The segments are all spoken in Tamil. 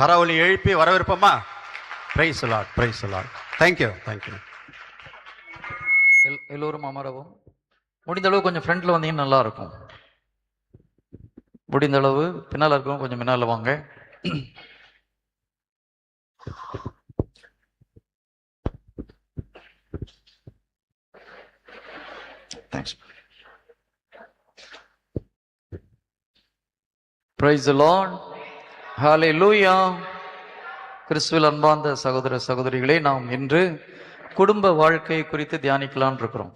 கரவொலி எழுப்பி வரவேற்போமா? Praise Lord, praise Lord. Thank you, thank you. எல்லோரும் அமரவும். முடிந்த அளவு கொஞ்சம் ஃப்ரண்ட்ல வந்தீங்கன்னா நல்லா இருக்கும். முடிந்த அளவு பின்னால் இருக்கும், கொஞ்சம் பின்னால வாங்க. Thanks. Praise the Lord. Hallelujah. கிறிஸ்துவில் அன்பார்ந்த சகோதர சகோதரிகளே, நாம் இன்று குடும்ப வாழ்க்கை குறித்து தியானிக்கலான் இருக்கிறோம்.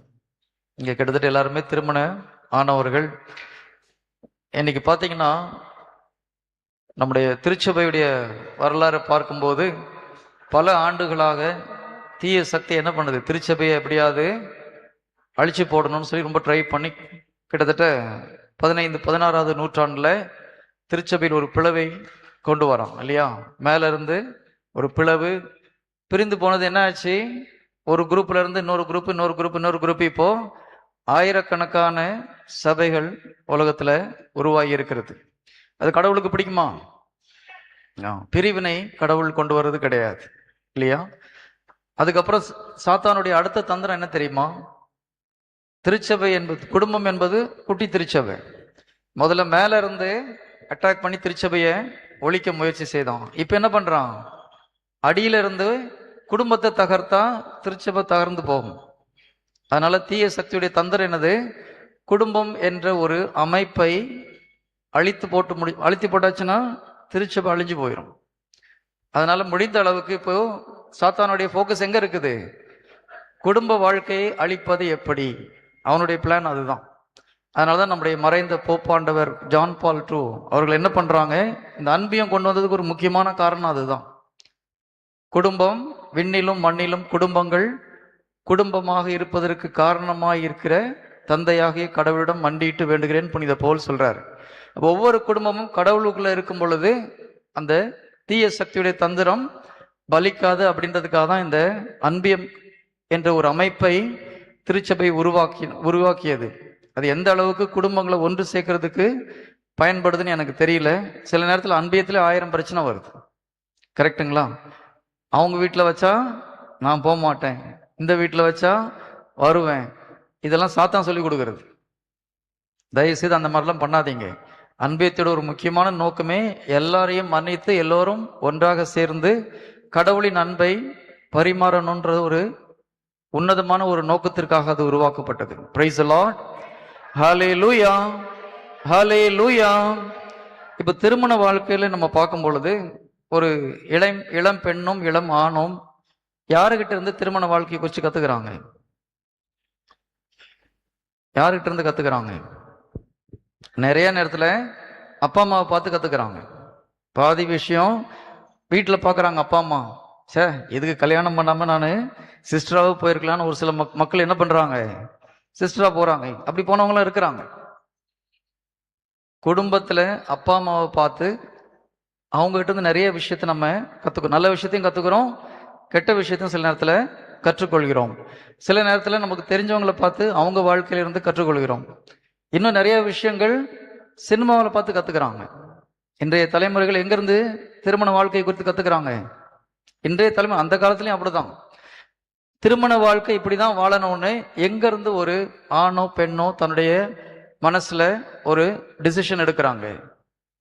இங்க கிட்டத்தட்ட எல்லாருமே திருமண ஆனவர்கள். இன்னைக்கு பார்த்தீங்கன்னா நம்முடைய திருச்சபையுடைய வரலாறு பார்க்கும்போது பல ஆண்டுகளாக தீய சக்தி என்ன பண்ணுது, திருச்சபையை எப்படியாவது அழிச்சு போடணும்னு சொல்லி ரொம்ப ட்ரை பண்ணி கிட்டத்தட்ட 16வது நூற்றாண்டுல திருச்சபையில் ஒரு பிளவை கொண்டு வரோம் இல்லையா? மேல இருந்து ஒரு பிளவு பிரிந்து போனது. என்ன ஆச்சு? ஒரு குரூப்ல இருந்து இன்னொரு குரூப் இப்போ ஆயிரக்கணக்கான சபைகள் உலகத்துல உருவாகி இருக்கிறது. அது கடவுளுக்கு பிடிக்குமா? பிரிவினை கடவுள் கொண்டு வர்றது கிடையாது இல்லையா? அதுக்கப்புறம் சாத்தானுடைய அடுத்த தந்திரம் என்ன தெரியுமா? திருச்சபை என்பது, குடும்பம் என்பது குட்டி திருச்சபை. முதல்ல மேல இருந்து அட்டாக் பண்ணி திருச்சபையை ஒழிக்க முயற்சி செய்தான். இப்ப என்ன பண்றான்? அடியில இருந்து குடும்பத்தை தகர்த்தா திருச்சபை தகர்ந்து போகும். அதனால தீய சக்தியுடைய தந்திரம் என்னது? குடும்பம் என்ற ஒரு அமைப்பை அழித்து போட்டாச்சுன்னா திருச்சபை அழிஞ்சு போயிடும். அதனால முடிந்த அளவுக்கு இப்போ சாத்தானுடைய ஃபோக்கஸ் எங்க இருக்குது? குடும்ப வாழ்க்கையை அழிப்பது எப்படி? அவனுடைய பிளான் அதுதான். அதனாலதான் நம்முடைய மறைந்த போப்பாண்டவர் ஜான் பால் II அவர்கள் என்ன பண்றாங்க, இந்த அன்பியம் கொண்டு வந்ததுக்கு ஒரு முக்கியமான காரணம் அதுதான். குடும்பம் விண்ணிலும் மண்ணிலும் குடும்பங்கள் குடும்பமாக இருப்பதற்கு காரணமாக இருக்கிற தந்தையாகிய கடவுளிடம் மண்டிட்டு வேண்டுகிறேன் புனித பவுல் சொல்றாரு. ஒவ்வொரு குடும்பமும் கடவுளுக்குள்ள இருக்கும் பொழுது அந்த தீய சக்தியுடைய தந்திரம் பலிக்காது அப்படின்றதுக்காக தான் இந்த அன்பியம் என்ற ஒரு அமைப்பை திருச்சபை உருவாக்கியது. அது எந்த அளவுக்கு குடும்பங்களை ஒன்று சேர்க்கறதுக்கு பயன்படுதுன்னு எனக்கு தெரியல. சில நேரத்தில் அன்பியத்துல 1000 பிரச்சனை வருது. கரெக்டுங்களா? அவங்க வீட்டில் வச்சா நான் போக மாட்டேன், இந்த வீட்டில் வச்சா வருவேன். இதெல்லாம் சாத்தான் சொல்லி கொடுக்கறது. தயவுசெய்து அந்த மாதிரிலாம் பண்ணாதீங்க. அன்பியத்தோட ஒரு முக்கியமான நோக்கமே எல்லாரையும் மன்னித்து எல்லோரும் ஒன்றாக சேர்ந்து கடவுளின் அன்பை பரிமாறணுன்ற ஒரு உன்னதமான ஒரு நோக்கத்திற்காக அது உருவாக்கப்பட்டது. Praise the Lord. Hallelujah, hallelujah. இப்ப திருமண வாழ்க்கையில நம்ம பார்க்கும் பொழுது ஒரு இளம் பெண்ணும் இளம் ஆணும் யாருகிட்ட இருந்து திருமண வாழ்க்கையை குறித்து கத்துக்கிறாங்க? யாருகிட்ட இருந்து கத்துக்கிறாங்க? நிறைய நேரத்துல அப்பா அம்மாவை பார்த்து கத்துக்கிறாங்க. பாதி விஷயம் வீட்டுல பாக்குறாங்க. அப்பா அம்மா இதுக்கு கல்யாணம் பண்ணாம நான் சிஸ்டராக போயிருக்கலான்னு ஒரு சில மக்கள் என்ன பண்றாங்க, சிஸ்டரா போறாங்க. அப்படி போனவங்களும் இருக்கிறாங்க. குடும்பத்துல அப்பா அம்மாவை பார்த்து அவங்க கிட்ட இருந்து நிறைய விஷயத்த நம்ம கத்துக்கிறோம். நல்ல விஷயத்தையும் கத்துக்கிறோம், கெட்ட விஷயத்தையும் சில நேரத்துல கற்றுக்கொள்கிறோம். சில நேரத்துல நமக்கு தெரிஞ்சவங்களை பார்த்து அவங்க வாழ்க்கையில இருந்து கற்றுக்கொள்கிறோம். இன்னும் நிறைய விஷயங்கள் சினிமாவில் பார்த்து கத்துக்கிறாங்க. இன்றைய தலைமுறைகள் எங்க இருந்து திருமண வாழ்க்கை குறித்து கத்துக்கிறாங்க? இன்றைய தலைமுறை, அந்த காலத்திலயும் அப்படிதான். திருமண வாழ்க்கை இப்படிதான் வாழணும்னு எங்க இருந்து ஒரு ஆணோ பெண்ணோ தன்னுடைய மனசுல ஒரு டிசிஷன் எடுக்கிறாங்க.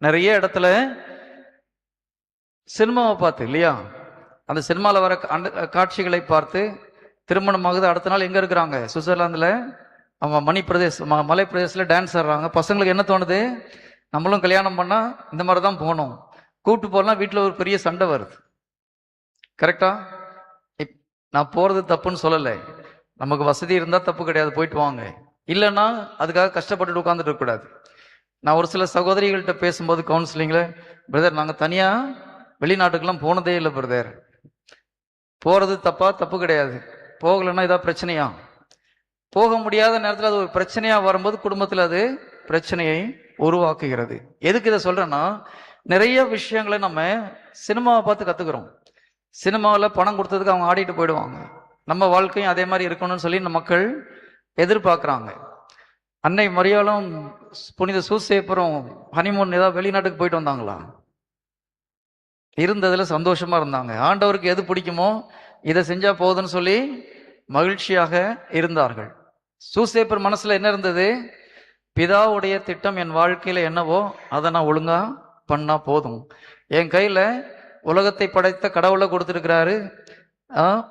நிறைய இடத்துல சினிமாவை பார்த்து இல்லையா, அந்த சினிமாவில் வர காட்சிகளை பார்த்து திருமணமாகுது. அடுத்த நாள் எங்க இருக்கிறாங்க? சுவிட்சர்லாந்துல அவங்க மலை பிரதேசத்துல டான்ஸ் ஆடுறாங்க. பசங்களுக்கு என்ன தோணுது? நம்மளும் கல்யாணம் பண்ணா இந்த மாதிரி தான் போகணும். கூப்பிட்டு போகலாம், வீட்டில் ஒரு பெரிய சண்டை வருது. கரெக்டா? நான் போறது தப்புன்னு சொல்லலை. நமக்கு வசதி இருந்தா தப்பு கிடையாது, போயிட்டு வாங்க. இல்லைன்னா அதுக்காக கஷ்டப்பட்டு உட்காந்துட்டு இருக்கக்கூடாது. நான் ஒரு சில சகோதரிகள்கிட்ட பேசும்போது கவுன்சிலிங்ல, பிரதர் நாங்கள் தனியா வெளிநாட்டுக்கெல்லாம் போனதே இல்லை பிரதர். போறது தப்பு கிடையாது, போகலைன்னா ஏதாவது பிரச்சனையா? போக முடியாத நேரத்தில் அது ஒரு பிரச்சனையா வரும்போது குடும்பத்தில் அது பிரச்சனையை உருவாக்குகிறது. எதுக்கு இதை சொல்றேன்னா, நிறைய விஷயங்களை நம்ம சினிமாவை பார்த்து கத்துக்கிறோம். சினிமாவில் பணம் கொடுத்ததுக்கு அவங்க ஆடிட்டு போயிடுவாங்க. நம்ம வாழ்க்கையும் அதே மாதிரி இருக்கணும்னு சொல்லி நம்ம மக்கள் எதிர்பார்க்குறாங்க. அன்னை மரியாளும் புனித சூசேப்பரும் ஹனிமூன் ஏதாவது வெளிநாட்டுக்கு போயிட்டு வந்தாங்களா? இருந்ததுல சந்தோஷமா இருந்தாங்க. ஆண்டவருக்கு எது பிடிக்குமோ இதை செஞ்சா போதுன்னு சொல்லி மகிழ்ச்சியாக இருந்தார்கள். சூசேப்பர் மனசுல என்ன இருந்தது? பிதாவுடைய திட்டம் என் வாழ்க்கையில என்னவோ அதை நான் ஒழுங்கா பண்ணா போதும். என் கையில உலகத்தை படைத்த கடவுளை கொடுத்துருக்கிறாரு,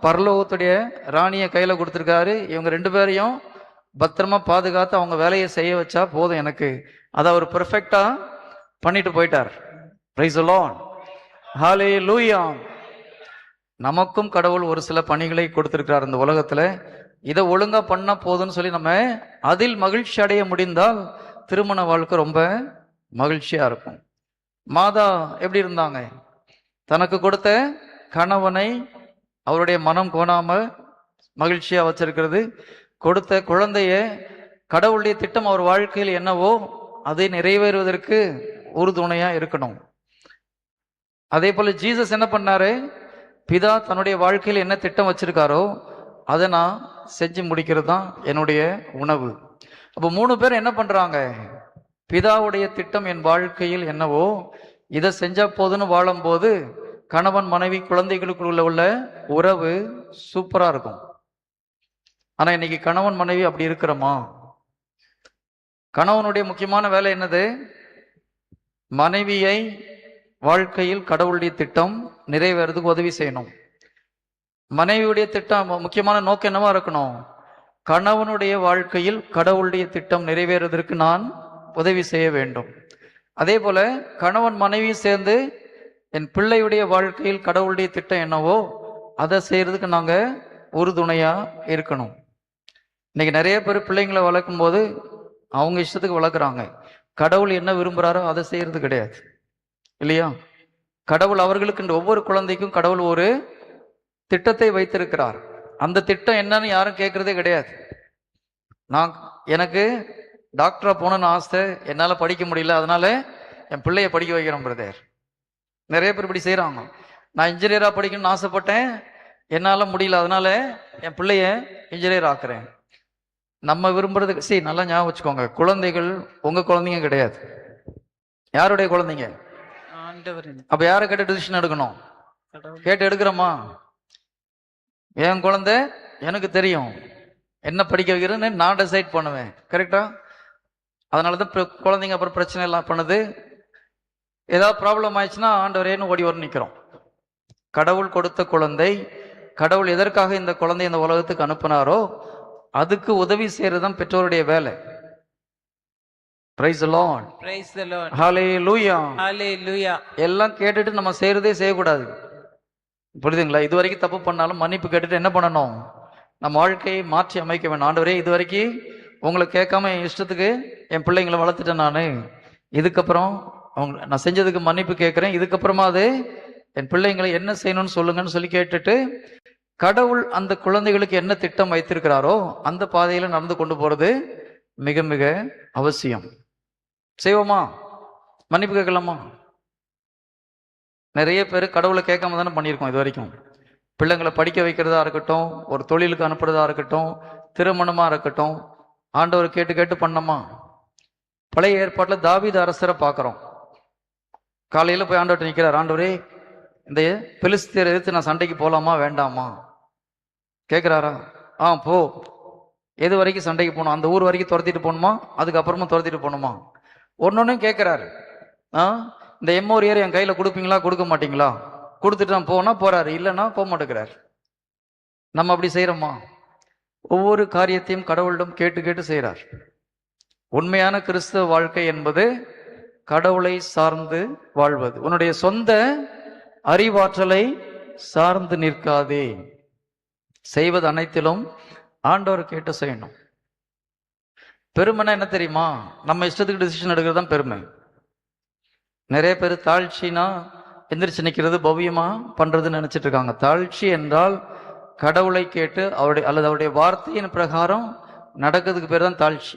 பரலோகத்துடைய ராணியை கையில கொடுத்துருக்காரு. இவங்க ரெண்டு பேரையும் பத்திரமா பாதுகாத்து அவங்க வேலையை செய்ய வச்சா போதும் எனக்கு. அதை அவர் பெர்ஃபெக்டா பண்ணிட்டு போயிட்டார். பிரைஸ் தி லார்ட், ஹல்லேலூயா. நமக்கும் கடவுள் ஒரு சில பணிகளை கொடுத்திருக்கிறார் இந்த உலகத்துல. இதை ஒழுங்கா பண்ணா போதும்னு சொல்லி நம்ம அதில் மகிழ்ச்சி அடைய முடிந்தால் திருமண வாழ்க்கை ரொம்ப மகிழ்ச்சியா இருக்கும். மாதா எப்படி இருந்தாங்க? தனக்கு கொடுத்த கணவனை அவருடைய மனம் கோணாம மகிழ்ச்சியா வச்சிருக்கிறது. கொடுத்த குழந்தைய கடவுளுடைய திட்டம் அவர் வாழ்க்கையில் என்னவோ அதை நிறைவேறுவதற்கு உறுதுணையா இருக்கணும். அதே போல ஜீசஸ் என்ன பண்ணாரு? பிதா தன்னுடைய வாழ்க்கையில் என்ன திட்டம் வச்சிருக்காரோ அதை நான் செஞ்சு முடிக்கிறது தான் என்னுடைய உணவு. அப்போ 3 பேர் என்ன பண்றாங்க? பிதாவுடைய திட்டம் என் வாழ்க்கையில் என்னவோ இதை செஞ்சா போதுன்னு வாழும்போது கணவன் மனைவி குழந்தைகளுக்குள்ள உள்ள உறவு சூப்பரா இருக்கும். ஆனா இன்னைக்கு கணவன் மனைவி அப்படி இருக்கிறோமா? கணவனுடைய முக்கியமான வேலை என்னது? மனைவியை வாழ்க்கையில் கடவுளுடைய திட்டம் நிறைவேறதுக்கு உதவி செய்யணும். மனைவியுடைய திட்டம் முக்கியமான நோக்கம் என்னவா இருக்கணும்? கணவனுடைய வாழ்க்கையில் கடவுளுடைய திட்டம் நிறைவேறுவதற்கு நான் உதவி செய்ய வேண்டும். அதே போல கணவன் மனைவி சேர்ந்து என் பிள்ளையுடைய வாழ்க்கையில் கடவுளுடைய திட்டம் என்னவோ அதை செய்யறதுக்கு நாங்க உறுதுணையா இருக்கணும். இன்னைக்கு நிறைய பேர் பிள்ளைங்களை வளர்க்கும் போது அவங்க இஷ்டத்துக்கு வளர்க்குறாங்க. கடவுள் என்ன விரும்புறாரோ அதை செய்யறது கிடையாது, இல்லையா? கடவுள் அவர்களுக்கு ஒவ்வொரு குழந்தைக்கும் கடவுள் ஒரு திட்டத்தை வைத்திருக்கிறார். அந்த திட்டம் என்னன்னு யாரும் கேட்கறதே கிடையாது. எனக்கு டாக்டரா போகணும்னு ஆசை, என்னால படிக்க முடியல, அதனால என் பிள்ளைய படிக்க வைக்கிறோம் பிரதர். நிறைய பேர் இப்படி செய்யறாங்க. நான் இன்ஜினியரா படிக்கணும்னு ஆசைப்பட்டேன், என்னால முடியல, அதனால என் பிள்ளைய இன்ஜினியர் ஆக்குறேன். நம்ம விரும்புறதுக்கு சரி, நல்லா ஞாபகம் வச்சுக்கோங்க, குழந்தைகள் உங்க குழந்தைங்க கிடையாது. யாருடைய குழந்தைங்க? அப்ப யாரை கேட்டு டிசிஷன் எடுக்கணும்? கேட்டு எடுக்கிறோமா? என் குழந்தை எனக்கு தெரியும் என்ன படிக்க வைக்கிறேன்னு நான் டிசைட் பண்ணுவேன், கரெக்டா? அதனாலதான் குழந்தைங்க அப்புறம் பிரச்சனை எல்லாம் பண்ணுது. ஏதாவது ப்ராப்ளம் ஆயிடுச்சுன்னா ஆண்டவரேன்னு ஓடி வர நிற்கிறோம். கடவுள் கொடுத்த குழந்தை, கடவுள் எதற்காக இந்த குழந்தை இந்த உலகத்துக்கு அனுப்பினாரோ அதுக்கு உதவி செய்யறதுதான் பெற்றோருடைய வேலை. Praise the Lord. Praise the Lord. Hallelujah. Hallelujah. எல்லாம் கேட்டுட்டு நம்ம செய்யறதே செய்யக்கூடாது, புரியுதுங்களா? இது வரைக்கும் தப்பு பண்ணாலும் மன்னிப்பு கேட்டுட்டு என்ன பண்ணணும்? நம்ம வாழ்க்கையை மாற்றி அமைக்க வேணும். ஆண்டவரே, இது வரைக்கும் உங்களை கேட்காம என் இஷ்டத்துக்கு என் பிள்ளைங்களை வளர்த்துட்டேன் நான், இதுக்கப்புறம் நான் செஞ்சதுக்கு மன்னிப்பு கேட்கிறேன், இதுக்கப்புறமா அது என் பிள்ளைங்களை என்ன செய்யணும்னு சொல்லுங்கன்னு சொல்லி கேட்டுட்டு கடவுள் அந்த குழந்தைகளுக்கு என்ன திட்டம் வைத்திருக்கிறாரோ அந்த பாதையில நடந்து கொண்டு போறது மிக மிக அவசியம். செய்வோமா? மன்னிப்பு கேட்கலாமா? நிறைய பேர் கடவுளை கேட்காம தானே பண்ணியிருக்கோம் இது வரைக்கும். பிள்ளைங்களை படிக்க வைக்கிறதா இருக்கட்டும், ஒரு தொழிலுக்கு அனுப்புறதா இருக்கட்டும், திருமணமா இருக்கட்டும், ஆண்டவர் கேட்டு கேட்டு பண்ணோமா? பழைய ஏற்பாட்டில் தாவீது அரசரை பார்க்குறோம். காலையில் போய் ஆண்டவர்கிட்ட நிற்கிறார், ஆண்டவரே இந்த பெலிஸ்தியரை எதிர்த்து நான் சண்டைக்கு போகலாமா வேண்டாமா கேட்குறாரா? போ. எது வரைக்கும் சண்டைக்கு போகணும்? அந்த ஊர் வரைக்கும் துரத்திட்டு போகணுமா, அதுக்கப்புறமா துரத்திட்டு போகணுமா? ஒன்னொன்னு கேட்குறாரு. இந்த எம்மோரியர் என் கையில் கொடுப்பீங்களா கொடுக்க மாட்டீங்களா? கொடுத்துட்டு தான் போனா போறாரு, இல்லைன்னா போக மாட்டேங்கிறார். நம்ம அப்படி செய்யறோமா? ஒவ்வொரு காரியத்தையும் கடவுளிடம் கேட்டு கேட்டு செய்கிறார். உண்மையான கிறிஸ்தவ வாழ்க்கை என்பது கடவுளை சார்ந்து வாழ்வது. உன்னுடைய சொந்த அறிவாற்றலை சார்ந்து நிற்காதே. செய்வது அனைத்திலும் ஆண்டவர் கேட்டு செய்யணும். பெருமைனா என்ன தெரியுமா? நம்ம இஷ்டத்துக்கு டிசிஷன் எடுக்கிறது தான் பெருமை. நிறைய பேர் தாழ்ச்சினா எந்திரிச்சு நிற்கிறது, பவ்யமா பண்றதுன்னு நினைச்சிட்டு இருக்காங்க. தாழ்ச்சி என்றால் கடவுளை கேட்டு அவருடைய வார்த்தையின் பிரகாரம் நடக்கிறதுக்கு பேர் தான் தாழ்ச்சி.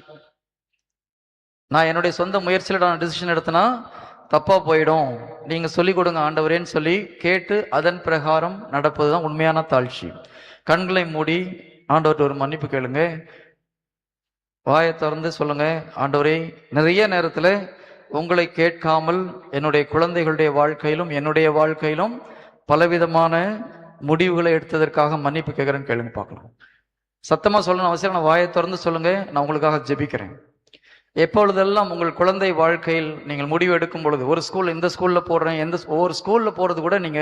நான் என்னுடைய சொந்த முயற்சியில் நான் டிசிஷன் எடுத்தேன்னா தப்பா போயிடும், நீங்க சொல்லிக் கொடுங்க ஆண்டவரேன்னு சொல்லி கேட்டு அதன் பிரகாரம் நடப்பது தான் உண்மையான தாழ்ச்சி. கண்களை மூடி ஆண்டவர்கிட்ட ஒரு மன்னிப்பு கேளுங்க. வாயை திறந்து சொல்லுங்க, ஆண்டவரே நிறைய நேரத்தில் உங்களை கேட்காமல் என்னுடைய குழந்தைகளுடைய வாழ்க்கையிலும் என்னுடைய வாழ்க்கையிலும் பலவிதமான முடிவுகளை எடுத்ததற்காக மன்னிப்பு கேட்கிறேன்னு கேளுங்க பார்க்கலாம். சத்தமா சொல்லணும் அவசியம், நான் வாயை திறந்து சொல்லுங்க, நான் உங்களுக்காக ஜெபிக்கிறேன். எப்பொழுதெல்லாம் உங்கள் குழந்தை வாழ்க்கையில் நீங்கள் முடிவு எடுக்கும் பொழுது, ஒரு ஸ்கூல் இந்த ஸ்கூல்ல போடுறேன், ஒவ்வொரு ஸ்கூல்ல போறது கூட நீங்க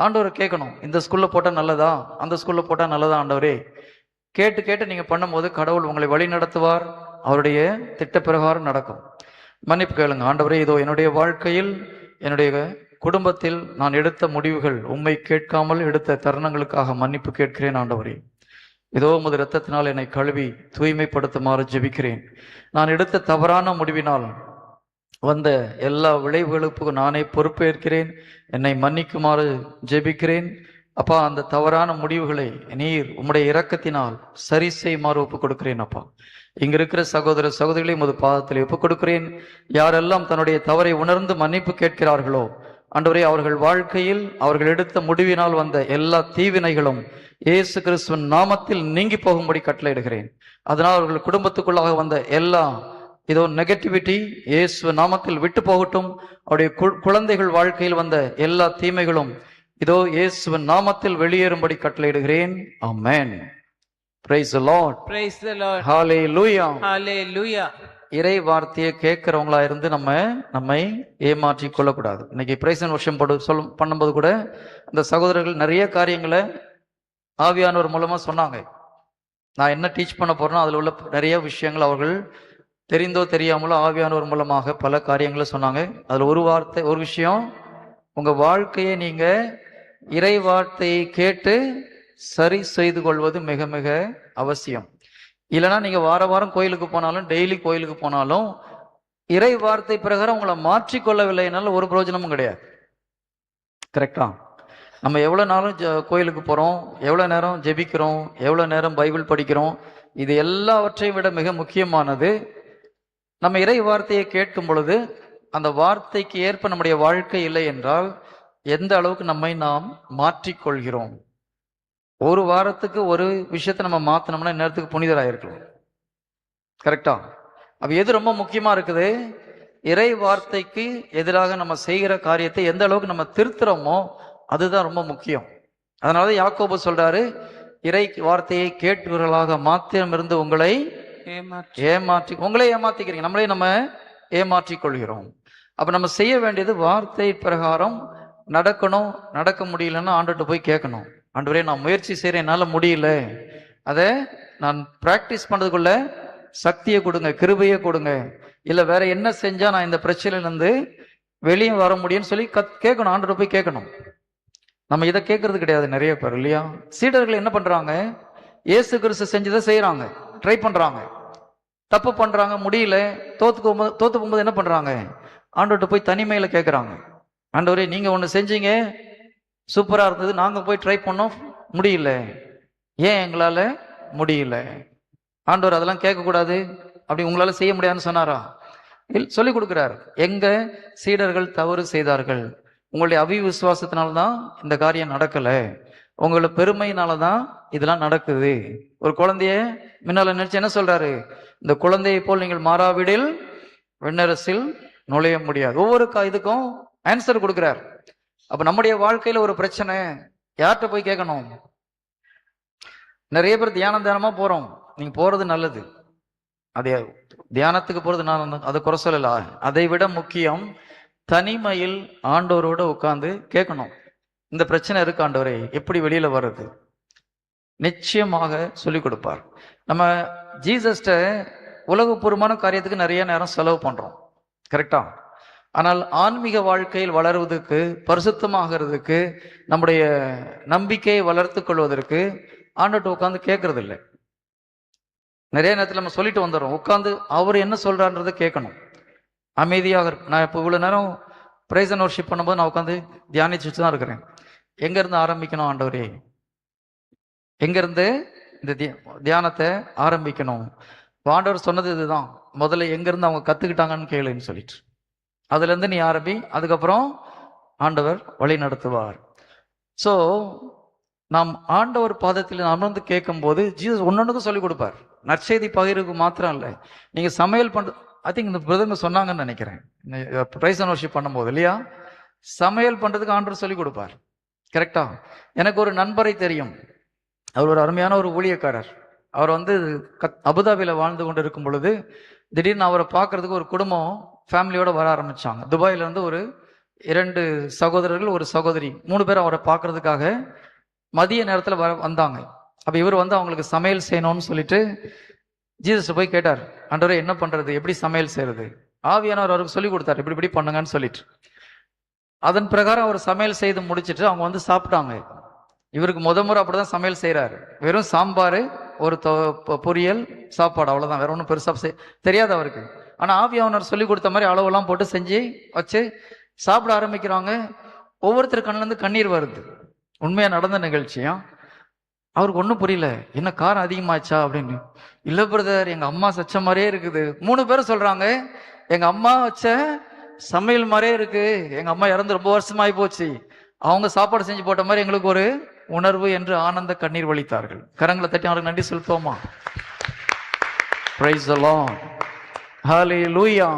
ஆண்டவரை கேட்கணும். இந்த ஸ்கூல்ல போட்டா நல்லதா, அந்த ஸ்கூல்ல போட்டா நல்லதா ஆண்டவரே கேட்டு கேட்டு நீங்க பண்ணும்போது கடவுள் உங்களை வழி நடத்துவார். அவருடைய திட்ட பிரகாரம் நடக்கும். மன்னிப்பு கேளுங்க. ஆண்டவரே, இதோ என்னுடைய வாழ்க்கையில் என்னுடைய குடும்பத்தில் நான் எடுத்த முடிவுகள் உம்மை கேட்காமல் எடுத்த தருணங்களுக்காக மன்னிப்பு கேட்கிறேன் ஆண்டவரே. இதோ உமது இரத்தத்தினால் என்னை கழுவி தூய்மைப்படுத்துமாறு ஜெபிக்கிறேன். நான் எடுத்த தவறான முடிவினால் வந்த எல்லா விளைவுகளுக்கும் நானே பொறுப்பேற்கிறேன். என்னை மன்னிக்குமாறு ஜெபிக்கிறேன். அப்பா, அந்த தவறான முடிவுகளை நீர் உம்முடைய இரக்கத்தினால் சரி செய்யுமாறு ஒப்புக் கொடுக்கிறேன். அப்பா, இங்க இருக்கிற சகோதர சகோதரிகளை உமது பாதத்தில் ஒப்புக் கொடுக்கிறேன். யாரெல்லாம் தன்னுடைய தவறை உணர்ந்து மன்னிப்பு கேட்கிறார்களோ ஆண்டவரே, அவர்கள் வாழ்க்கையில் அவர்கள் எடுத்த முடிவினால் வந்த எல்லா தீவினைகளும் இயேசு கிறிஸ்துவின் நாமத்தில் நீங்கி போகும்படி கட்டளையிடுகிறேன். அதனால் அவர்கள் குடும்பத்துக்குள்ளாக வந்த எல்லா இதோ நெகட்டிவிட்டி இயேசு நாமத்தில் விட்டு போகட்டும். அவருடைய குழந்தைகள் வாழ்க்கையில் வந்த எல்லா தீமைகளும் இதோ இயேசுவின் நாமத்தில் வெளியேறும்படி கட்டளையிடுகிறேன். ஆமென். Praise the Lord. Praise the Lord. Hallelujah. Hallelujah. இறை வார்த்தையை கேட்கிறவங்களா இருந்து நம்மை ஏமாற்றி கொள்ளக்கூடாது. இன்னைக்கு பிரைசன் வருஷம் பண்ணும்போது கூட அந்த சகோதரர்கள் நிறைய காரியங்களை ஆவியானவர் மூலமா சொன்னாங்க. நான் என்ன டீச் பண்ண போறேனோ அதுல உள்ள நிறைய விஷயங்கள் அவர்கள் தெரிந்தோ தெரியாமலோ ஆவியானவர் மூலமாக பல காரியங்களை சொன்னாங்க. அதுல ஒரு விஷயம், உங்க வாழ்க்கையை நீங்க இறை வார்த்தையை கேட்டு சரி செய்து கொள்வது மிக மிக அவசியம். இல்லைன்னா நீங்க வார வாரம் கோயிலுக்கு போனாலும் டெய்லி கோயிலுக்கு போனாலும் இறை வார்த்தை பிரகாரம் உங்களை மாற்றிக்கொள்ளவில்லைனால ஒரு பிரயோஜனமும் கிடையாது. கரெக்டா? நம்ம எவ்வளவு நாளும் கோயிலுக்கு போறோம், எவ்வளவு நேரம் ஜெபிக்கிறோம், எவ்வளவு நேரம் பைபிள் படிக்கிறோம், இது எல்லாவற்றையும் விட மிக முக்கியமானது நம்ம இறை வார்த்தையை கேட்கும் பொழுது அந்த வார்த்தைக்கு ஏற்ப நம்முடைய வாழ்க்கை இல்லை என்றால் எந்த அளவுக்கு நம்மை நாம் மாற்றிக்கொள்கிறோம். ஒரு வாரத்துக்கு ஒரு விஷயத்தை நம்ம மாத்தினோம்னா நேரத்துக்கு புனிதராயிருக்கலாம். கரெக்டா? அப்ப எது ரொம்ப முக்கியமா இருக்குது? இறை வார்த்தைக்கு எதிராக நம்ம செய்கிற காரியத்தை எந்த அளவுக்கு நம்ம திருத்துறோமோ அதுதான் ரொம்ப முக்கியம். அதனால யாக்கோபு சொல்றாரு, இறை வார்த்தையை கேட்பவர்களாக மாத்திரம் இருந்து உங்களை ஏமாற்றிக்கிறீங்க. நம்ம ஏமாற்றிக் கொள்கிறோம். அப்ப நம்ம செய்ய வேண்டியது வார்த்தை பிரகாரம் நடக்கணும். நடக்க முடியலன்னா ஆண்டுகிட்ட போய் கேட்கணும். ஆண்டவரே, நான் முயற்சி செய்யறேன், என்னால முடியல, அதை நான் பிராக்டிஸ் பண்றதுக்குள்ள சக்தியை கொடுங்க, கிருபையை கொடுங்க, இல்ல வேற என்ன செஞ்சா நான் இந்த பிரச்சனையில இருந்து வெளியே வர முடியும்னு சொல்லி கேட்கணும். ஆண்டுகிட்ட போய் கேட்கணும். நம்ம இதை கேட்கறது கிடையாது நிறைய பேர், இல்லையா? சீடர்கள் என்ன பண்றாங்க? இயேசு கிறிஸ்து செஞ்சதை செய்யறாங்க, ட்ரை பண்றாங்க, தப்பு பண்றாங்க, முடியல, தோத்து போகும்போது என்ன பண்றாங்க? ஆண்டவர்கிட்ட போய் தனிமையில கேட்கறாங்க. ஆண்டவரே, நீங்க ஒண்ணு செஞ்சீங்க, சூப்பரா இருந்தது, நாங்க போய் ட்ரை பண்ணோம், முடியல, ஏன் எங்களால முடியல? ஆண்டவர் அதெல்லாம் கேட்க கூடாது, அப்படி உங்களால செய்ய முடியாதுன்னு சொன்னாரா? சொல்லி கொடுக்கிறார். எங்க சீடர்கள் தவறு செய்தார்கள், உங்களுடைய அவிவிசுவாசத்தினால்தான் இந்த காரியம் நடக்கல, உங்களோட பெருமையினாலதான் இதெல்லாம் நடக்குது. ஒரு குழந்தைய முன்னால நினைச்சு என்ன சொல்றாரு? இந்த குழந்தையை போல் நீங்கள் மாறாவிடில் விண்ணரசில் நுழைய முடியாது. ஒவ்வொரு இதுக்கும் ஆன்சர் கொடுக்கிறார். அப்ப நம்முடைய வாழ்க்கையில ஒரு பிரச்சனை, யார்கிட்ட போய் கேட்கணும்? நிறைய பேர் தியானமா போறோம். நீங்க போறது நல்லது, அதே தியானத்துக்கு போறது நான் அதை குறை சொல்லல. அதை விட முக்கியம் தனிமையில் ஆண்டவரோட உட்கார்ந்து கேட்கணும். இந்த பிரச்சனை இருக்கு ஆண்டவரே, எப்படி வெளியில வர்றது? நிச்சயமாக சொல்லிக் கொடுப்பார். நம்ம ஜீசஸ்ட உலகபூர்வமான காரியத்துக்கு நிறைய நேரம் செலவு பண்றோம், கரெக்டா? ஆனால் ஆன்மீக வாழ்க்கையில் வளருவதற்கு, பரிசுத்தமாகிறதுக்கு, நம்முடைய நம்பிக்கையை வளர்த்து கொள்வதற்கு ஆண்டவர்கிட்ட உட்கார்ந்து கேட்கறது இல்லை. நிறைய நேரத்தில் நம்ம சொல்லிட்டு வந்துடுறோம். உட்கார்ந்து அவர் என்ன சொல்றான்றதை கேட்கணும், அமைதியாக இருக்கு. நான் இப்போ இவ்வளவு நேரம் பிரைஸ் அண்ட் வொர்ஷிப் பண்ணும்போது நான் உட்காந்து தியானிச்சுட்டு தான் இருக்கிறேன். எங்க இருந்து ஆரம்பிக்கணும் ஆண்டவரே? எங்க இருந்து இந்த தியானத்தை ஆரம்பிக்கணும்? ஆண்டவர் சொன்னது இதுதான், முதல்ல எங்க இருந்து அவங்க கத்துக்கிட்டாங்கன்னு கேளுன்னு சொல்லிட்டு அதுல இருந்து நீ ஆரம்பி, அதுக்கப்புறம் ஆண்டவர் வழி நடத்துவார். ஸோ நாம் ஆண்டவர் பாதத்தில் அமர்ந்து கேட்கும் போது ஜீசஸ் ஒன்னொன்னுக்கும் சொல்லிக் கொடுப்பார். நற்செய்தி பகிர்வுக்கு மாத்திரம் இல்லை, நீங்க சமையல் ஐ திங்க் இந்த பிரதங்க சொன்னாங்கன்னு நினைக்கிறேன், பிரைஸ் அண்ட் வர்ஷிப் பண்ணும்போது இல்லையா, சமையல் பண்றதுக்கு ஆண்டவர் சொல்லி கொடுப்பார். கரெக்டா? எனக்கு ஒரு நண்பரை தெரியும். அவர் ஒரு அருமையான ஒரு ஊழியக்காரர். அவர் வந்து அபுதாபியில வாழ்ந்து கொண்டு இருக்கும் பொழுது திடீர்னு அவரை பார்க்கறதுக்கு ஒரு குடும்பம் ஃபேமிலியோட வர ஆரம்பிச்சாங்க. துபாயில இருந்து ஒரு 2 சகோதரர்கள், ஒரு சகோதரி, 3 பேர் அவரை பார்க்கறதுக்காக மதிய நேரத்துல வந்தாங்க. அப்ப இவர் வந்து அவங்களுக்கு சமையல் செய்யணும்னு சொல்லிட்டு ஜீசஸ் போய் கேட்டார், ஆண்டவரே என்ன பண்றது, எப்படி சமையல் செய்யறது? ஆவியானவர் அவருக்கு சொல்லி கொடுத்தாரு, இப்படி இப்படி பண்ணுங்கன்னு சொல்லிட்டு. அதன் பிரகாரம் அவர் சமையல் செய்து முடிச்சிட்டு அவங்க வந்து சாப்பிட்டாங்க. இவருக்கு முறை அப்படிதான் சமையல் செய்யறாரு. வெறும் சாம்பார், ஒரு பொரியல், சாப்பாடு, அவ்வளவுதான். வேற ஒன்றும் பெருசா தெரியாது அவருக்கு. ஆனா ஆவியானவர் சொல்லி கொடுத்த மாதிரி அளவெல்லாம் போட்டு செஞ்சு வச்சு சாப்பிட ஆரம்பிக்கிறாங்க. ஒவ்வொருத்தர் கண்ணுல இருந்து கண்ணீர் வருது. உண்மையா நடந்த நிகழ்ச்சியா. அவருக்கு ஒன்றும் புரியல, என்ன காரம் அதிகமாச்சா அப்படின்னு. இல்ல பிரதர், எங்க அம்மா சச்ச மாதிரியே இருக்குது. 3 பேரும் சொல்றாங்க, எங்க அம்மா வச்ச சமையல் மாதிரியே இருக்கு, எங்க அம்மா இறந்து ரொம்ப வருஷமாயி போச்சு, அவங்க சாப்பாடு செஞ்சு போட்ட மாதிரி எங்களுக்கு ஒரு உணர்வு என்று ஆனந்த கண்ணீர் வலித்தார்கள். கரங்களை தட்டி அவருக்கு நன்றி சொல்லுவோமா? பிரைஸ் தி லார்ட், ஹல்லேலூயா.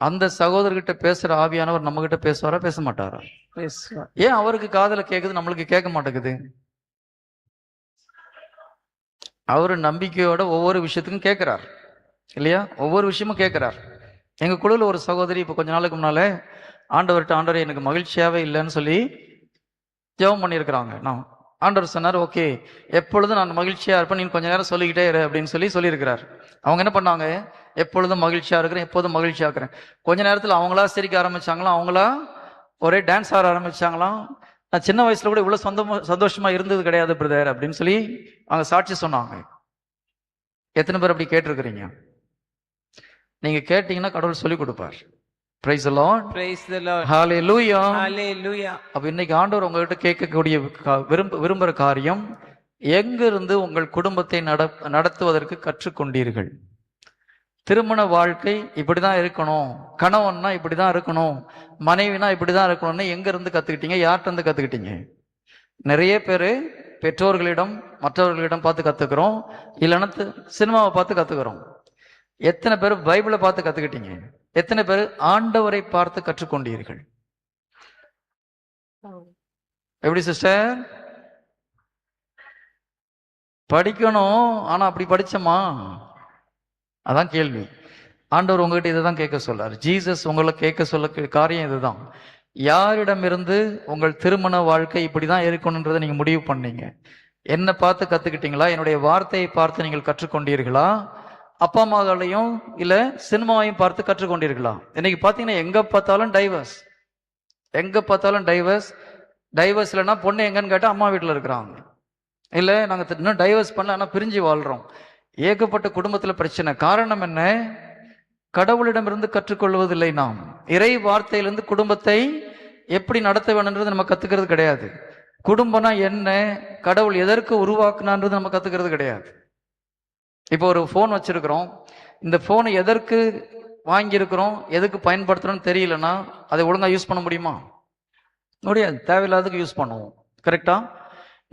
அந்த சகோதரர்கிட்ட பேசுற ஆவியானவர் நம்ம கிட்ட பேசுவாரா, பேச மாட்டாரா? ஏன் அவருக்கு காதுல கேக்குது, நம்மளுக்கு கேட்க மாட்டேங்குது? அவரு நம்பிக்கையோட ஒவ்வொரு விஷயத்துக்கும் கேட்கிறார் இல்லையா, ஒவ்வொரு விஷயமும் கேட்கிறார். எங்க குழுல ஒரு சகோதரி இப்ப கொஞ்ச நாளுக்கு முன்னால ஆண்டவர்கிட்ட, ஆண்டவரே எனக்கு மகிழ்ச்சியாவே இல்லைன்னு சொல்லி ஜெபம் பண்ணியிருக்கிறாங்க. நான் ஆண்டவர் சொன்னார், ஓகே, எப்பொழுதும் நான் மகிழ்ச்சியா இருப்பேன், நீ கொஞ்ச நேரம் சொல்லிக்கிட்டே இரு அப்படின்னு சொல்லியிருக்கிறார். அவங்க என்ன பண்ணாங்க, எப்பொழுதும் மகிழ்ச்சியா இருக்கிறேன், எப்போதும் மகிழ்ச்சியா இருக்கிறேன். கொஞ்ச நேரத்தில் அவங்களா சிரிக்க ஆரம்பிச்சாங்களாம், அவங்களா ஒரே டான்ஸ் ஆட ஆரம்பிச்சாங்களாம். நான் சின்ன வயசுல கூட இவ்வளவு சந்தோஷமா இருந்தது கிடையாது பிரதர் அப்படின்னு சொல்லி அவங்க சாட்சி சொன்னாங்க. எத்தனை பேர் அப்படி கேட்டிருக்கிறீங்க? நீங்க கேட்டீங்கன்னா கடவுள் சொல்லி கொடுப்பார். Praise the Lord. Praise the Lord. Hallelujah. Hallelujah. அப்ப இன்னைக்கு ஆண்டவர் உங்ககிட்ட கேட்கக்கூடிய விரும்புற காரியம், எங்கிருந்து உங்கள் குடும்பத்தை நடத்துவதற்கு கற்றுக்கொண்டீர்கள்? திருமண வாழ்க்கை இப்படிதான் இருக்கணும், கணவன்னா இப்படிதான் இருக்கணும், மனைவினா இப்படிதான் இருக்கணும்னு எங்க இருந்து கத்துக்கிட்டீங்க? யார்கிட்ட இருந்து கத்துக்கிட்டீங்க? நிறைய பேரு பெற்றோர்களிடம், மற்றவர்களிடம் பார்த்து கத்துக்கிறோம், இல்லைன்னா சினிமாவை பார்த்து கத்துக்கிறோம். எத்தனை பேர் பைபிளை பார்த்து கத்துக்கிட்டீங்க? எத்தனை பேர் ஆண்டவரை பார்த்து கற்றுக்கொண்டீர்கள்? எப்படி சிஸ்டர்? படிக்கணும், ஆனா அப்படி படிச்சோமா? அதான் கேள்வி. ஆண்டவர் உங்ககிட்ட இதைதான் கேட்க சொல்றாரு. ஜீசஸ் உங்களை கேட்க சொல்ல காரியம் இதுதான். யாரிடமிருந்து உங்கள் திருமண வாழ்க்கை இப்படிதான் இருக்கணும்ன்றதை நீங்க முடிவு பண்ணீங்க? என்ன பார்த்து கத்துக்கிட்டீங்களா? என்னுடைய வார்த்தையை பார்த்து நீங்கள் கற்றுக்கொண்டீர்களா? அப்பா அம்மாக்களையும் இல்ல சினிமாவையும் பார்த்து கற்றுக்கொண்டீர்களா? இன்னைக்கு பாத்தீங்கன்னா எங்க பார்த்தாலும் டைவர்ஸ், எங்க பார்த்தாலும் டைவர்ஸ். டைவர்ஸ் இல்லைன்னா பொண்ணு எங்கன்னு கேட்டா அம்மா வீட்டுல இருக்கிறாங்க, இல்ல நாங்க இன்னும் டைவர்ஸ் பண்ணல ஆனா பிரிஞ்சு வாழ்றோம். ஏகப்பட்ட குடும்பத்துல பிரச்சனை. காரணம் என்ன? கடவுளிடமிருந்து கற்றுக்கொள்வதில்லை. நாம் இறை வார்த்தையிலிருந்து குடும்பத்தை எப்படி நடத்த வேணும்ன்றது நம்ம கத்துக்கிறது கிடையாது. குடும்பம்னா என்ன, கடவுள் எதற்கு உருவாக்குனான்றது நம்ம கத்துக்கிறது கிடையாது. இப்போ ஒரு போன் வச்சிருக்கிறோம், இந்த போனை எதற்கு வாங்கியிருக்கிறோம், எதுக்கு பயன்படுத்துறோம்னு தெரியலன்னா அதை ஒழுங்கா யூஸ் பண்ண முடியுமா? முடியாது. தேவையில்லாததுக்கு யூஸ் பண்ணுவோம். கரெக்டா?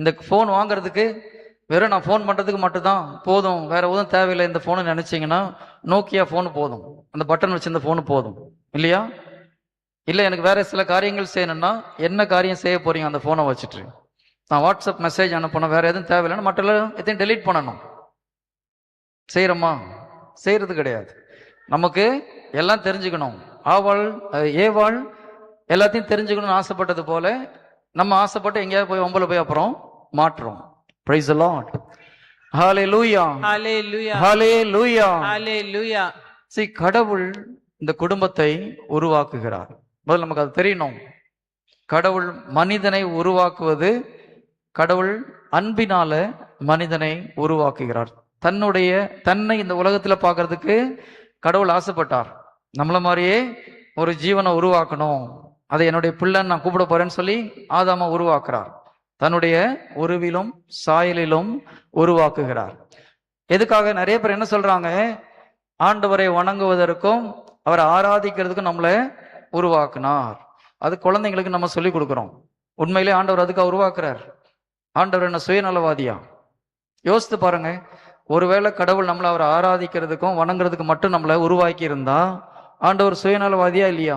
இந்த போன் வாங்குறதுக்கு வெறும் நான் ஃபோன் பண்ணுறதுக்கு மட்டும்தான் போதும், வேற எதுவும் தேவையில்லை இந்த ஃபோனை நினச்சிங்கன்னா நோக்கியா ஃபோனு போதும், அந்த பட்டன் வச்சிருந்த ஃபோனு போதும் இல்லையா? இல்லை எனக்கு வேற சில காரியங்கள் செய்யணும்னா என்ன காரியம் செய்ய போறீங்க அந்த ஃபோனை வச்சுட்டு? நான் வாட்ஸ்அப் மெசேஜ் அனுப்பணும், வேற எதுவும் தேவையில்லைன்னா மற்ற எதையும் டெலீட் பண்ணணும். செய்யறோமா? செய்யறது கிடையாது. நமக்கு எல்லாம் தெரிஞ்சுக்கணும். ஏவாள் எல்லாத்தையும் தெரிஞ்சுக்கணும்னு ஆசைப்பட்டது போல நம்ம ஆசைப்பட்டு எங்கேயாவது போய் ஒம்பல போய் அப்புறம் மாற்றுறோம். Praise the Lord. Hallelujah. Hallelujah. Hallelujah. Hallelujah. See, கடவுள் இந்த குடும்பத்தை உருவாக்குகிறார். முதல்ல நமக்கு அது தெரியணும். கடவுள் மனிதனை உருவாக்குவது, கடவுள் அன்பினால மனிதனை உருவாக்குகிறார். தன்னை இந்த உலகத்துல பார்க்கறதுக்கு கடவுள் ஆசைப்பட்டார். நம்மள மாதிரியே ஒரு ஜீவனை உருவாக்கணும், அதை என்னுடைய பிள்ளைன்னு நான் கூப்பிட போறேன்னு சொல்லி ஆதாம உருவாக்குறார். தன்னுடைய உருவிலும் சாயலிலும் உருவாக்குகிறார். எதுக்காக? நிறைய பேர் என்ன சொல்றாங்க, ஆண்டவரை வணங்குவதற்கும் அவரை ஆராதிக்கிறதுக்கும் நம்மளை உருவாக்குனார். அது குழந்தைங்களுக்கு நம்ம சொல்லி கொடுக்கிறோம். உண்மையிலே ஆண்டவர் அதுக்காக உருவாக்குறார். ஆண்டவர் என்ன சுயநலவாதியா? யோசித்து பாருங்க. ஒருவேளை கடவுள் நம்மளை அவரை ஆராதிக்கிறதுக்கும் வணங்குறதுக்கு மட்டும் நம்மளை உருவாக்கி இருந்தா ஆண்டவர் சுயநலவாதியா இல்லையா?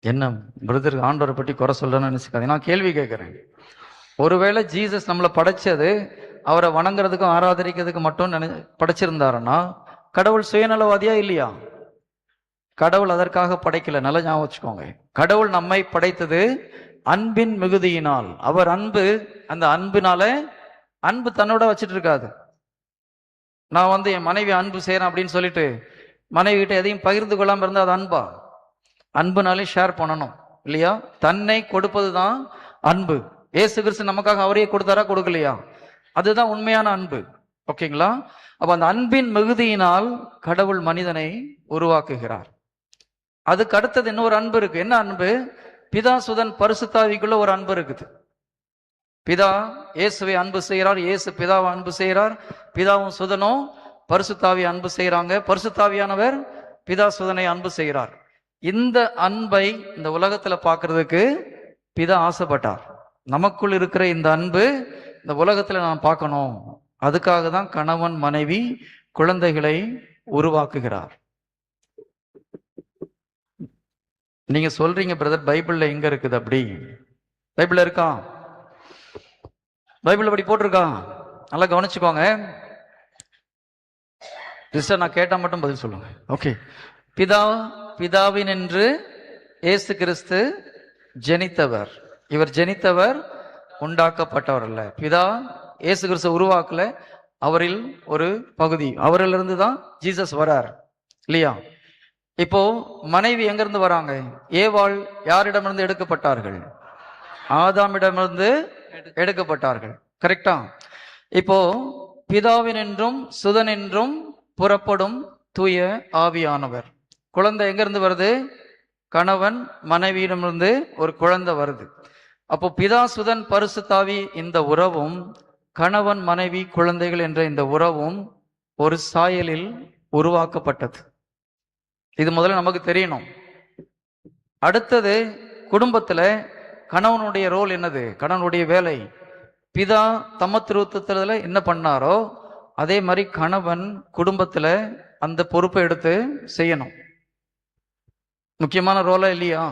என்ன பிரதர் ஆண்டவரை பற்றி குறை சொல்றேன்னு நினைச்சுக்காதீங்க, நான் கேள்வி கேட்கிறேன். ஒருவேளை ஜீசஸ் நம்மளை படைச்சது அவரை வணங்குறதுக்கும் ஆராதரிக்கிறதுக்கு மட்டும் படைச்சிருந்தாருன்னா கடவுள் சுயநலவாதியா இல்லையா? கடவுள் அதற்காக படைக்கல, நல்லா ஞாபகம் வச்சுக்கோங்க. கடவுள் நம்மை படைத்தது அன்பின் மிகுதியினால். அவர் அன்பு, அந்த அன்புனால, அன்பு தன்னோட வச்சுட்டு இருக்காது. நான் என் மனைவி அன்பு செய்யறேன் அப்படின்னு சொல்லிட்டு மனைவி கிட்ட எதையும் பகிர்ந்து கொள்ளாம இருந்தா அது அன்பா? அன்புனாலே ஷேர் பண்ணணும் இல்லையா? தன்னை கொடுப்பது தான் அன்பு. ஏசு கிறிஸ்து நமக்காக அவரையே கொடுத்தாரா, கொடுக்கலையா? அதுதான் உண்மையான அன்பு. ஓகேங்களா? அப்ப அந்த அன்பின் மிகுதியினால் கடவுள் மனிதனை உருவாக்குகிறார். அதுக்கு அடுத்தது இன்னொரு அன்பு இருக்கு. என்ன அன்பு? பிதா சுதன் பரிசுத்தாவிக்குள்ள ஒரு அன்பு இருக்குது. பிதா இயேசுவை அன்பு செய்கிறார், இயேசு பிதாவை அன்பு செய்கிறார், பிதாவும் சுதனும் பரிசுத்தாவி அன்பு செய்யறாங்க, பரிசுத்தாவியானவர் பிதா சுதனை அன்பு செய்கிறார். இந்த அன்பை இந்த உலகத்துல பார்க்கறதுக்கு பிதா ஆசைப்பட்டார். நமக்குள் இருக்கிற இந்த அன்பு இந்த உலகத்துல நான் பார்க்கணும். அதுக்காக தான் கணவன் மனைவி குழந்தைகளை உருவாக்குகிறார். நீங்க சொல்றீங்க பிரதர் பைபிள்ல எங்க இருக்குது? அப்படி பைபிள்ல இருக்கா? பைபிள் அப்படி போட்டிருக்கா? நல்லா கவனிச்சுக்கோங்க சிஸ்டர், நான் கேட்டா மட்டும் பதில் சொல்லுங்க. ஓகே. பிதாவினின்று இயேசு கிறிஸ்து ஜெனித்தவர். இவர் ஜெனித்தவர், உண்டாக்கப்பட்டவர் அல்ல. பிதா இயேசு கிறிஸ்து உருவாக்கல, அவரில் ஒரு பகுதி. அவரிலிருந்து தான் ஜீசஸ் வரார் இல்லையா? இப்போ மனைவி எங்கிருந்து வராங்க? ஏவாள் யாரிடமிருந்து எடுக்கப்பட்டார்கள்? ஆதாமிடமிருந்து எடுக்கப்பட்டார்கள். கரெக்டா? இப்போ பிதாவின் என்றும் சுதன் என்றும் புறப்படும் தூய ஆவியானவர். குழந்தை எங்கிருந்து வருது? கணவன் மனைவியிடமிருந்து ஒரு குழந்தை வருது. அப்போ பிதா சுதன் பரிசுத்தாவி இந்த உறவும், கணவன் மனைவி குழந்தைகள் என்ற இந்த உறவும் ஒரு சாயலில் உருவாக்கப்பட்டது. இது முதல்ல நமக்கு தெரியணும். அடுத்தது, குடும்பத்துல கணவனுடைய ரோல் என்னது? கணவனுடைய வேலை. பிதா தம்ம திருத்தத்துல என்ன பண்ணாரோ அதே மாதிரி கணவன் குடும்பத்துல அந்த பொறுப்பை எடுத்து செய்யணும். முக்கியமான ரோலா இல்லையா?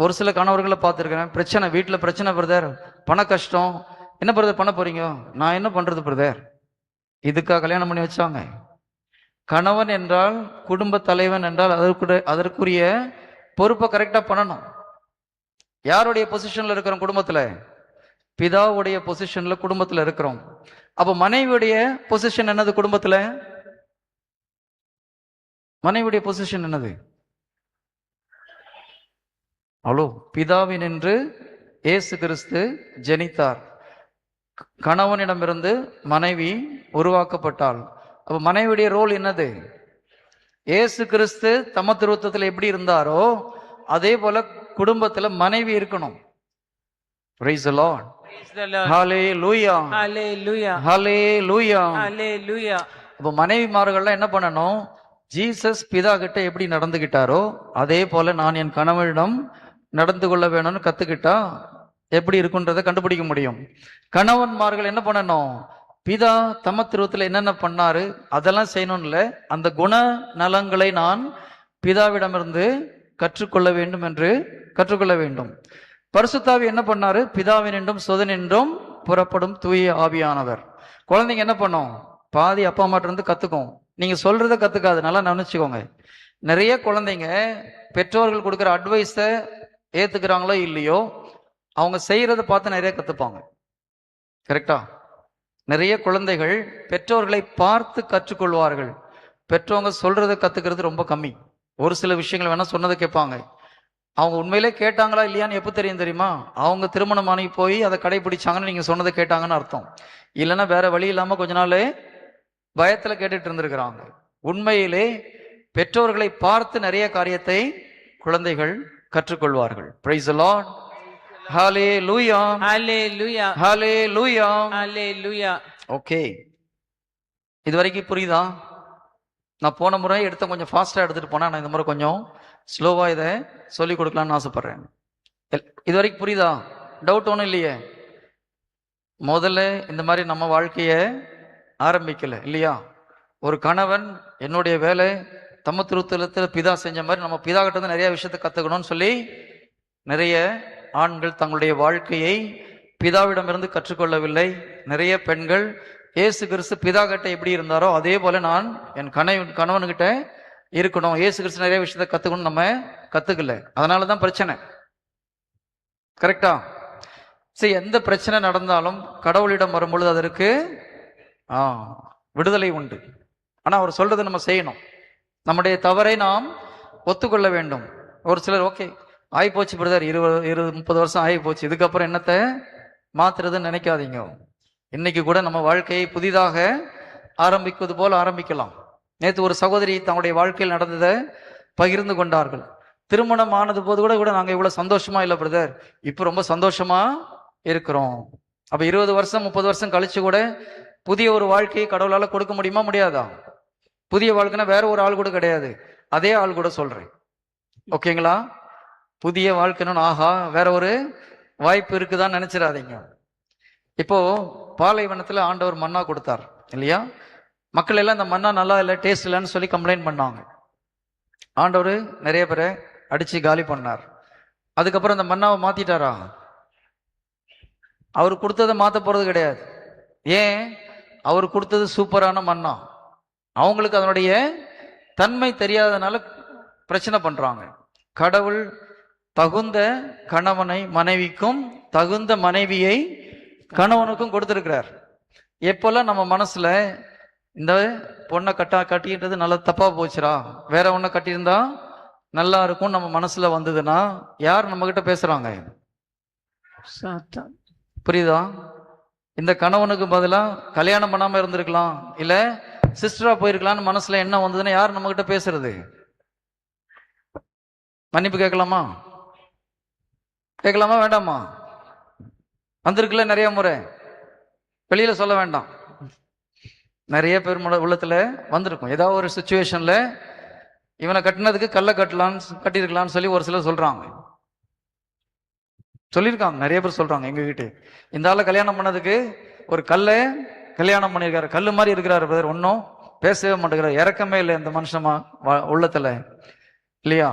ஒரு சில கணவர்களை பார்த்துருக்கிறேன், பிரச்சனை, வீட்டுல பிரச்சனை பிரதர், பண கஷ்டம், என்ன பிரதர் பண்ண போறீங்க? நான் என்ன பண்றது பிரதர்? இதுக்காக கல்யாணம் பண்ணி வச்சாங்க. கணவன் என்றால், குடும்ப தலைவன் என்றால் அதற்குரிய பொறுப்பை கரெக்டா பண்ணணும். யாருடைய பொசிஷன்ல இருக்கிறோம்? குடும்பத்துல பிதாவுடைய பொசிஷன்ல குடும்பத்துல இருக்கிறோம். அப்ப மனைவியுடைய பொசிஷன் என்னது? குடும்பத்துல மனைவியுடைய பொசிஷன் என்னது? அவ்வளோ. பிதாவின் என்று இயேசு கிறிஸ்து ஜெனித்தார். கணவனிடமிருந்து மனைவி உருவாக்கப்பட்டாள். அப்ப மனைவியுடைய ரோல் என்னது? இயேசு கிறிஸ்து தம திருத்தத்தில் எப்படி இருந்தாரோ அதே போல குடும்பத்துல மனைவி இருக்கணும். Praise the Lord. Praise the Lord. Hallelujah. Hallelujah. Hallelujah. Hallelujah. அப்ப மனைவிமார்கள்லாம் என்ன பண்ணணும்? ஜீசஸ் பிதா கிட்ட எப்படி நடந்துகிட்டாரோ அதே போல நான் என் கணவனிடம் நடந்து கொள்ள வேணும்னு கத்துக்கிட்டா எப்படி இருக்குன்றதை கண்டுபிடிக்க முடியும். கணவன்மார்கள் என்ன பண்ணணும்? பிதா தம திருவத்துல என்னென்ன பண்ணாரு அதெல்லாம் செய்யணும் இல்ல, அந்த குண நலங்களை நான் பிதாவிடமிருந்து கற்றுக்கொள்ள வேண்டும் என்று கற்றுக்கொள்ள வேண்டும். பரிசுத்தாவி என்ன பண்ணாரு? பிதாவின் என்றும் சுதன் என்றும் புறப்படும் தூய ஆவியானவர். குழந்தைங்க என்ன பண்ணும்? பாதி அப்பா அம்மாட்ட இருந்து கத்துக்கும். நீங்க சொல்றதை கத்துக்காது, நல்லா நினைச்சுக்கோங்க. நிறைய குழந்தைங்க பெற்றோர்கள் கொடுக்குற அட்வைஸை ஏத்துக்கிறாங்களோ இல்லையோ, அவங்க செய்யறத பார்த்து நிறைய கத்துப்பாங்க. கரெக்டா? நிறைய குழந்தைகள் பெற்றோர்களை பார்த்து கற்றுக்கொள்வார்கள். பெற்றவங்க சொல்றதை கத்துக்கிறது ரொம்ப கம்மி. ஒரு சில விஷயங்கள் வேணா சொன்னதை கேட்பாங்க. அவங்க உண்மையிலே கேட்டாங்களா இல்லையான்னு எப்போ தெரியும் தெரியுமா? அவங்க திருமணமானி போய் அதை கடைபிடிச்சாங்கன்னு நீங்க சொன்னதை கேட்டாங்கன்னு அர்த்தம். இல்லைன்னா வேற வழி இல்லாம கொஞ்ச நாள் பயத்துல கேட்டுட்டு இருந்திருக்கிறாங்க. உண்மையிலே பெற்றோர்களை பார்த்து நிறைய காரியத்தை குழந்தைகள் கற்றுக்கொள்வார்கள். Praise the Lord. Hallelujah. Hallelujah. Hallelujah. Hallelujah. Okay, இது வரைக்கும் புரியுதா? நான் போன முறை எடுத்த கொஞ்சம் ஃபாஸ்டா எடுத்துட்டு போனா, நான் இந்த முறை கொஞ்சம் ஸ்லோவா இதை சொல்லி கொடுக்கலாம்னு ஆசைப்படுறேன். இது வரைக்கும் புரியுதா? டவுட் ஒன்றும் இல்லையே? முதல்ல இந்த மாதிரி நம்ம வாழ்க்கைய ஆரம்பிக்கல இல்லையா? ஒரு கணவன் என்னுடைய வேலை தமத்துருத்தலத்தில் பிதா செஞ்ச மாதிரி நம்ம பிதா கிட்ட இருந்து நிறைய விஷயத்தை கத்துக்கணும்னு சொல்லி நிறைய ஆண்கள் தங்களுடைய வாழ்க்கையை பிதாவிடமிருந்து கற்றுக்கொள்ளவில்லை. நிறைய பெண்கள் இயேசு கிறிஸ்து பிதா கிட்ட எப்படி இருந்தாரோ அதே போல நான் என் கணவன்கிட்ட இருக்கணும், இயேசு கிறிஸ்து நிறைய விஷயத்தை கத்துக்கணும் நம்ம கத்துக்கல. அதனாலதான் பிரச்சனை. கரெக்டா? சரி, எந்த பிரச்சனை நடந்தாலும் கடவுளிடம் வரும்பொழுது அதற்கு விடுதலை உண்டு. ஆனா அவர் சொல்றதை நம்ம செய்யணும். நம்முடைய தவறை நாம் ஒத்துக்கொள்ள வேண்டும். ஒரு சிலர் ஓகே ஆகிப்போச்சு பிரதர், 20-30 வருஷம் ஆகி போச்சு, இதுக்கப்புறம் என்னத்தை மாத்துறதுன்னு நினைக்காதீங்க. இன்னைக்கு கூட நம்ம வாழ்க்கையை புதிதாக ஆரம்பிப்பது போல ஆரம்பிக்கலாம். நேற்று ஒரு சகோதரி தங்களுடைய வாழ்க்கையில் நடந்ததை பகிர்ந்து கொண்டார்கள். திருமணம் ஆனது போது கூட நாங்க இவ்வளவு சந்தோஷமா இல்லை பிரதர், இப்ப ரொம்ப சந்தோஷமா இருக்கிறோம். அப்ப 20 வருஷம் 30 வருஷம் கழிச்சு கூட புதிய ஒரு வாழ்க்கையை கடவுளால கொடுக்க முடியுமா முடியாதா? புதிய வாழ்க்கைன்னா வேற ஒரு ஆள் கூட கிடையாது, அதே ஆள் கூட சொல்றேன். ஓகேங்களா? புதிய வாழ்க்கைன்னு ஆஹா வேற ஒரு வாய்ப்பு இருக்குதான்னு நினைச்சிடாதீங்க. இப்போ பாலைவனத்துல ஆண்டவர் மன்னா கொடுத்தார் இல்லையா? மக்கள் எல்லாம் இந்த மன்னா நல்லா இல்லை, டேஸ்ட் இல்லைன்னு சொல்லி கம்ப்ளைண்ட் பண்ணாங்க. ஆண்டவர் நிறைய பேரை அடிச்சு காலி பண்ணார். அதுக்கப்புறம் இந்த மன்னாவை மாத்திட்டாரா? அவர் கொடுத்ததை மாத்த போறது கிடையாது. ஏன்? அவர் கொடுத்தது சூப்பரான மன்னா. அவங்களுக்கு அதனுடைய தன்மை தெரியாதனால பிரச்சனை பண்றாங்க. கடவுள் தகுந்த கணவனை மனைவிக்கும் தகுந்த மனைவியை கணவனுக்கும் கொடுத்திருக்கிறார். எப்பெல்லாம் நம்ம மனசுல இந்த பொண்ணை கட்டிக்கிட்டது நல்லா தப்பா போச்சுரா, வேற ஒன்ன கட்டியிருந்தா நல்லா இருக்கும் நம்ம மனசுல வந்ததுன்னா யார் நம்ம கிட்ட பேசுறாங்க? புரியுதா? இந்த கணவனுக்கு பதிலா கல்யாணம் பண்ணாம இருந்திருக்கலாம், இல்ல சிஸ்டரா போயிருக்கலாம்னு மனசுல என்ன வந்ததுன்னா யார் நம்ம கிட்ட பேசுறது? மன்னிப்பு கேட்கலாமா வேண்டாமா? வந்திருக்குல்ல நிறைய முறை, வெளியில சொல்ல வேண்டாம். நிறைய பேர் உள்ளத்துல வந்திருக்கும். ஏதாவது ஒரு சுச்சுவேஷன்ல இவனை கட்டினதுக்கு கட்டியிருக்கலாம்னு சொல்லி ஒரு சிலர் சொல்லியிருக்காங்க. நிறைய பேர் சொல்றாங்க எங்க கிட்ட, இந்த ஆளை கல்யாணம் பண்ணதுக்கு ஒரு கல்யாணம் பண்ணியிருக்காரு, கல்லு மாதிரி இருக்கிறாரு பிரதர், ஒன்னும் பேசவே மாட்டேங்கிறார், இறக்கமே இல்லை இந்த மனுஷமா உள்ளத்துல இல்லையா?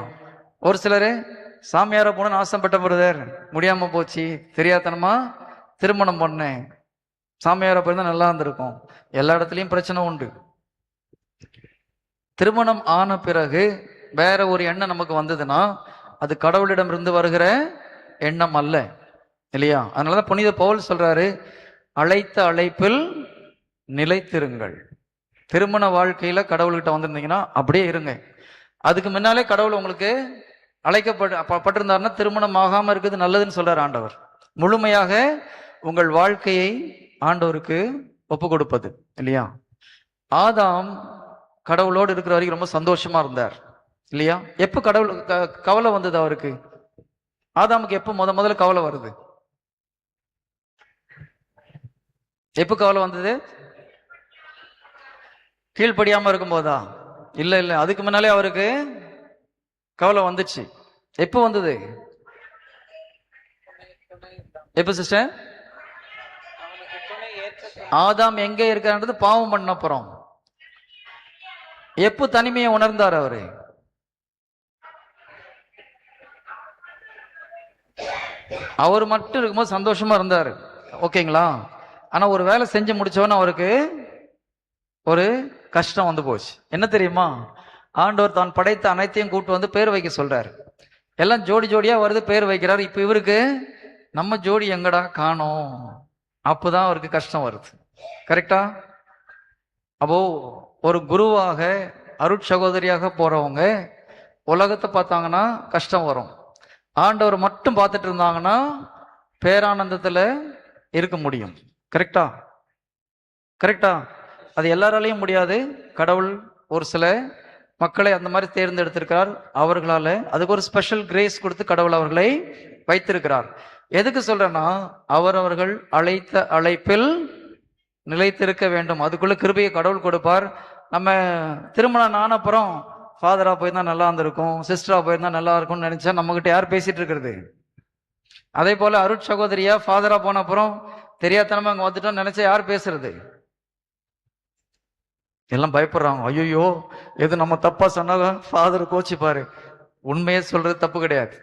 ஒரு சிலரு சாமியார போன ஆசைப்பட்ட பிரதர், முடியாம போச்சு, தெரியாதனமா திருமணம் பண்ணேன், சாமியார போயிருந்தா நல்லா இருந்திருக்கும். எல்லா இடத்துலயும் பிரச்சனை உண்டு. திருமணம் ஆன பிறகு வேற ஒரு எண்ணம் நமக்கு வந்ததுன்னா அது கடவுளிடமிருந்து வருகிற எண்ணம் அல்ல இல்லையா? அதனாலதான் புனித பவுல் சொல்றாரு, அழைத்த அழைப்பில் நிலைத்திருங்கள். திருமண வாழ்க்கையில கடவுள்கிட்ட வந்திருந்தீங்கன்னா அப்படியே இருங்க. அதுக்கு முன்னாலே கடவுள் உங்களுக்கு அழைக்கப்பட்டிருந்தாருன்னா திருமணம் ஆகாம இருக்குது நல்லதுன்னு சொல்றாரு ஆண்டவர். முழுமையாக உங்கள் வாழ்க்கையை ஆண்டவருக்கு ஒப்பு கொடுப்பது இல்லையா? ஆதாம் கடவுளோடு இருக்கிற வரைக்கும் ரொம்ப சந்தோஷமா இருந்தார் இல்லையா? எப்ப கடவுள் கவலை வந்தது அவருக்கு? ஆதாமுக்கு எப்ப முதல்ல கவலை வருது? எப்ப கவலை வந்தது? கீழ்ப்படியாம இருக்கும் போதா? இல்ல, அதுக்கு முன்னாலே அவருக்கு கவலை வந்துச்சு. எப்ப வந்தது? எப்ப சிஸ்டர்? ஆதாம் எங்க இருக்கான்றது பாவம் பண்ண அப்புறம். எப்ப தனிமையை உணர்ந்தார் அவரு? அவர் மட்டும் இருக்கும்போது சந்தோஷமா இருந்தாரு, ஓகேங்களா? ஆனா ஒரு வேலை செஞ்சு முடிச்சவன அவருக்கு ஒரு கஷ்டம் வந்து போச்சு. என்ன தெரியுமா? ஆண்டவர் தான் படைத்த அனைத்தையும் கூட்டு வந்து பேர் வைக்க சொல்றாரு. எல்லாம் ஜோடி ஜோடியா வருது, பேர் வைக்கிறாரு. இப்ப இவருக்கு நம்ம ஜோடி எங்கடா காணோம், அப்பதான் அவருக்கு கஷ்டம் வருது. கரெக்டா? அப்போ ஒரு குருவாக அருட்சகோதரியாக போறவங்க உலகத்தை பார்த்தாங்கன்னா கஷ்டம் வரும். ஆண்டவர் மட்டும் பார்த்துட்டு இருந்தாங்கன்னா பேரானந்தத்துல இருக்க முடியும். கரெக்டா? அது எல்லாராலையும் முடியாது. கடவுள் ஒரு சில மக்களை அந்த மாதிரி தேர்ந்தெடுத்திருக்கிறார். அவர்களால அதுக்கு ஒரு ஸ்பெஷல் கிரேஸ் கொடுத்து கடவுள் அவர்களை வைத்திருக்கிறார். எதுக்கு சொல்றேன்னா, அவர்கள் அழைத்த அழைப்பில் நிலைத்திருக்க வேண்டும். அதுக்குள்ள கிருபையை கடவுள் கொடுப்பார். நம்ம திருமணம் ஆன அப்புறம் ஃபாதரா போயிருந்தா நல்லா இருந்திருக்கும், சிஸ்டரா போயிருந்தா நல்லா இருக்கும்னு நினைச்சா நம்ம கிட்ட யார் பேசிட்டு இருக்கிறது? அதே போல அருட் சகோதரியா ஃபாதரா போன அப்புறம் தெரியாதனமா அங்க வந்துட்டோம் நினைச்சா யார் பேசுறது? எல்லாம் பயப்படுறாங்க. ஐயோ எது நம்ம தப்பா சொன்னா ஃபாதர் கோச்சிப்பாரு. உண்மையே சொல்றது தப்பு கிடையாது,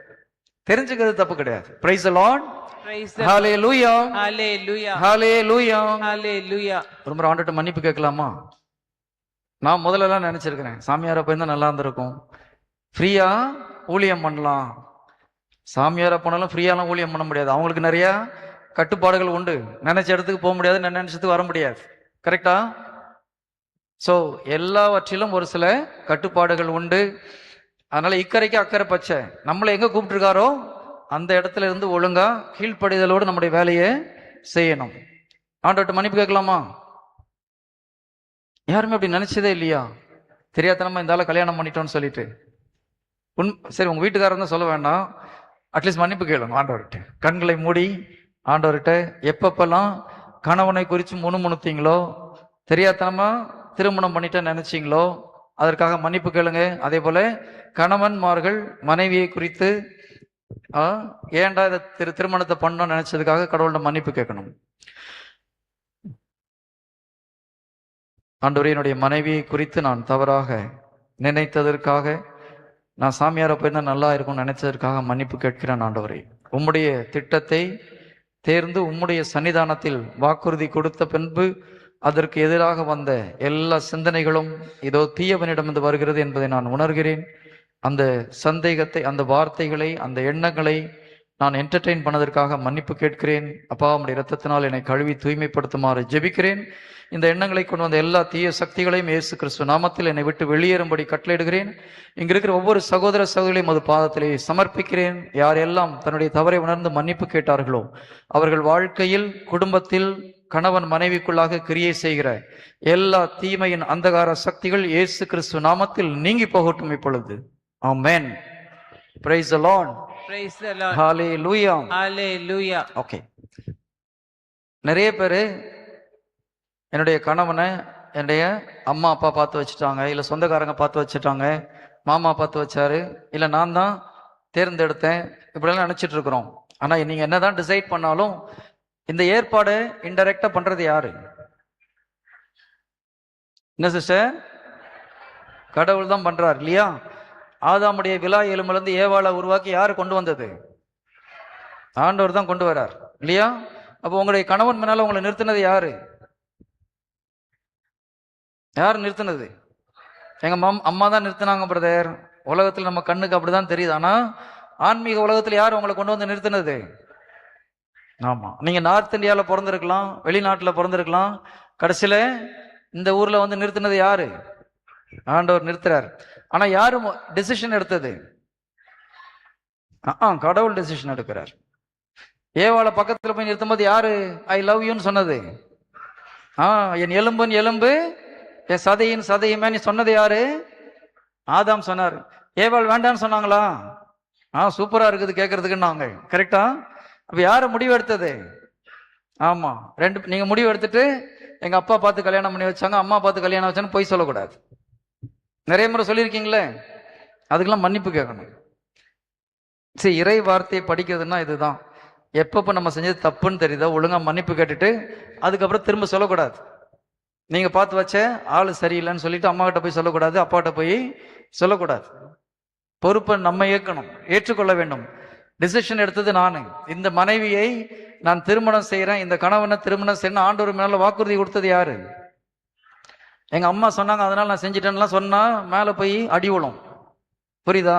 தெரிஞ்சுக்கிறது தப்பு கிடையாது. Price the Lord. Praise the Lord. ஹalleluya, Hallelujah. ஹalleluya. Hallelujah. ரொம்ப ஆண்டுட்டு மன்னிப்பு கேட்கலாமா? நான் முதல்லலாம் நினைச்சிருக்கிறேன், சாமியாரை போயிருந்தா நல்லா இருந்திருக்கும், ஃப்ரீயா ஊழியம் பண்ணலாம். சாமியாரை போனாலும் ஃப்ரீயாலாம் ஊழியம் பண்ண முடியாது, அவங்களுக்கு நிறைய கட்டுப்பாடுகள் உண்டு. நினைச்ச இடத்துக்கு போக முடியாது, நினைச்சதுக்கு வர முடியாது. கரெக்டா? ஸோ எல்லாவற்றிலும் ஒரு சில கட்டுப்பாடுகள் உண்டு. அதனால இக்கரைக்கு அக்கறை பச்சை. நம்மளை எங்க கூப்பிட்டுருக்காரோ அந்த இடத்துல இருந்து ஒழுங்கா கீழ்ப்படிதலோடு நம்முடைய வேலையை செய்யணும். ஆண்டவர்கிட்ட மன்னிப்பு கேட்கலாமா? யாருமே அப்படி நினைச்சதே இல்லையா? தெரியாதனமா இந்த ஆளை கல்யாணம் பண்ணிட்டோம்னு சொல்லிட்டு. சரி, உங்க வீட்டுக்காரர் தான் சொல்ல வேண்டாம், அட்லீஸ்ட் மன்னிப்பு கேளுங்க ஆண்டவர்கிட்ட. கண்களை மூடி ஆண்டவர்கிட்ட எப்பப்பெல்லாம் கணவனை குறித்து முணுமுணுத்தீங்களோ, தெரியாதனமா திருமணம் பண்ணிட்ட நினைச்சீங்களோ, அதற்காக மன்னிப்பு கேளுங்க. அதே போல கணவன்மார்கள் மனைவியை குறித்து ஏன்டா இதை திருமணத்தை பண்ணணும்னு நினைச்சதுக்காக கடவுள்கிட்ட மன்னிப்பு கேட்கணும். ஆண்டவரே, என்னுடைய மனைவியை குறித்து நான் தவறாக நினைத்ததற்காக, நான் சாமியாரை போயிருந்தா நல்லா இருக்கும்னு நினைச்சதற்காக மன்னிப்பு கேட்கிறேன் ஆண்டவரே. உம்முடைய திட்டத்தை தேர்ந்து உம்முடைய சன்னிதானத்தில் வாக்குறுதி கொடுத்த பின்பு அதற்கு எதிராக வந்த எல்லா சிந்தனைகளும் இதோ தீயவனிடமிருந்து வருகிறது என்பதை நான் உணர்கிறேன். அந்த சந்தேகத்தை, அந்த வார்த்தைகளை, அந்த எண்ணங்களை நான் என்டர்டெயின் பண்ணதற்காக மன்னிப்பு கேட்கிறேன். அப்பா, உம்முடைய இரத்தத்தினால் என்னை கழுவி தூய்மைப்படுத்துமாறு ஜெபிக்கிறேன். இந்த எண்ணங்களை கொண்டு வந்த எல்லா தீய சக்திகளையும் இயேசு கிறிஸ்து நாமத்தில் என்னை விட்டு வெளியேறும்படி கட்டளையிடுகிறேன். இங்க இருக்கிற ஒவ்வொரு சகோதர சகோதரிகளையும் அது பாதத்திலே சமர்ப்பிக்கிறேன். யாரெல்லாம் தன்னுடைய தவறை உணர்ந்து மன்னிப்பு கேட்டார்களோ அவர்கள் வாழ்க்கையில், குடும்பத்தில், கணவன் மனைவிக்குள்ளாக கிரியை செய்கிற எல்லா தீமையின் அந்தகார சக்திகள் இயேசு கிறிஸ்து நாமத்தில் நீங்கி போகட்டும் இப்பொழுது. ஆமென். Praise the Lord. Praise the Lord. ஹalleluya. Hallelujah. ஓகே. நிறைய பேர் என்னுடைய கணவனை என்னுடைய அம்மா அப்பா பார்த்து வச்சுட்டாங்க, இல்லை சொந்தக்காரங்க பார்த்து வச்சுட்டாங்க, மாமா பார்த்து வச்சாரு, இல்லை நான் தான் தேர்ந்தெடுத்தேன், இப்படியெல்லாம் நினைச்சிட்டு இருக்கிறோம். ஆனால் நீங்க என்னதான் டிசைட் பண்ணாலும் இந்த ஏற்பாடு இன்டைரக்டா பண்றது யாரு? என்ன சிஸ்டர்? கடவுள் தான் பண்றார் இல்லையா? ஆதாமுடைய விலா எலும்பிலிருந்து ஏவாளை உருவாக்கி யாரு கொண்டு வந்தது? ஆண்டவர் தான் கொண்டு வரார் இல்லையா? அப்போ உங்களுடைய கணவன் மேல உங்களை நிறுத்தினது யாரு? யார் நிறுத்தினது? எங்க அம்மா தான் நிறுத்தினாங்க பிரதர். உலகத்துல நம்ம கண்ணுக்கு அப்படிதான் தெரியுது, ஆனா ஆன்மீக உலகத்துல யார் உங்களை கொண்டு வந்து நிறுத்தினது? ஆமா, நீங்க நார்த் இந்தியாவில பிறந்திருக்கலாம், வெளிநாட்டுல பிறந்திருக்கலாம், கடைசியில இந்த ஊர்ல வந்து நிறுத்தினது யாரு? ஆண்டவர் நிறுத்துறார். ஆனா யாரும் டெசிஷன் எடுத்தது? கடவுள் டெசிஷன் எடுக்கிறார். ஏவாளை பக்கத்துல போய் நிறுத்தும் போது யாரு ஐ லவ் யூன்னு சொன்னது? என் எலும்பின் எலும்பு, என் சதையின் சதையுமே நீ சொன்னது யாரு? ஆதாம் சொன்னார். ஏவாள் வேண்டான்னு சொன்னாங்களா? சூப்பரா இருக்குது கேட்கறதுக்குன்னாங்க. கரெக்டா? அப்ப யாரு முடிவு எடுத்தது? ஆமா, நீங்க முடிவு எடுத்துட்டு எங்க அப்பா பார்த்து கல்யாணம் பண்ணி வச்சாங்க, அம்மா பார்த்து கல்யாணம் வச்சான்னு பொய் சொல்லக்கூடாது. நிறைய முறை சொல்லியிருக்கீங்களே, அதுக்கெல்லாம் மன்னிப்பு கேட்கணும். சரி, இறை வார்த்தையை படிக்கிறதுனா இதுதான். எப்பப்ப நம்ம செஞ்சது தப்புன்னு தெரியுதோ ஒழுங்கா மன்னிப்பு கேட்டுட்டு அதுக்கப்புறம் திரும்ப சொல்லக்கூடாது. நீங்க பார்த்து வச்ச ஆளு சரியில்லைன்னு சொல்லிட்டு அம்மா கிட்ட போய் சொல்லக்கூடாது, அப்பாட்ட போய் சொல்லக்கூடாது. பொறுப்பை நம்ம ஏற்றுக்கொள்ள வேண்டும். டிசிஷன் எடுத்தது நானு. இந்த மனைவியை நான் திருமணம் செய்யறேன், இந்த கணவனை திருமணம் செய்யணும் ஆண்டவர் மேல வாக்குறுதி கொடுத்தது யாரு? எங்க அம்மா சொன்னாங்க, அதனால நான் செஞ்சிட்டேன்லாம் சொன்னா மேல போய் அடி விழும். புரியுதா?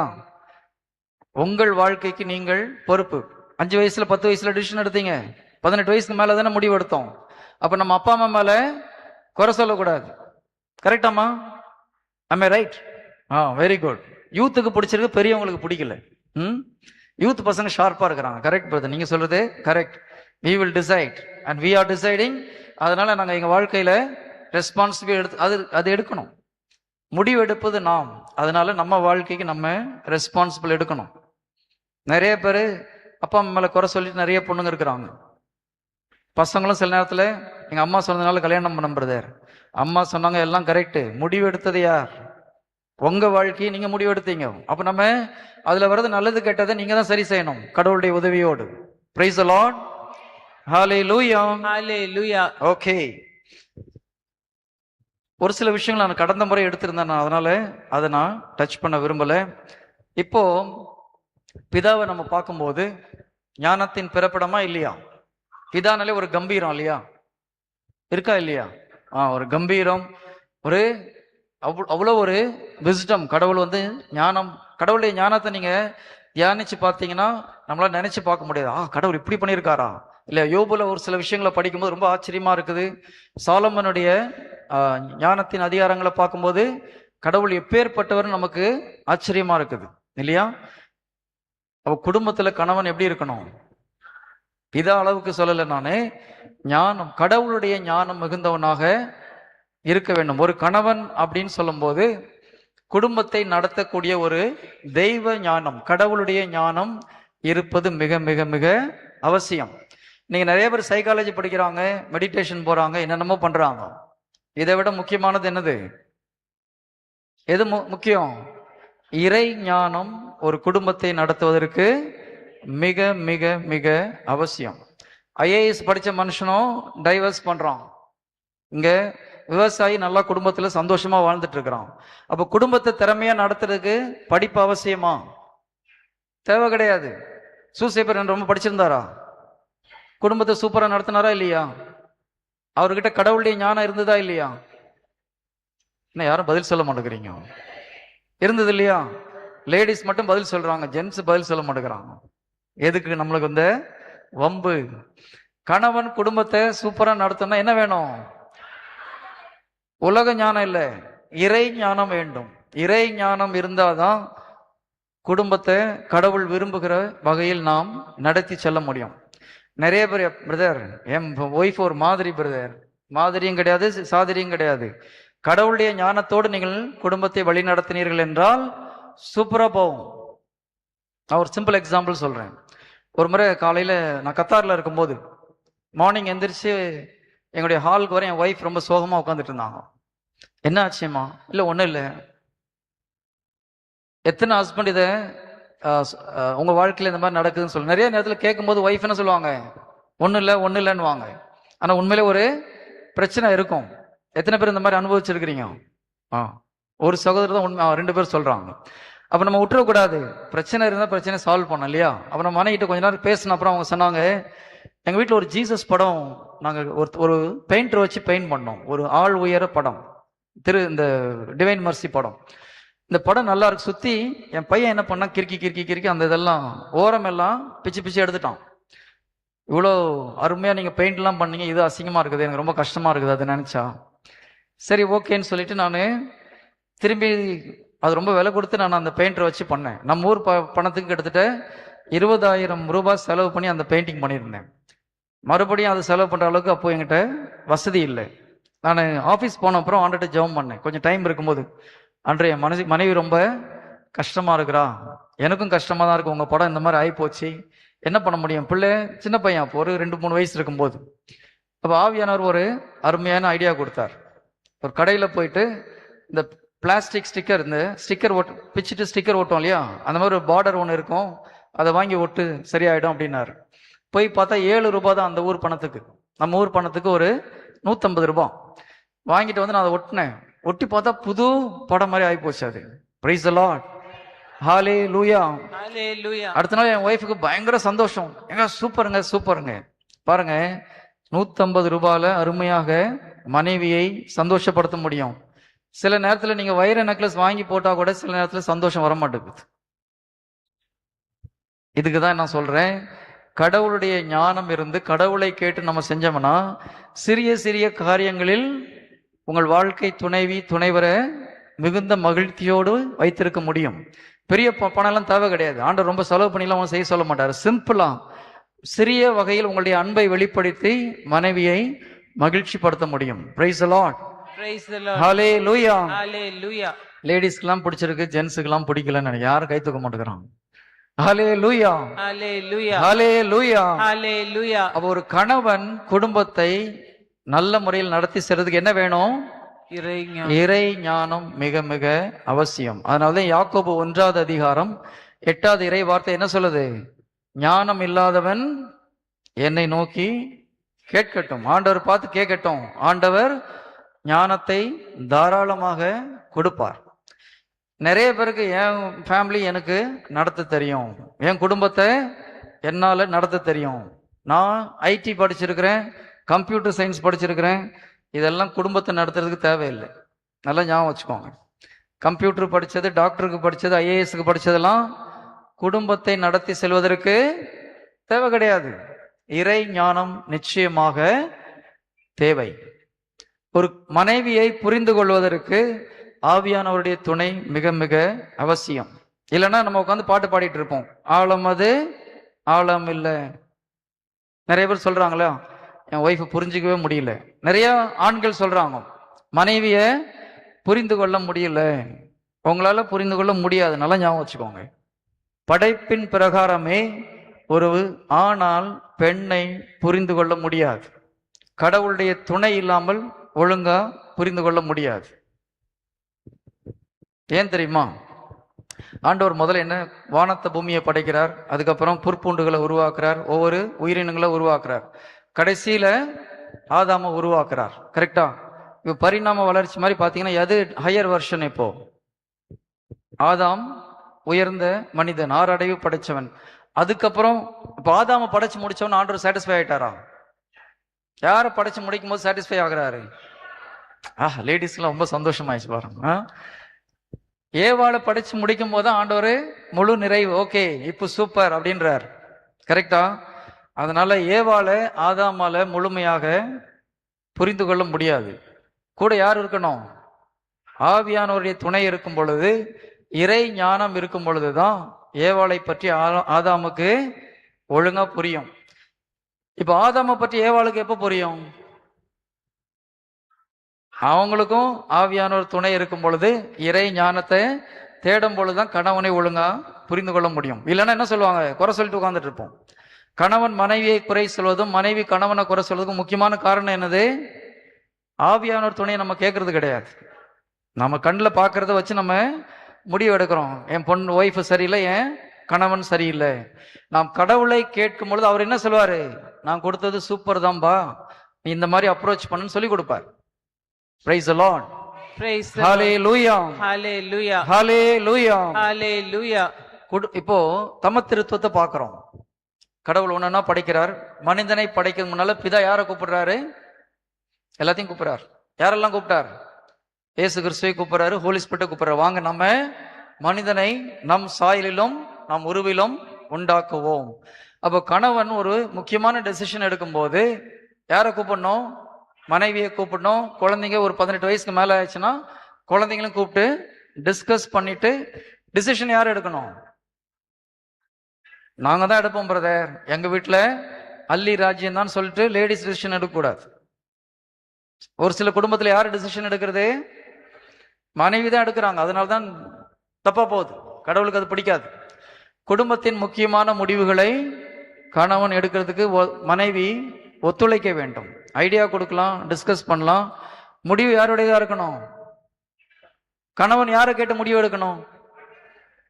உங்கள் வாழ்க்கைக்கு நீங்கள் பொறுப்பு. 5 வயசுல 10 வயசுல டிசிஷன் எடுத்தீங்க, 18 வயசுக்கு மேல தானே முடிவு எடுத்தோம். அப்ப நம்ம அப்பா அம்மா மேல குறை சொல்லக்கூடாது. கரெக்டாமா? am I right? Very good. யூத்துக்கு பிடிச்சிருக்கு, பெரியவங்களுக்கு பிடிக்கல. யூத் பசங்க ஷார்ப்பா இருக்கிறாங்க. கரெக்ட் பிரதர், நீங்க சொல்றது correct. we will decide and we are deciding. அதனால நாங்க எங்க வாழ்க்கையில ரெஸ்பான்சிபிலிட்டி அது எடுக்கணும். முடிவு எடுப்பது நாம். அதனால நம்ம வாழ்க்கைக்கு நம்ம ரெஸ்பான்சிபிள் எடுக்கணும். நிறைய பேர் அப்பா அம்மா மேல குறை சொல்லிட்டு நிறைய பொண்ணுங்க இருக்கிறாங்க. பசங்களும் சில நேரத்துல எங்க அம்மா சொன்னதுனால கல்யாணம் பண்ண பிரதர், அம்மா சொன்னாங்க எல்லாம் கரெக்ட், முடிவு எடுத்தது யார்? உங்க வாழ்க்கையை நீங்க முடிவு எடுத்தீங்க. அப்ப நம்ம அதுல வர்றது நல்லது கெட்டதை நீங்க தான் சரி செய்யணும் கடவுளுடைய உதவியோடு. Price the Lord. Hallelujah. Hallelujah. Okay, ஒரு சில விஷயங்கள் நான் கடந்த முறை எடுத்திருந்தேன், நான் அதனால அதை நான் டச் பண்ண விரும்பல. இப்போ பிதாவை நம்ம பார்க்கும்போது ஞானத்தின் பிறப்பிடமா இல்லையா? பிதானாலே ஒரு கம்பீரம் இல்லையா? இருக்கா இல்லையா? ஒரு கம்பீரம், ஒரு அவ்வளோ ஒரு விஸ்டம். கடவுள் வந்து ஞானம், கடவுளுடைய ஞானத்தை நீங்க தியானிச்சு பார்த்தீங்கன்னா நம்மளால நினைச்சு பார்க்க முடியாது. கடவுள் இப்படி பண்ணியிருக்காரா? இல்ல யோபுல ஒரு சில விஷயங்களை படிக்கும்போது ரொம்ப ஆச்சரியமா இருக்குது. சாலமனுடைய ஞானத்தின் அதிகாரங்களை பார்க்கும்போது கடவுள் எப்பேற்பட்டவர் நமக்கு ஆச்சரியமா இருக்குது இல்லையா? அவ குடும்பத்துல கணவன் எப்படி இருக்கணும்? பிதா அளவுக்கு சொல்லல நானு, ஞானம், கடவுளுடைய ஞானம் மிகுந்தவனாக இருக்க வேண்டும். ஒரு கணவன் அப்படின்னு சொல்லும் போது குடும்பத்தை நடத்தக்கூடிய ஒரு தெய்வ ஞானம், கடவுளுடைய ஞானம் இருப்பது மிக மிக மிக அவசியம். நீங்க நிறைய பேர் சைக்காலஜி படிக்கிறாங்க, மெடிடேஷன் போறாங்க, என்னென்னமோ பண்றாங்க. இதை விட முக்கியமானது என்னது? எது முக்கியம்? இறை ஞானம் ஒரு குடும்பத்தை நடத்துவதற்கு மிக மிக மிக அவசியம். ஐஏஎஸ் படிச்ச மனுஷனும் டைவர்ஸ் பண்றான். இங்க விவசாயி நல்லா குடும்பத்துல சந்தோஷமா வாழ்ந்துட்டு இருக்கிறான். அப்ப குடும்பத்தை திறமையா நடத்துறதுக்கு படிப்பு அவசியமா? தேவை கிடையாது. சூசேப்பர் ரொம்ப படிச்சிருந்தாரா? குடும்பத்தை சூப்பரா நடத்தினாரா இல்லையா? அவர்கிட்ட கடவுளுடைய ஞானம் இருந்ததா இல்லையா? என்ன யாரும் பதில் சொல்ல மாட்டேங்கிறீங்க? இருந்தது இல்லையா? லேடிஸ் மட்டும் பதில் சொல்றாங்க, ஜென்ஸ் பதில் சொல்ல மாட்டேங்கிறாங்க. எதுக்கு நம்மளுக்கு வந்து வம்பு? கணவன் குடும்பத்தை சூப்பரா நடத்தணும்னா என்ன வேணும்? உலக ஞானம் இல்லை, இறை ஞானம் வேண்டும். இறை ஞானம் இருந்தாதான் குடும்பத்தை கடவுள் விரும்புகிற வகையில் நாம் நடத்தி செல்ல முடியும். நிறைய பேர், பிரதர் என் ஒய்ஃப் ஒரு மாதிரி, பிரதர் மாதிரியும் கிடையாது சாதிரியும் கிடையாது. கடவுளுடைய ஞானத்தோடு நீங்கள் குடும்பத்தை வழி நடத்தினீர்கள் என்றால் சூப்பரா போகும். நான் ஒரு சிம்பிள் எக்ஸாம்பிள் சொல்றேன். ஒரு முறை காலையில நான் கத்தார்ல இருக்கும்போது மார்னிங் எந்திரிச்சு எங்களுடைய ஹாலுக்கு வர என் ஒய்ஃப் ரொம்ப சோகமா உட்காந்துட்டு இருந்தாங்க. என்ன ஆச்சுமா? இல்லை ஒன்றும் இல்லை. எத்தனை ஹஸ்பண்ட் இதை உங்க வாழ்க்கையில் இந்த மாதிரி நடக்குதுன்னு சொல்லி நிறைய நேரத்தில் கேட்கும்போது ஒய்ஃப் என்ன சொல்லுவாங்க? ஒன்றும் இல்லை ஒன்றும் இல்லைன்னு வாங்க. ஆனால் உண்மையிலே ஒரு பிரச்சனை இருக்கும். எத்தனை பேர் இந்த மாதிரி அனுபவிச்சிருக்கிறீங்க? ஒரு சகோதரர் தான் உண்மை, 2 பேர் சொல்றாங்க. அப்போ நம்ம விட்டுறக்கூடாது. பிரச்சனை இருந்தால் பிரச்சனை சால்வ் பண்ணோம் இல்லையா? அப்போ நம்ம மனைவிட்ட கொஞ்ச நேரம் பேசின அப்புறம் அவங்க சொன்னாங்க, எங்கள் வீட்டில் ஒரு ஜீசஸ் படம் நாங்கள் ஒரு பெயிண்டர் வச்சு பெயிண்ட் பண்ணோம். ஒரு ஆள் உயர படம், இந்த டிவைன் மர்சி படம். இந்த படம் நல்லா இருக்கு. சுற்றி என் பையன் என்ன பண்ணா, கிறுக்கி கிறுக்கி கிறுக்கி அந்த இதெல்லாம் ஓரமெல்லாம் பிச்சு பிச்சு எடுத்துட்டான். இவ்வளோ அருமையாக நீங்கள் பெயிண்ட்லாம் பண்ணீங்க, இது அசிங்கமாக இருக்குது, எனக்கு ரொம்ப கஷ்டமாக இருக்குது அது நினச்சா. சரி ஓகேன்னு சொல்லிட்டு நான் திரும்பி அது ரொம்ப விலை கொடுத்து நான் அந்த பெயிண்டரை வச்சு பண்ணேன். நம்ம ஊர் பணத்துக்கு கிட்டத்தட்ட 20,000 ரூபாய் செலவு பண்ணி அந்த பெயிண்டிங் பண்ணியிருந்தேன். மறுபடியும் அதை செலவு பண்ணுற அளவுக்கு அப்போ என்கிட்ட வசதி இல்லை. நான் ஆஃபீஸ் போன அப்புறம் ஆண்டுகிட்ட ஜெபம் பண்ணேன். கொஞ்சம் டைம் இருக்கும்போது, அன்றைய மனைவி ரொம்ப கஷ்டமாக இருக்கிறா, எனக்கும் கஷ்டமாக தான் இருக்கு, உங்கள் படம் இந்த மாதிரி ஆகிப்போச்சு, என்ன பண்ண முடியும்? பிள்ளை சின்ன பையன், அப்போ ஒரு 2-3 வயசு இருக்கும்போது. அப்போ ஆவியானவர் ஒரு அருமையான ஐடியா கொடுத்தார். ஒரு கடையில் போயிட்டு இந்த பிளாஸ்டிக் ஸ்டிக்கர், இந்த ஸ்டிக்கர் பிச்சுட்டு ஸ்டிக்கர் ஓட்டும் இல்லையா, அந்த மாதிரி ஒரு பார்டர் ஒன்று இருக்கும், அதை வாங்கி ஒட்டு சரியாயிடும் அப்படின்னாரு. போய் பார்த்தா 7 ரூபாய் தான் அந்த ஊர் பணத்துக்கு. நம்ம ஊர் பணத்துக்கு ஒரு 150 ரூபாய். வாங்கிட்டு வந்து நான் அதை ஒட்டினேன். ஒட்டி பார்த்தா புது படம் மாதிரி ஆகிப்போச்சு அது. பிரைஸ் தி லார்ட், ஹல்லேலூயா. அடுத்த நாள் என் ஒய்ஃபுக்கு பயங்கர சந்தோஷம். எங்க சூப்பருங்க சூப்பருங்க. பாருங்க, 150 ரூபாயில அருமையாக மனைவியை சந்தோஷப்படுத்த முடியும். சில நேரத்தில் நீங்க வைர நெக்லஸ் வாங்கி போட்டா கூட சில நேரத்தில் சந்தோஷம் வர மாட்டேங்குது. இதுக்கு தான் நான் சொல்றேன், கடவுளுடைய ஞானம் இருந்து கடவுளை கேட்டு நம்ம செஞ்சோம்னா சிறிய சிறிய காரியங்களில் உங்கள் வாழ்க்கை துணைவரை மிகுந்த மகிழ்ச்சியோடு வைத்திருக்க முடியும். பெரிய பணம் எல்லாம் தேவை கிடையாது. ஆண்டவர் ரொம்ப செலவு பண்ணிலாம் செய்ய சொல்ல மாட்டார். சிம்பிளா சிறிய வகையில் உங்களுடைய அன்பை வெளிப்படுத்தி மனைவியை மகிழ்ச்சி படுத்த முடியும். பிரைஸ் தி லார்ட், ஹல்லேலூயா. லேடிஸ்க்குலாம் பிடிச்சிருக்கு, ஜென்ஸுக்கெல்லாம் பிடிக்கலன்னு யாரும் கை தூக்க மாட்டேங்கிறாங்க. ஹல்லேலூயா, ஹல்லேலூயா, ஹல்லேலூயா. அப்ப ஒரு கணவன் குடும்பத்தை நல்ல முறையில் நடத்தி செல்றதுக்கு என்ன வேணும்? இறை ஞானம் மிக மிக அவசியம். அதனாலதான் யாக்கோபு 1வது அதிகாரம் 8வது இறை வார்த்தை என்ன சொல்லுது? ஞானம் இல்லாதவன் என்னை நோக்கி கேட்கட்டும். ஆண்டவர் பார்த்து கேட்கட்டும். ஆண்டவர் ஞானத்தை தாராளமாக கொடுப்பார். நிறைய பேருக்கு என் ஃபேமிலி எனக்கு நடத்த தெரியும், என் குடும்பத்தை என்னால் நடத்த தெரியும், நான் ஐடி படிச்சிருக்கிறேன், கம்ப்யூட்டர் சயின்ஸ் படிச்சிருக்கிறேன், இதெல்லாம் குடும்பத்தை நடத்துறதுக்கு தேவையில்லை. நல்லா ஞாபகம் வச்சுக்கோங்க. கம்ப்யூட்டர் படித்தது, டாக்டருக்கு படித்தது, ஐஏஎஸ்க்கு படித்ததெல்லாம் குடும்பத்தை நடத்தி செல்வதற்கு தேவை கிடையாது. இறை ஞானம் நிச்சயமாக தேவை. ஒரு மனைவியை புரிந்து கொள்வதற்கு ஆவியானவருடைய துணை மிக மிக அவசியம். இல்லைன்னா நம்ம உட்காந்து பாட்டு பாடிட்டு இருப்போம், ஆழம் அது ஆழம் இல்லை. நிறைய பேர் சொல்றாங்களா, என் ஒய்ஃபை புரிஞ்சிக்கவே முடியல. நிறைய ஆண்கள் சொல்றாங்க, மனைவியை புரிந்து கொள்ள முடியல. உங்களால புரிந்து கொள்ள முடியாது. நல்லா ஞாபகம் வச்சுக்கோங்க. படைப்பின் பிரகாரமே ஒரு ஆணால் பெண்ணை புரிந்து கொள்ள முடியாது. கடவுளுடைய துணை இல்லாமல் ஒழுங்கா புரிந்து கொள்ள முடியாது. ஏன் தெரியுமா? ஆண்டவர் முதல்ல என்ன, வானத்தை பூமியை படைக்கிறார், அதுக்கப்புறம் புற்பூண்டுகளை உருவாக்குறார், ஒவ்வொரு உயிரினங்களை உருவாக்குறார், கடைசியில ஆதாம உருவாக்குறார். கரெக்டா? இப்போ பரிணாம வளர்ச்சி மாதிரி பார்த்தீங்கன்னா எது ஹையர் வெர்ஷன்? இப்போ ஆதாம் உயர்ந்த மனிதன், ஆறடைவு படைச்சவன். அதுக்கப்புறம் இப்போ ஆதாம படைச்சு முடிச்சவன் ஆண்டவர் சாட்டிஸ்ஃபை ஆயிட்டாரா? யாரை படைச்சு முடிக்கும் போது சாட்டிஸ்ஃபை ஆகுறாரு? லேடிஸ்லாம் ரொம்ப சந்தோஷமாயிடுச்சு பாருங்க. ஏவாளை படிச்சு முடிக்கும் போது ஆண்டவர் முழு நிறைவு, ஓகே இப்போ சூப்பர் அப்படின்றார். கரெக்டா? அதனால ஏவாளை ஆதாமால முழுமையாக புரிந்து கொள்ள முடியாது. கூட யார் இருக்கணும்? ஆவியானவருடைய துணை இருக்கும் பொழுது, இறை ஞானம் இருக்கும் பொழுதுதான் ஏவாளை பற்றி ஆதாமுக்கு ஒழுங்கா புரியும். இப்ப ஆதாமை பற்றி ஏவாளுக்கு எப்ப புரியும்? அவங்களுக்கும் ஆவியானவர் துணை இருக்கும் பொழுது, இறை ஞானத்தை தேடும் பொழுதுதான் கணவனை ஒழுங்கா புரிந்து கொள்ள முடியும். இல்லைன்னா என்ன சொல்லுவாங்க, குறை சொல்லிட்டு உட்கார்ந்துட்டு இருப்போம். கணவன் மனைவியை குறை சொல்வதும் மனைவி கணவனை குறை சொல்வதுக்கும் முக்கியமான காரணம் என்னது? ஆவியானவர் துணையை நம்ம கேட்கறது கிடையாது. நம்ம கண்ணில் பார்க்கறத வச்சு நம்ம முடிவு எடுக்கிறோம். என் பொண்ணு ஒய்ஃபு சரியில்லை, என் கணவன் சரியில்லை. நாம் கடவுளை கேட்கும் பொழுது அவர் என்ன சொல்வாரு? நான் கொடுத்தது சூப்பர் தான்பா, நீ இந்த மாதிரி அப்ரோச் பண்ணுன்னு சொல்லி கொடுப்பார். Praise the Lord. Praise the Hallelujah. Hallelujah. Hallelujah. Hallelujah. இப்போ தமத்திருத்துவத்தை பார்க்கிறோம். கடவுள் ஒன்னா படைக்கிறார். மனிதனை படைக்கிறது முன்னால பிதா யாரை கூப்பிடுறாரு? எல்லாத்தையும் கூப்பிடுறார். யாரெல்லாம் கூப்பிட்டார்? இயேசு கிறிஸ்துவை கூப்பிடுறாரு, ஹோலி ஸ்பிரிட்டை கூப்பிடுறாரு. வாங்க நம்ம மனிதனை நம் சாயலிலும் நம் உருவிலும் உண்டாக்குவோம். அப்போ கணவன் ஒரு முக்கியமான டெசிஷன் எடுக்கும் போது யாரை கூப்பிடணும்? மனைவியை கூப்பிடணும். குழந்தைங்க ஒரு 18 வயசுக்கு மேல ஆயிடுச்சுன்னா குழந்தைங்களும் கூப்பிட்டு டிஸ்கஸ் பண்ணிட்டு டிசிஷன் யார் எடுக்கணும்? நாங்க தான் எடுப்போம் பிரதர். எங்க வீட்டுல அல்லி ராஜ்யம் தான் சொல்லிட்டு லேடிஸ் டிசிஷன் எடுக்கக்கூடாது. ஒரு சில குடும்பத்துல யாரு டிசிஷன் எடுக்கிறது? மனைவி தான் எடுக்கிறாங்க. அதனால்தான் தப்பா போகுது. கடவுளுக்கு அது பிடிக்காது. குடும்பத்தின் முக்கியமான முடிவுகளை கணவன் எடுக்கிறதுக்கு மனைவி ஒத்துழைக்க வேண்டும். ஐடியா கொடுக்கலாம், டிஸ்கஸ் பண்ணலாம். முடிவு யாருடையதா இருக்கணும்? கணவன் யாரை கேட்டு முடிவு எடுக்கணும்?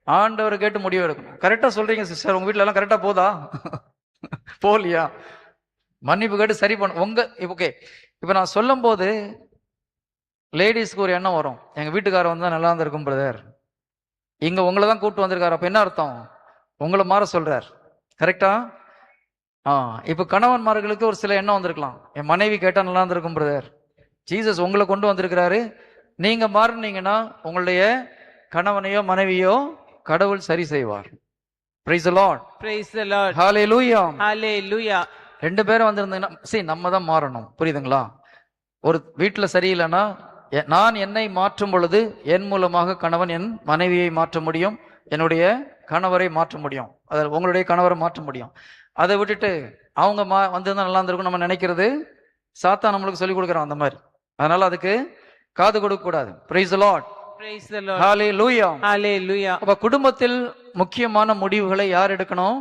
ஆண்டவரை கேட்டு முடிவு எடுக்கணும். கரெக்டா சொல்றீங்க சிஸ்டர். உங்க வீட்டுல எல்லாம் கரெக்டா போதா? போலியா? மன்னிப்பு கேட்டு சரி பண்ண உங்க ஓகே. இப்ப நான் சொல்லும் போது லேடிஸ்க்கு ஒரு எண்ணம் வரும், எங்க வீட்டுக்காரர் வந்தா நல்லா இருந்திருக்கும் பிரதர். இங்க உங்களை தான் கூப்பிட்டு வந்திருக்காரு. அப்ப என்ன அர்த்தம்? உங்களை மாற சொல்றார். கரெக்டா? இப்ப கணவன்மார்களுக்கு ஒரு சில எண்ணம் வந்திருக்கலாம், என் மனைவி கேட்டா நல்லா இருந்திருக்கும் பிரதர். ஜீசஸ் உங்களை கொண்டு வந்திருக்கிறாரு, நீங்க மாறினீங்கன்னா உங்களுடைய கணவனையோ மனைவியோ கடவுள் சரி செய்வார். Praise the Lord. Praise the Lord. Hallelujah. Hallelujah. ரெண்டு பேரும் வந்திருந்தீங்கன்னா சரி, நம்ம தான் மாறணும். புரியுதுங்களா? ஒரு வீட்டுல சரியில்லைன்னா நான் என்னை மாற்றும் பொழுது என் மூலமாக கணவன் என் மனைவியை மாற்ற முடியும், என்னுடைய கணவரை மாற்ற முடியும், அதில் உங்களுடைய கணவரை மாற்ற முடியும். அதை விட்டுட்டு அவங்க வந்திருந்தா நல்லா இருந்திருக்கும் நம்ம நினைக்கிறது சாத்தா நம்மளுக்கு சொல்லி கொடுக்குறான் அந்த மாதிரி. அதனால அதுக்கு காது கொடுக்க கூடாது. Praise the Lord. Praise the Lord. Hallelujah. Hallelujah. அப்ப குடும்பத்தில் முக்கியமான முடிவுகளை யார் எடுக்கணும்?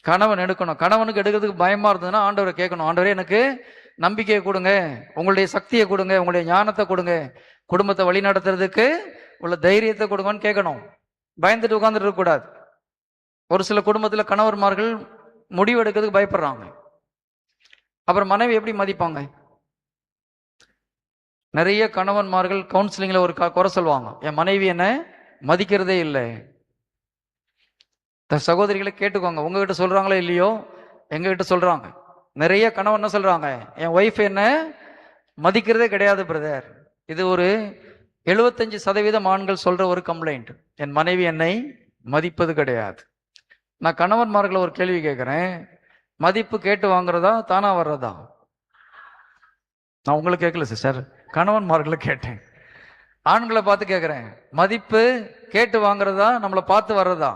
கணவன் எடுக்கணும். கணவனுக்கு எடுக்கிறதுக்கு பயமா இருந்ததுன்னா ஆண்டவரை கேட்கணும், ஆண்டவரே எனக்கு நம்பிக்கையை கொடுங்க, உங்களுடைய சக்தியை கொடுங்க, உங்களுடைய ஞானத்தை கொடுங்க, குடும்பத்தை வழி நடத்துறதுக்கு உள்ள தைரியத்தை கொடுங்கன்னு கேட்கணும். பயந்துட்டு உட்கார்ந்துட்டு இருக்க கூடாது. ஒரு சில குடும்பத்துல கணவர்மார்கள் முடிவு எடுக்கிறதுக்கு பயப்படுறாங்க. அப்புறம் மனைவி எப்படி மதிப்பாங்க? நிறைய கணவன்மார்கள் கவுன்சிலிங்ல ஒரு குறை சொல்லுவாங்க, என் மனைவி என்ன மதிக்கிறதே இல்லை. சகோதரிகளை கேட்டுக்கோங்க, உங்ககிட்ட சொல்றாங்களோ இல்லையோ, எங்ககிட்ட சொல்றாங்க. நிறைய கணவன் என்ன சொல்றாங்க, என் ஒய்ஃப் என்ன மதிக்கிறதே கிடையாது பிரதர். இது ஒரு 75% ஆண்கள் சொல்ற ஒரு கம்ப்ளைண்ட், என் மனைவி என்னை மதிப்பது கிடையாது. நான் கணவன்மார்களை ஒரு கேள்வி கேட்கிறேன், மதிப்பு கேட்டு வாங்குறதா தானா வர்றதா? நான் உங்களுக்கு கேட்கல சிஸ்டர், கணவன்மார்களை கேட்டேன். ஆண்களை பார்த்து கேட்கிறேன், மதிப்பு கேட்டு வாங்குறதா நம்மளை பார்த்து வர்றதா?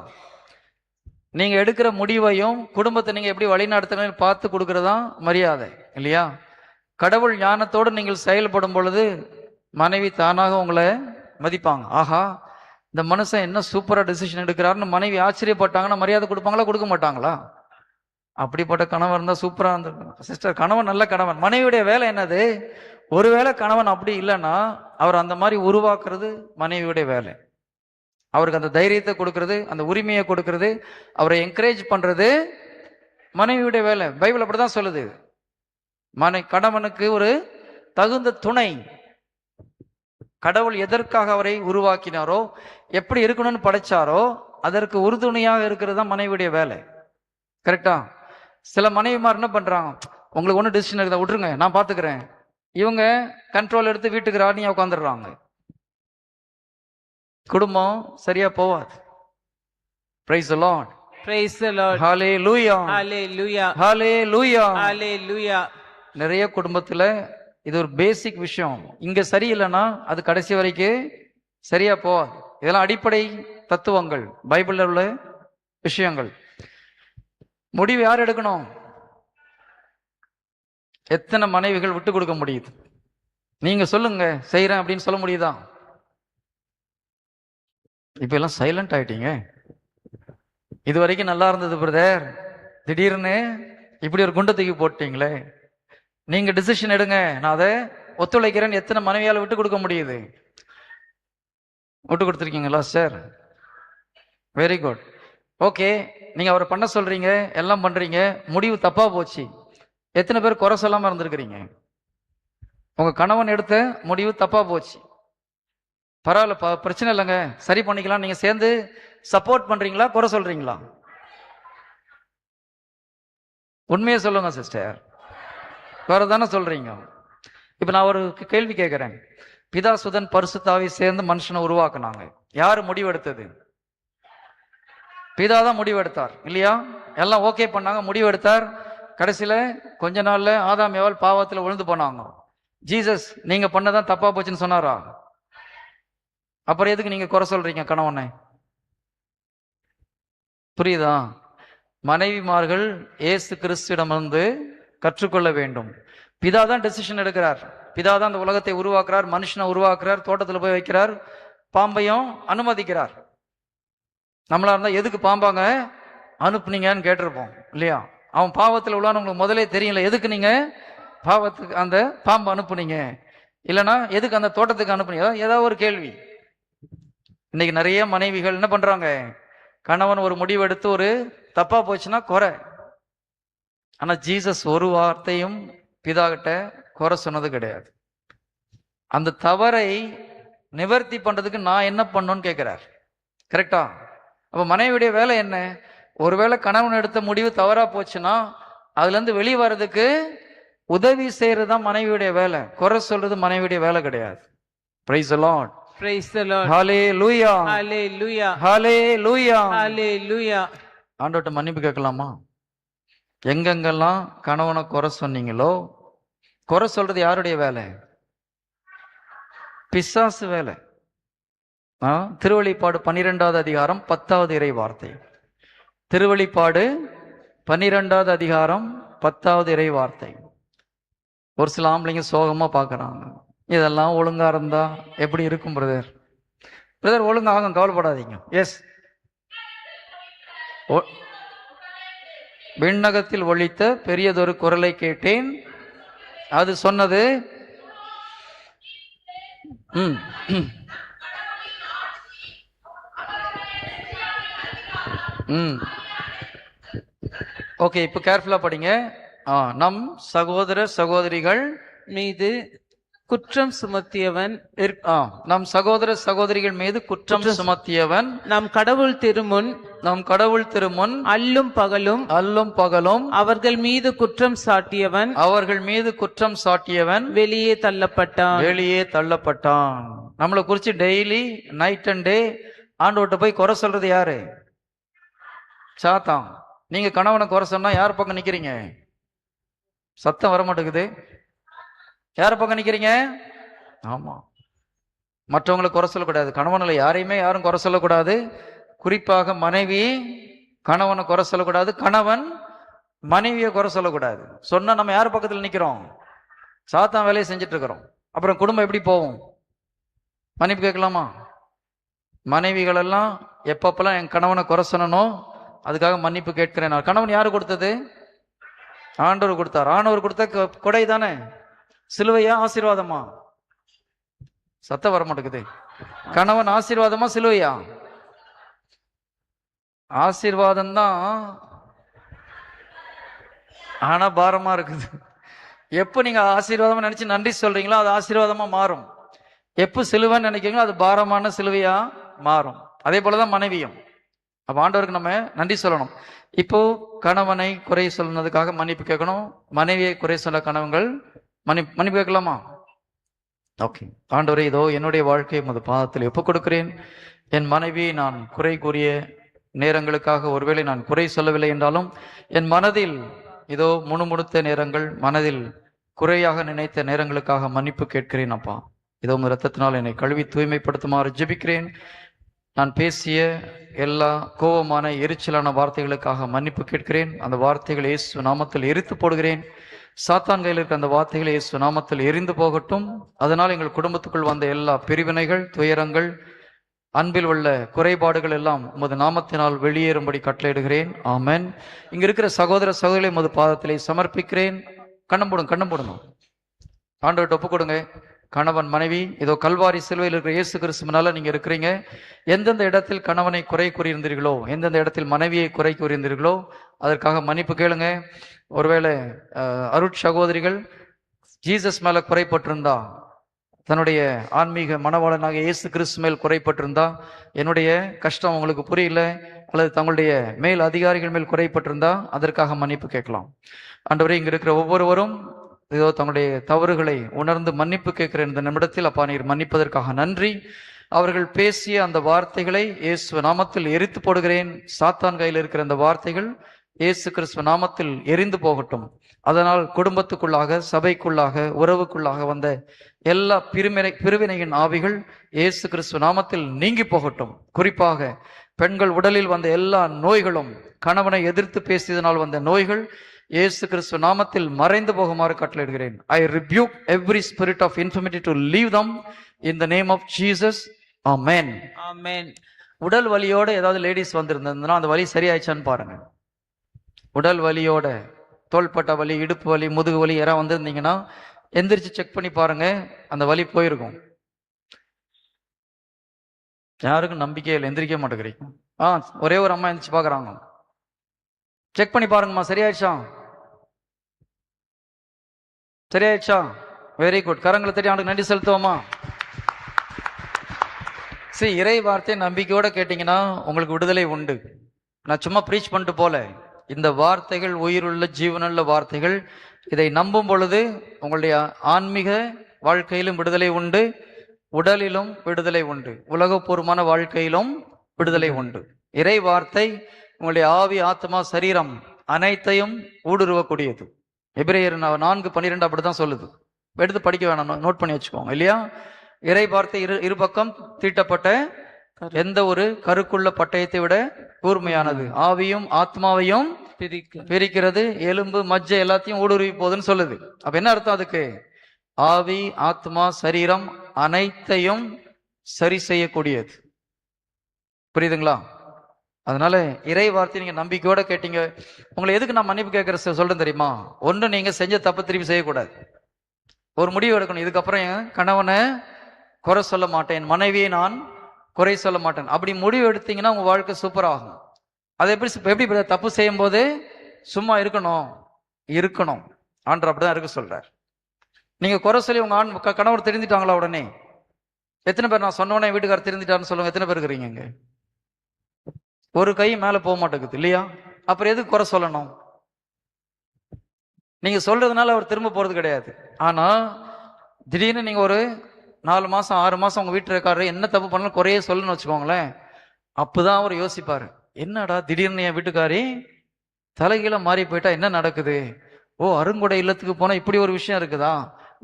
நீங்க எடுக்கிற முடிவையும் குடும்பத்தை நீங்க எப்படி வழிநடத்துறீங்கன்னு பார்த்து கொடுக்கறதா மரியாதை இல்லையா? கடவுள் ஞானத்தோடு நீங்கள் செயல்படும் பொழுது மனைவி தானாக உங்களை மதிப்பாங்க. ஆஹா, இந்த மனுஷன் என்ன சூப்பரா டிசிஷன் எடுக்கிறாருன்னு மனைவி ஆச்சரியப்பட்டாங்கன்னா மரியாதை கொடுப்பாங்களா, கொடுக்க மாட்டாங்களா? அப்படிப்பட்ட கணவன் இருந்தா சூப்பரா இருந்திருக்கும் சிஸ்டர். கணவன் நல்ல கணவன். மனைவியுடைய வேலை என்னது? ஒருவேளை கணவன் அப்படி இல்லைன்னா அவர் அந்த மாதிரி உருவாக்குறது மனைவியுடைய வேலை. அவருக்கு அந்த தைரியத்தை கொடுக்கறது, அந்த உரிமையை கொடுக்கறது, அவரை என்கரேஜ் பண்றது மனைவியுடைய வேலை. பைபிள் அப்படிதான் சொல்லுது. கணவனுக்கு ஒரு தகுந்த துணை. கடவுள் எதற்காக அவரை உருவாக்கினாரோ, எப்படி இருக்கணும்னு படைச்சாரோ அதற்கு உறுதுணையாக இருக்கிறது தான் மனைவியுடைய வேலை. கரெக்டா? சில மனைவிமார் என்ன பண்றாங்க, உங்களுக்கு ஒன்றும் டிசிஷன் இருக்குதா, விட்டுருங்க நான் பாத்துக்கிறேன். இவங்க கண்ட்ரோல் எடுத்து வீட்டுக்கு ராணியா உட்காந்துடுறாங்க. குடும்பம் சரியா போவாது. Praise the Lord. Praise the Lord. Hallelujah. Hallelujah. Hallelujah. Hallelujah. நிறைய குடும்பத்துல இது ஒரு பேசிக் விஷயம். இங்க சரியில்லைன்னா அது கடைசி வரைக்கும் சரியா போவாது. இதெல்லாம் அடிப்படை தத்துவங்கள், பைபிள்ல உள்ள விஷயங்கள். முடிவு யார் எடுக்கணும்? எத்தனை மனைவிகள் விட்டு கொடுக்க முடியுது? நீங்க சொல்லுங்க, செய்யறேன் அப்படின்னு சொல்ல முடியுதா? இப்ப எல்லாம் சைலண்ட் ஆயிட்டீங்க. இது வரைக்கும் நல்லா இருந்தது பிரதர், திடீர்னு இப்படி ஒரு குண்டை தூக்கி போட்டீங்களே. நீங்க டிசிஷன் எடுங்க, நான் அதை ஒத்துழைக்கிறேன்னு எத்தனை மனைவியால விட்டு கொடுக்க முடியுது? விட்டு கொடுத்துருக்கீங்களா சார்? Very good. ஓகே, நீங்க அவரை பண்ண சொல்றீங்க, எல்லாம் பண்றீங்க, முடிவு தப்பா போச்சு. எத்தனை பேர் குறை சொல்லாம இருந்திருக்கிறீங்க? உங்க கணவன் எடுத்த முடிவு தப்பா போச்சு, பரவாயில்ல, பிரச்சனை இல்லைங்க, சரி பண்ணிக்கலாம், நீங்க சேர்ந்து சப்போர்ட் பண்றீங்களா, குறை சொல்றீங்களா? உண்மையை சொல்லுங்க சிஸ்டர். குறை தானே சொல்றீங்க. இப்ப நான் ஒரு கேள்வி கேட்கிறேன். பிதா சுதன் பரிசுத்தாவி சேர்ந்து மனுஷனை உருவாக்குனாங்க. யாரு முடிவெடுத்தது? பிதா தான் முடிவெடுத்தார் இல்லையா? எல்லாம் ஓகே பண்ணாங்க, முடிவெடுத்தார். கடைசியில கொஞ்ச நாள்ல ஆதாம் ஏவாள் பாவத்துல விழுந்து போனாங்க. ஜீசஸ் நீங்க பண்ணதான் தப்பா போச்சுன்னு சொன்னாரா? அப்புறம் எதுக்கு நீங்க குறை சொல்றீங்க கணவனை? புரியுதா? மனைவிமார்கள் இயேசு கிறிஸ்துவிடமிருந்து கற்றுக்கொள்ள வேண்டும். பிதா தான் டெசிஷன் எடுக்கிறார். பிதா தான் அந்த உலகத்தை உருவாக்குறார், மனுஷனை உருவாக்குறார், தோட்டத்துல போய் வைக்கிறார், பாம்பையும் அனுமதிக்கிறார். நம்மளா இருந்தா எதுக்கு பாம்பாங்க அனுப்புனீங்கன்னு கேட்டிருப்போம் இல்லையா? அவன் பாவத்தில் உள்ளான்னு உங்களுக்கு முதலே தெரியல, எதுக்கு நீங்க பாவத்துக்கு அந்த பாம்பு அனுப்புனீங்க, இல்லைன்னா எதுக்கு அந்த தோட்டத்துக்கு அனுப்புனீங்க, ஏதாவது ஒரு கேள்வி. இன்னைக்கு நிறைய மனைவிகள் என்ன பண்றாங்க, கணவன் ஒரு முடிவு எடுத்து ஒரு தப்பா போச்சுன்னா குறை. ஆனா ஜீசஸ் ஒரு வார்த்தையும் பிதா கிட்ட குறை சொன்னது கிடையாது. அந்த தவறை நிவர்த்தி பண்றதுக்கு நான் என்ன பண்ணணும்னு கேட்கிறார். கரெக்டா? அப்ப மனைவியுடைய வேலை என்ன? ஒருவேளை கணவன் எடுத்த முடிவு தவறா போச்சுன்னா அதுல இருந்து வெளியே வர்றதுக்கு உதவி செய்யறதுதான் மனைவியுடைய வேலை. குறை சொல்றது மனைவியுடைய வேலை கிடையாது. Praise the Lord. Praise the Lord. Hallelujah. Hallelujah. Hallelujah. Hallelujah. ஆண்டவர்ட்ட மன்னிப்பு கேட்கலாமா? எங்கெங்கெல்லாம் கணவனை குறை சொன்னீங்களோ, குறை சொல்றது யாருடைய வேலை? பிசாசு வேலை. திருவெளிப்பாடு 12வது அதிகாரம் 10வது இறை வார்த்தை. திருவெளிப்பாடு 12வது அதிகாரம் 10வது இறை வார்த்தை. ஒரு சில ஆம்பளைங்க சோகமா பாக்குறாங்க, இதெல்லாம் ஒழுங்கா இருந்தா எப்படி இருக்கும் பிரதர்? பிரதர் ஒழுங்காக கவலைப்படாதீங்க. எஸ், விண்ணகத்தில் ஒலித்த பெரியதொரு குரலை கேட்டேன், அது சொன்னது ஓகே, இப்போ கேர்ஃபுல்லா படிங்க. நம் சகோதர சகோதரிகள் மீது குற்றம் சுமத்தியவன் நம் சகோதர சகோதரிகள் மீது குற்றம் சுமத்தியவன் நம் கடவுள் திருமுன் நம் கடவுள் திருமுன் அல்லும் பகலும் அவர்கள் மீது குற்றம் சாட்டியவன் வெளியே தள்ளப்பட்டான். நம்மளை குறிச்சு டெய்லி நைட் அண்ட் டே ஆண்டவர்கிட்ட போய் குறை சொல்றது யாரு? சாத்தான். நீங்க கணவனை குறை சொன்னா யார் பக்கம் நிக்கிறீங்க? சத்தம் வர மாட்டேங்குது. யார் பக்கம் நிக்கிறீங்க? ஆமா, மற்றவங்களை குறை சொல்லக்கூடாது. கணவனில் யாரும் குறை சொல்லக்கூடாது. குறிப்பாக மனைவி கணவனை குறை சொல்லக்கூடாது, கணவன் மனைவியை குறை சொல்லக்கூடாது. சொன்னா நம்ம யார் பக்கத்தில் நிக்கிறோம்? சாத்தான் வேலையை செஞ்சுட்டு இருக்கிறோம். அப்புறம் குடும்பம் எப்படி போகும்? மன்னிப்பு கேட்கலாமா? மனைவிகள் எல்லாம் எப்பப்பெல்லாம் என் கணவனை குறை சொல்லணும் அதுக்காக மன்னிப்பு கேட்கிறேன். கணவன் யாரு கொடுத்தது? ஆண்டவர் கொடுத்தார். ஆண்டவர் கொடுத்த கொடை தானே. சிலுவையா ஆசீர்வாதமா? சத்தம் வர மாட்டேங்குது. கணவன் ஆசீர்வாதமா சிலுவையா? ஆசீர்வாதம் தான், ஆனா பாரமா இருக்குது. எப்போ நீங்க ஆசீர்வாதமா நினைச்சு நன்றி சொல்றீங்களோ அது ஆசீர்வாதமா மாறும். எப்போ சிலுவைன்னு நினைக்கிறீங்களோ அது பாரமான சிலுவையா மாறும். அதே போலதான் மனைவியும். அப்ப ஆண்டவருக்கு நம்ம நன்றி சொல்லணும். இப்போ கணவனை குறை சொன்னதுக்காக மன்னிப்பு கேட்கணும். மனைவியை குறை சொல்ல கணவன்கள் மன்னிப்பு கேட்கலாமா? ஓகே. ஆண்டவரே, இதோ என்னுடைய வாழ்க்கையை உமது பாதத்தில் ஒப்புக் கொடுக்கிறேன். என் மனைவி நான் குறை கூறிய நேரங்களுக்காக ஒருவேளை நான் குறை சொல்லவில்லை என்றாலும் என் மனதில் இதோ முணுமுணுத்த நேரங்கள், மனதில் குறையாக நினைத்த நேரங்களுக்காக மன்னிப்பு கேட்கிறேன். அப்பா, இதோ உங்க இரத்தத்தினால் என்னை கழுவி தூய்மைப்படுத்துமாறு ஜெபிக்கிறேன். நான் பேசிய எல்லா கோபமான எரிச்சலான வார்த்தைகளுக்காக மன்னிப்பு கேட்கிறேன். அந்த வார்த்தைகளை இயேசு நாமத்தில் எரித்து போடுகிறேன். சாத்தான் கையில் இருக்க அந்த வார்த்தைகளை இயேசு நாமத்தில் எரிந்து போகட்டும். அதனால் எங்கள் குடும்பத்துக்குள் வந்த எல்லா பிரிவினைகள், துயரங்கள், அன்பில் உள்ள குறைபாடுகள் எல்லாம் உமது நாமத்தினால் வெளியேறும்படி கட்டளையிடுகிறேன். ஆமென். இங்க இருக்கிற சகோதர சகோதரிகளை உமது பாதத்திலே சமர்ப்பிக்கிறேன். கண்ணம் போடணும். ஆண்டவர்கிட்ட ஒப்பு கொடுங்க. கணவன் மனைவி இதோ கல்வாரி சிலுவையில் இருக்கிற இயேசு கிறிஸ்துவினால நீங்க இருக்கிறீங்க. எந்தெந்த இடத்தில் கணவனை குறை கூறியிருந்தீர்களோ, எந்தெந்த இடத்தில் மனைவியை குறை கூறியிருந்தீர்களோ அதற்காக மன்னிப்பு கேளுங்க. ஒருவேளை அருட் சகோதரிகள் ஜீசஸ் மேல குறைப்பட்டிருந்தா, தன்னுடைய ஆன்மீக மனவாளனாக இயேசு கிறிஸ்து மேல் குறைப்பட்டிருந்தா, என்னுடைய கஷ்டம் உங்களுக்கு புரியல, அல்லது தங்களுடைய மேல் அதிகாரிகள் மேல் குறைப்பட்டிருந்தா அதற்காக மன்னிப்பு கேட்கலாம். ஆண்டவரே, இங்க இருக்கிற ஒவ்வொருவரும் இதோ தங்களுடைய தவறுகளை உணர்ந்து மன்னிப்பு கேட்கிற இந்த நிமிடத்தில் அப்பா நீர் மன்னிப்பதற்காக நன்றி. அவர்கள் பேசிய அந்த வார்த்தைகளை இயேசு நாமத்தில் எரித்து போடுகிறேன். சாத்தான் கையில் இருக்கிற அந்த வார்த்தைகள் இயேசு கிறிஸ்துவ நாமத்தில் எரிந்து போகட்டும். அதனால் குடும்பத்துக்குள்ளாக, சபைக்குள்ளாக, உறவுக்குள்ளாக வந்த எல்லா பிரிவினையின் ஆவிகள் இயேசு கிறிஸ்துவ நாமத்தில் நீங்கி போகட்டும். குறிப்பாக பெண்கள் உடலில் வந்த எல்லா நோய்களும், கணவனை எதிர்த்து பேசியதனால் வந்த நோய்கள் இயேசு கிறிஸ்துவ நாமத்தில் மறைந்து போகுமாறு கட்டளையிடுகிறேன். I rebuke every spirit of infirmity to leave them in the name of Jesus. Amen. Amen. உடல் வலியோட ஏதாவது லேடிஸ் வந்திருந்ததுன்னா அந்த வலி சரியாயிச்சான்னு பாருங்க. உடல் வலியோட, தோள்பட்ட வலி, இடுப்பு வலி, முதுகு வலி யாராவது வந்திருந்தீங்கன்னா எந்திரிச்சு செக் பண்ணி பாருங்க, அந்த வலி போயிருக்கும். யாருக்கும் நம்பிக்கை இல்லை, எந்திரிக்க மாட்டேங்கிறீங்க. ஒரே ஒரு அம்மா எந்திரிச்சு பாக்குறாங்க. செக் பண்ணி பாருங்கம்மா, சரியாயிடுச்சா? Very good. கரங்களை தட்டி அவனுக்கு நன்றி செலுத்துவோமா? சரி, இறை வார்த்தை நம்பிக்கையோட கேட்டீங்கன்னா உங்களுக்கு விடுதலை உண்டு. நான் சும்மா ப்ரீச் பண்ணிட்டு போல, இந்த வார்த்தைகள் உயிருள்ள ஜீவனுள்ள வார்த்தைகள். இதை நம்பும் பொழுது உங்களுடைய ஆன்மீக வாழ்க்கையிலும் விடுதலை உண்டு, உடலிலும் விடுதலை உண்டு, உலகப்பூர்வமான வாழ்க்கையிலும் விடுதலை உண்டு. இறை வார்த்தை உங்களுடைய ஆவி, ஆத்மா, சரீரம் அனைத்தையும் ஊடுருவக்கூடியது. எபிரேயர் 4:12 அப்படிதான் சொல்லுது. எடுத்து படிக்க வேணாம், நோட் பண்ணி வச்சுக்கோங்க இல்லையா? இறை வார்த்தை இரு பக்கம் தீட்டப்பட்ட எந்த ஒரு கருக்குள்ள பட்டயத்தை விட கூர்மையானது, ஆவியும் ஆத்மாவையும் பிரிக்கிறது, எலும்பு மஜ்ஜை எல்லாத்தையும் ஊடுருவி போகுதுன்னு சொல்லுது. அப்ப என்ன அர்த்தம் அதுக்கு? ஆவி, ஆத்மா, சரீரம் அனைத்தையும் சரி செய்யக்கூடியது. புரியுதுங்களா? அதனால இறை வார்த்தை நீங்க நம்பிக்கையோட கேட்டீங்க. உங்களை எதுக்கு நான் மன்னிப்பு கேட்கற சொல்றேன் தெரியுமா? ஒன்று, நீங்க செஞ்ச தப்பு திருப்பி செய்யக்கூடாது. ஒரு முடிவு எடுக்கணும். இதுக்கப்புறம் என் கணவனை குறை சொல்ல மாட்டேன், மனைவியை நான் குறை சொல்ல மாட்டேன். அப்படி முடிவு எடுத்தீங்கன்னா உங்க வாழ்க்கை சூப்பர் ஆகும். அது எப்படி தப்பு செய்யும் போது சும்மா இருக்கணும் இருக்கணும். ஆண்டவர் அப்படிதான் இருக்க சொல்றார். நீங்க குறை சொல்லி உங்க கணவர் தெரிஞ்சிட்டாங்களா உடனே? எத்தனை பேர் நான் சொன்ன உடனே வீட்டுக்காரர் தெரிஞ்சிட்டாருன்னு சொல்லுங்க, எத்தனை பேர் இருக்கிறீங்க இங்க? ஒரு கை மேல போக மாட்டேங்குது இல்லையா? அப்புறம் எதுக்கு குறை சொல்லணும்? நீங்க சொல்றதுனால அவர் திரும்ப போறது கிடையாது. ஆனா திடீர்னு நீங்க ஒரு 4 மாசம் 6 மாசம் உங்க வீட்டுல இருக்காரு, என்ன தப்பு பண்ணாலும் குறையே சொல்லுன்னு வச்சுக்கோங்களேன். அப்பதான் அவர் யோசிப்பாரு, என்னடா திடீர்னு என் வீட்டுக்காரி தலைகீழ மாறி போயிட்டா என்ன நடக்குது? ஓ, அருங்கொடை இல்லத்துக்கு போனா இப்படி ஒரு விஷயம் இருக்குதா,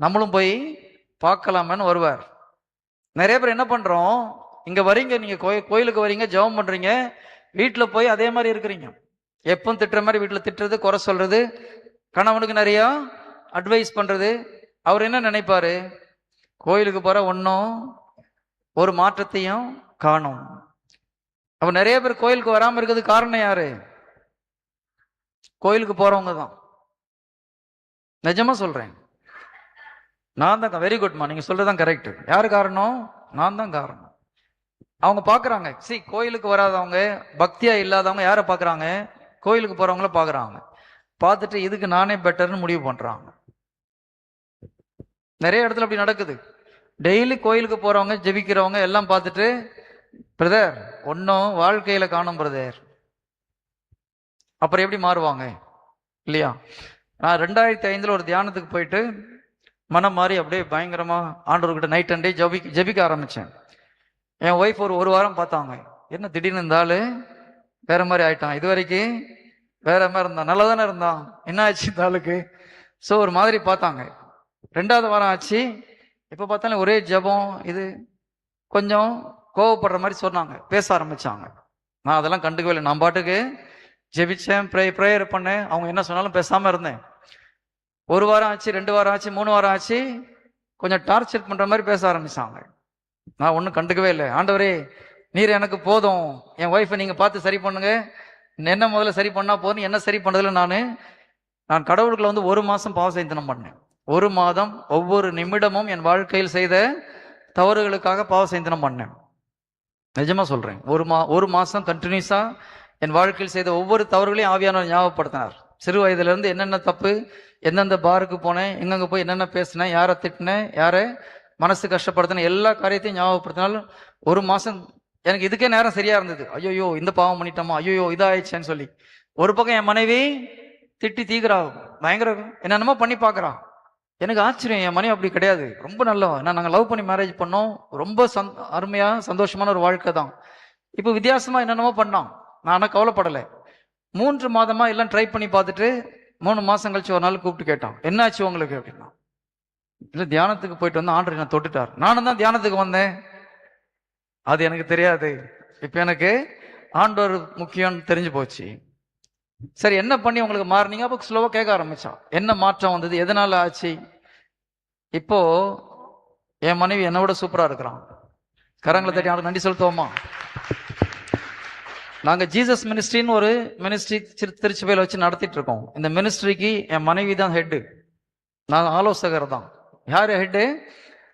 நம்மளும் போய் பார்க்கலாமேன்னு வருவார். நிறைய பேர் என்ன பண்றோம், இங்க வரீங்க, நீங்க கோயிலுக்கு வரீங்க, ஜெபம் பண்றீங்க, வீட்டுல போய் அதே மாதிரி இருக்கிறீங்க. எப்பவும் திட்டுற மாதிரி வீட்டுல திட்டுறது, குறை சொல்றது, கணவனுக்கு நிறைய அட்வைஸ் பண்றது. அவர் என்ன நினைப்பாரு, கோயிலுக்கு போற ஒன்னும் ஒரு மாற்றத்தையும் காணும். அப்ப நிறைய பேர் கோயிலுக்கு வராம இருக்கிறது காரணம் யாரு? கோயிலுக்கு போறவங்க தான். நிஜமா சொல்றேன், நான் தான். வெரி குட்மா, நீங்க சொல்றதுதான் கரெக்ட். யாரு காரணம்? நான் தான் காரணம். அவங்க பாக்குறாங்க, கோயிலுக்கு வராதவங்க, பக்தியா இல்லாதவங்க யாரை பாக்குறாங்க? கோயிலுக்கு போறவங்கள பாக்குறாங்க. பார்த்துட்டு இதுக்கு நானே பெட்டர்னு முடிவு பண்றாங்க. நிறைய இடத்துல அப்படி நடக்குது. டெய்லி கோயிலுக்கு போறவங்க, ஜெபிக்கிறவங்க எல்லாம் பார்த்துட்டு, பிரதர் ஒன்னும் வாழ்க்கையில காணும் பிரதர். அப்புறம் எப்படி மாறுவாங்க இல்லையா? நான் 2005 ஒரு தியானத்துக்கு போயிட்டு மனம் மாறி அப்படியே பயங்கரமா ஆண்டவர்கிட்ட நைட் அண்ட் டே ஜெபிக்க ஆரம்பிச்சேன். என் ஒய்ஃப் ஒரு வாரம் பார்த்தாங்க, என்ன திடீர்னு இருந்தாலும் வேற மாதிரி ஆயிட்டான், இது வரைக்கும் வேற மாதிரி இருந்தான், நல்லா தானே இருந்தான், என்ன ஆச்சு இந்த ஆளுக்கு? ஸோ ஒரு மாதிரி பார்த்தாங்க. 2வது வாரம் ஆச்சு, இப்ப பார்த்தாலும் ஒரே ஜெபம், இது கொஞ்சம் கோவப்படுற மாதிரி சொன்னாங்க, பேச ஆரம்பிச்சாங்க. நான் அதெல்லாம் கண்டுக்கவே இல்லை, நான் பாட்டுக்கு ஜெபிச்சேன், ப்ரேயர் பண்ணேன், அவங்க என்ன சொன்னாலும் பேசாம இருந்தேன். 1 வாரம் ஆச்சு, 2 வாரம் ஆச்சு, 3 வாரம் ஆச்சு, கொஞ்சம் டார்ச்சர் பண்ற மாதிரி பேச ஆரம்பிச்சாங்க. நான் ஒன்றும் கண்டுக்கவே இல்லை. ஆண்டவரே நீர் எனக்கு போதும், என் ஒய்ஃபை நீங்க பார்த்து சரி பண்ணுங்க, என்ன முதல்ல சரி பண்ணா போதும், என்ன சரி பண்ணதில்லை. நான் கடவுளுக்குள்ள 1 மாசம் பாவ சைத்தனம் பண்ணேன். 1 மாதம் ஒவ்வொரு நிமிடமும் என் வாழ்க்கையில் செய்த தவறுகளுக்காக பாவ சைத்தனம் பண்ணேன். நிஜமா சொல்றேன், 1 மாசம் கண்டினியூஸா என் வாழ்க்கையில் செய்த ஒவ்வொரு தவறுகளையும் ஆவியானவர் ஞாபகப்படுத்தினார். சிறு வயதுல இருந்து என்னென்ன தப்பு, எந்தெந்த பாருக்கு போனேன், எங்கெங்க போய் என்னென்ன பேசினேன், யாரை திட்டினேன், யாரை மனசு கஷ்டப்படுத்தின, எல்லா காரியத்தையும் ஞாபகப்படுத்தினாலும் 1 மாசம் எனக்கு இதுக்கே நேரம் சரியா இருந்தது. ஐயோ இந்த பாவம் பண்ணிட்டோமா, ஐயோ இதாயிடுச்சேன்னு சொல்லி. ஒரு பக்கம் என் மனைவி திட்டி தீக்கிறா, பயங்கர என்னென்னமோ பண்ணி பார்க்கறா. எனக்கு ஆச்சரியம், என் மனைவி அப்படி கிடையாது, ரொம்ப நல்லவா. நாங்கள் லவ் பண்ணி மேரேஜ் பண்ணோம், ரொம்ப அருமையா சந்தோஷமான ஒரு வாழ்க்கை தான். இப்போ வித்தியாசமா என்னென்னமோ பண்ணோம், நான் ஆனால் கவலைப்படலை. 3 மாதமா எல்லாம் ட்ரை பண்ணி பார்த்துட்டு 3 மாசம் கழிச்சு ஒரு நாள் கூப்பிட்டு கேட்டான், என்னாச்சு உங்களுக்கு அப்படின்னா. இல்லை தியானத்துக்கு போயிட்டு வந்து ஆண்டவர் என்ன தொட்டுட்டார். நானும் தான் தியானத்துக்கு வந்தேன், அது எனக்கு தெரியாது. இப்ப எனக்கு ஆண்டவர் முக்கியம்னு தெரிஞ்சு போச்சு. சரி என்ன பண்ணி உங்களுக்கு மாறினீங்க? அப்போ ஸ்லோவா கேட்க ஆரம்பிச்சான், என்ன மாற்றம் வந்தது, எதனால ஆச்சு? இப்போ என் மனைவி என்னை விட சூப்பரா இருக்கிறான். கரங்களை தட்டி அவனுக்கு நன்றி செலுத்துவோமா? நாங்க ஜீசஸ் மினிஸ்ட்ரின்னு ஒரு மினிஸ்ட்ரி திருச்சிபையில வச்சு நடத்திட்டு இருக்கோம். இந்த மினிஸ்ட்ரிக்கு என் மனைவி தான் ஹெட்டு, நான் ஆலோசகர் தான். யாரு ஹெட்டு?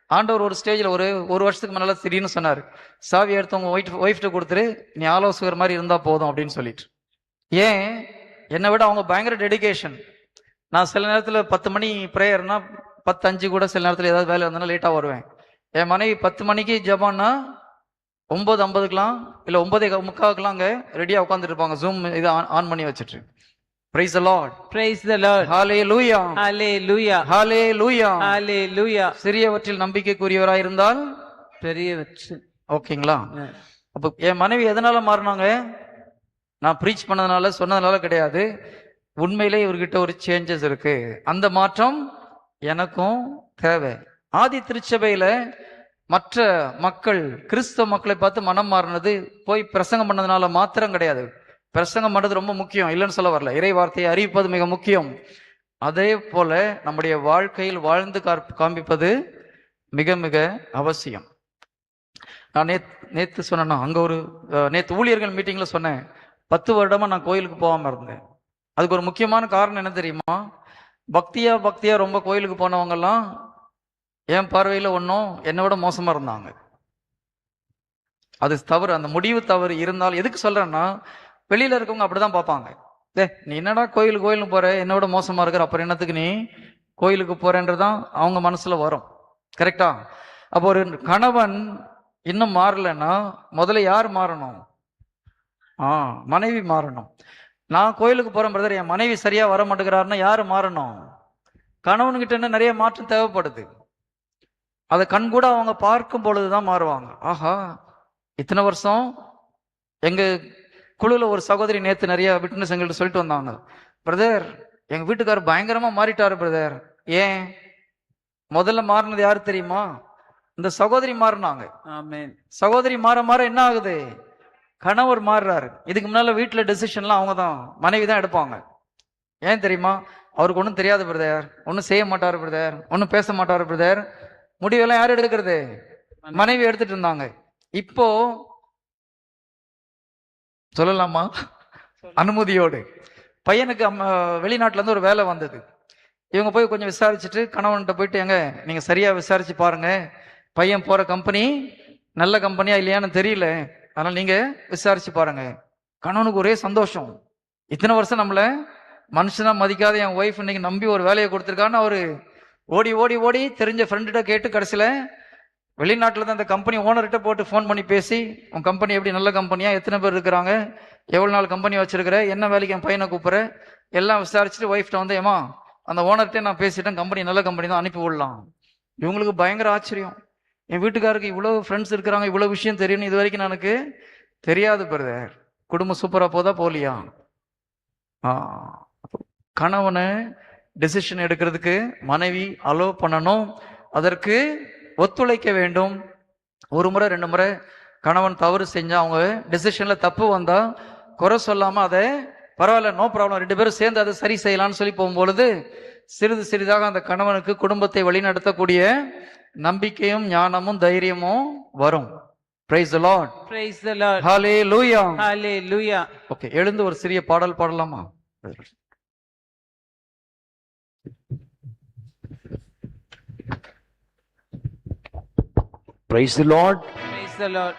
ஆண்டவர் ஒரு ஸ்டேஜில் ஒரு வருஷத்துக்கு முன்னால திடீர்னு சொன்னார், சாவி எடுத்து உங்க ஒய்ஃப்ட்ட கொடுத்துரு, நீ ஆலோசகர் மாதிரி இருந்தா போதும் அப்படின்னு சொல்லிட்டு. ஏன்? என்னை விட அவங்க பயங்கர டெடிகேஷன். நான் சில நேரத்தில் 10 மணி ப்ரேயர்னா 10:05 கூட சில நேரத்தில் ஏதாவது வேலை இருந்தாலும் லேட்டாக வருவேன். என் மனைவி 10 மணிக்கு ஜெபம்னா 9:50க்குலாம் இல்லை 9:45க்குலாம் அங்கே ரெடியாக உட்காந்துட்டு இருப்பாங்க, ஜூம் இதை ஆன் பண்ணி வச்சுட்டு. Praise the Lord. Praise the Lord. Hallelujah. Hallelujah. Hallelujah. Hallelujah. சிறியவற்றில் நம்பிக்கைக்குரியவராய் இருந்தால் பெரியவற்று. ஓகேங்களா? அப்போ என் மனைவி எதனால மாறினாங்க? நான் ப்ரீச் பண்ணதுனால சொன்னதுனால கிடையாது. உண்மையிலே இவர்கிட்ட ஒரு சேஞ்சஸ் இருக்கு. அந்த மாற்றம் எனக்கும் தேவை. ஆதி திருச்சபையில மற்ற மக்கள், கிறிஸ்தவ மக்களை பார்த்து மனம் மாறினது போய் பிரசங்கம் பண்ணதுனால மாத்திரம் கிடையாது. பிரசங்கம் பண்ணது ரொம்ப முக்கியம், இல்லைன்னு சொல்ல வரல. இறை வார்த்தையை அறிவிப்பது மிக முக்கியம். அதே போல நம்முடைய வாழ்க்கையில் வாழ்ந்து காண்பிப்பது மிக மிக அவசியம். நான் நேத்து சொன்னேன்னா, அங்க நேத்து ஊழியர்கள் மீட்டிங்ல சொன்னேன், 10 வருடமா நான் கோயிலுக்கு போகாம இருந்தேன். அதுக்கு ஒரு முக்கியமான காரணம் என்ன தெரியுமா? பக்தியா ரொம்ப கோயிலுக்கு போனவங்க எல்லாம் என் பார்வையில ஒன்றும் என்னை விட மோசமா இருந்தாங்க. அது தவறு, அந்த முடிவு தவறு. இருந்தாலும் எதுக்கு சொல்றேன்னா, வெளியில இருக்கவங்க அப்படிதான் பார்ப்பாங்க. நீ என்னடா கோயிலுக்கு போற, என்னோட மோசமா இருக்கிற, அப்புறம் என்னத்துக்கு நீ கோயிலுக்கு போறேன்றதான் அவங்க மனசுல வரும். கரெக்டா? அப்போ ஒரு கணவன் இன்னும் மாறலைன்னா முதல்ல யார் மாறணும்? மனைவி மாறணும். நான் கோயிலுக்கு போறேன் பிரதர், என் மனைவி சரியா வர மாட்டேங்கிறாருன்னா யாரு மாறணும்? கணவன்கிட்ட என்ன நிறைய மாற்றம் தேவைப்படுது. அதை கண்கூட அவங்க பார்க்கும் பொழுதுதான் மாறுவாங்க. ஆஹா, இத்தனை வருஷம் எங்க குழுல ஒரு சகோதரி நேத்து நிறைய விட்னஸ் எங்கள்கிட்ட சொல்லிட்டு வந்தாங்க, பிரதர் எங்க வீட்டுக்காரர் பயங்கரமா மாறிட்டாரு பிரதர். ஏன்? முதல்ல மாறினது யாரு தெரியுமா? இந்த சகோதரி மாறினாங்க. ஆமென். சகோதரி மாற மாற என்ன ஆகுது? கணவர் மாறுறாரு. இதுக்கு முன்னால வீட்டுல டெசிஷன்லாம் அவங்க தான், மனைவி தான் எடுப்பாங்க. ஏன் தெரியுமா? அவருக்கு ஒன்றும் தெரியாது பிரதர், ஒன்றும் செய்ய மாட்டாரு பிரதர், ஒன்றும் பேச மாட்டாரு பிரதர். முடிவெல்லாம் யார் எடுக்கிறது? மனைவி எடுத்துட்டு இருந்தாங்க. இப்போ சொல்லலாமா? அனுமதியோடு பையனுக்கு வெளிநாட்டுல இருந்து ஒரு வேலை வந்தது. இவங்க போய் கொஞ்சம் விசாரிச்சுட்டு கணவன்கிட்ட போயிட்டு, எங்க நீங்க சரியா விசாரிச்சு பாருங்க, பையன் போற கம்பெனி நல்ல கம்பெனியா இல்லையான்னு தெரியல, அதனால நீங்க விசாரிச்சு பாருங்க. கணவனுக்கு ஒரே சந்தோஷம். இத்தனை வருஷம் நம்மள மனுஷனா மதிக்காத என் ஒய்ஃப் இன்னைக்கு நம்பி ஒரு வேலையை கொடுத்துருக்கான்னு அவரு ஓடி ஓடி ஓடி தெரிஞ்ச ஃப்ரெண்டுகிட்ட கேட்டு கடைசியில வெளிநாட்டுல தான் அந்த கம்பெனி ஓனர்கிட்ட போட்டு ஃபோன் பண்ணி பேசி, உன் கம்பெனி எப்படி நல்ல கம்பெனியா, எத்தனை பேர் இருக்கிறாங்க, எவ்வளவு நாள் கம்பெனி வச்சிருக்கிற, என்ன வேலைக்கு என் பையனை கூப்பிடுற, எல்லாம் விசாரிச்சுட்டு ஒய்ஃப்ட்ட வந்து, ஏமா அந்த ஓனர்கிட்ட நான் பேசிட்டேன், கம்பெனி நல்ல கம்பெனி தான், அனுப்பி விடலாம். இவங்களுக்கு பயங்கர ஆச்சரியம். என் வீட்டுக்காருக்கு இவ்வளவு ஃப்ரெண்ட்ஸ் இருக்கிறாங்க, இவ்வளவு விஷயம் தெரியும்னு இது வரைக்கும் எனக்கு தெரியாது பிரதர். குடும்பம் சூப்பரா போதா போலியா? கணவனை டெசிஷன் எடுக்கிறதுக்கு மனைவி அலோ பண்ணணும், அதற்கு ஒத்துழைக்க வேண்டும். ஒரு முறை 2 முறை கணவன் தவறு செஞ்சா, அவங்க டெசிஷன்ல தப்பு வந்தா குறை சொல்லாம அதை பரவாயில்ல, நோ ப்ராப்ளம், 2 பேரும் சேர்ந்து அதை சரி செய்யலாம்னு சொல்லி போகும்பொழுது சிறிது சிறிதாக அந்த கணவனுக்கு குடும்பத்தை வழிநடத்தக்கூடிய நம்பிக்கையும் ஞானமும் தைரியமும் வரும். Praise the Lord. Praise the Lord. Hallelujah. Hallelujah. Okay, எழுந்து ஒரு சிறிய பாடல் பாடலாமா? Praise the Lord. Praise the Lord.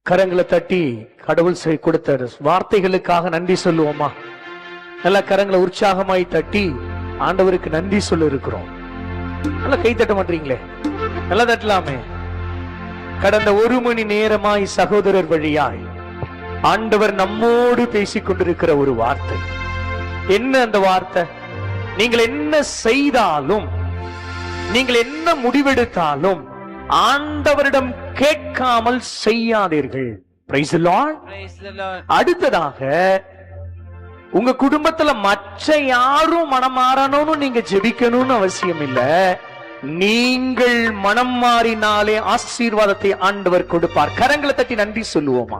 கரங்களை தட்டி கடவுள் கொடுத்த வார்த்தைகளுக்காக நன்றி சொல்லுவோமா? நல்ல கரங்களை உற்சாகமாய் தட்டி ஆண்டவருக்கு நன்றி சொல்ல இருக்கிறோம். நல்லா கை தட்ட மாட்டீங்களே? நல்லா தட்டலாமே. கடந்த 1 மணி நேரமாய் சகோதரர் வழியாய் ஆண்டவர் நம்மோடு பேசிக் கொண்டிருக்கிற ஒரு வார்த்தை. என்ன அந்த வார்த்தை? நீங்கள் என்ன செய்தாலும், நீங்கள் என்ன முடிவெடுத்தாலும் ஆண்டவரிடம் கேட்காமல் செய்யாதீர்கள். Praise the Lord. Praise the Lord. அடுத்ததாக, உங்க குடும்பத்துல மற்ற யாரும் மனம் மாறணும்னு நீங்க ஜெபிக்கணும்னு அவசியம் இல்ல. நீங்கள் மனம் மாறினாலே ஆசீர்வாதத்தை ஆண்டவர் கொடுப்பார். கரங்களை தட்டி நன்றி சொல்லுவோமா?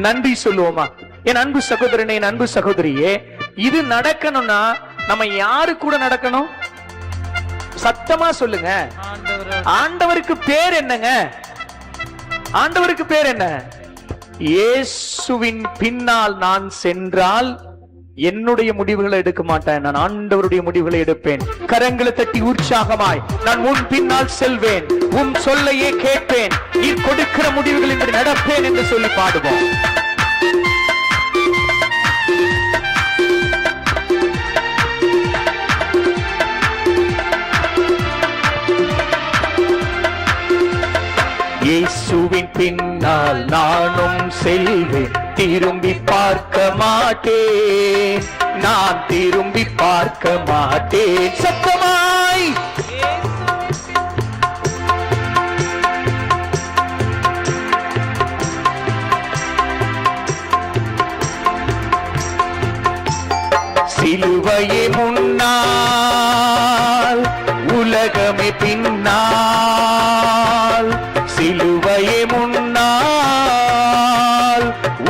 நன்றி சொல்லுவோமா? என் அன்பு சகோதரனே, என் அன்பு சகோதரியே, இது நடக்கணும்னா நம்ம யாரு கூட நடக்கணும்? சத்தமா சொல்லுங்க. ஆண்டவருக்கு பேர் என்னங்க? ஆண்டவருக்கு பேர் என்ன? இயேசுவின் பின்னால் நான் சென்றால் என்னுடைய முடிவுகளை எடுக்க மாட்டேன், நான் ஆண்டவருடைய முடிவுகளை எடுப்பேன். கரங்களை தட்டி உற்சாகமாய், நான் உன் பின்னால் செல்வேன், உன் சொல்லையே கேட்பேன், நீ கொடுக்கிற முடிவுகள் என்று நடப்பேன் என்று சொல்லி பாடுவோம். இயேசுவின் பின்னால் நானும் செல்வேன், திரும்பி பார்க்க மாட்டேன், நான் திரும்பி பார்க்க மாட்டேன். சத்தமாய் சிலுவையே முன்னால், உலகமே பின்னால், சிலுவையே முன்னால்,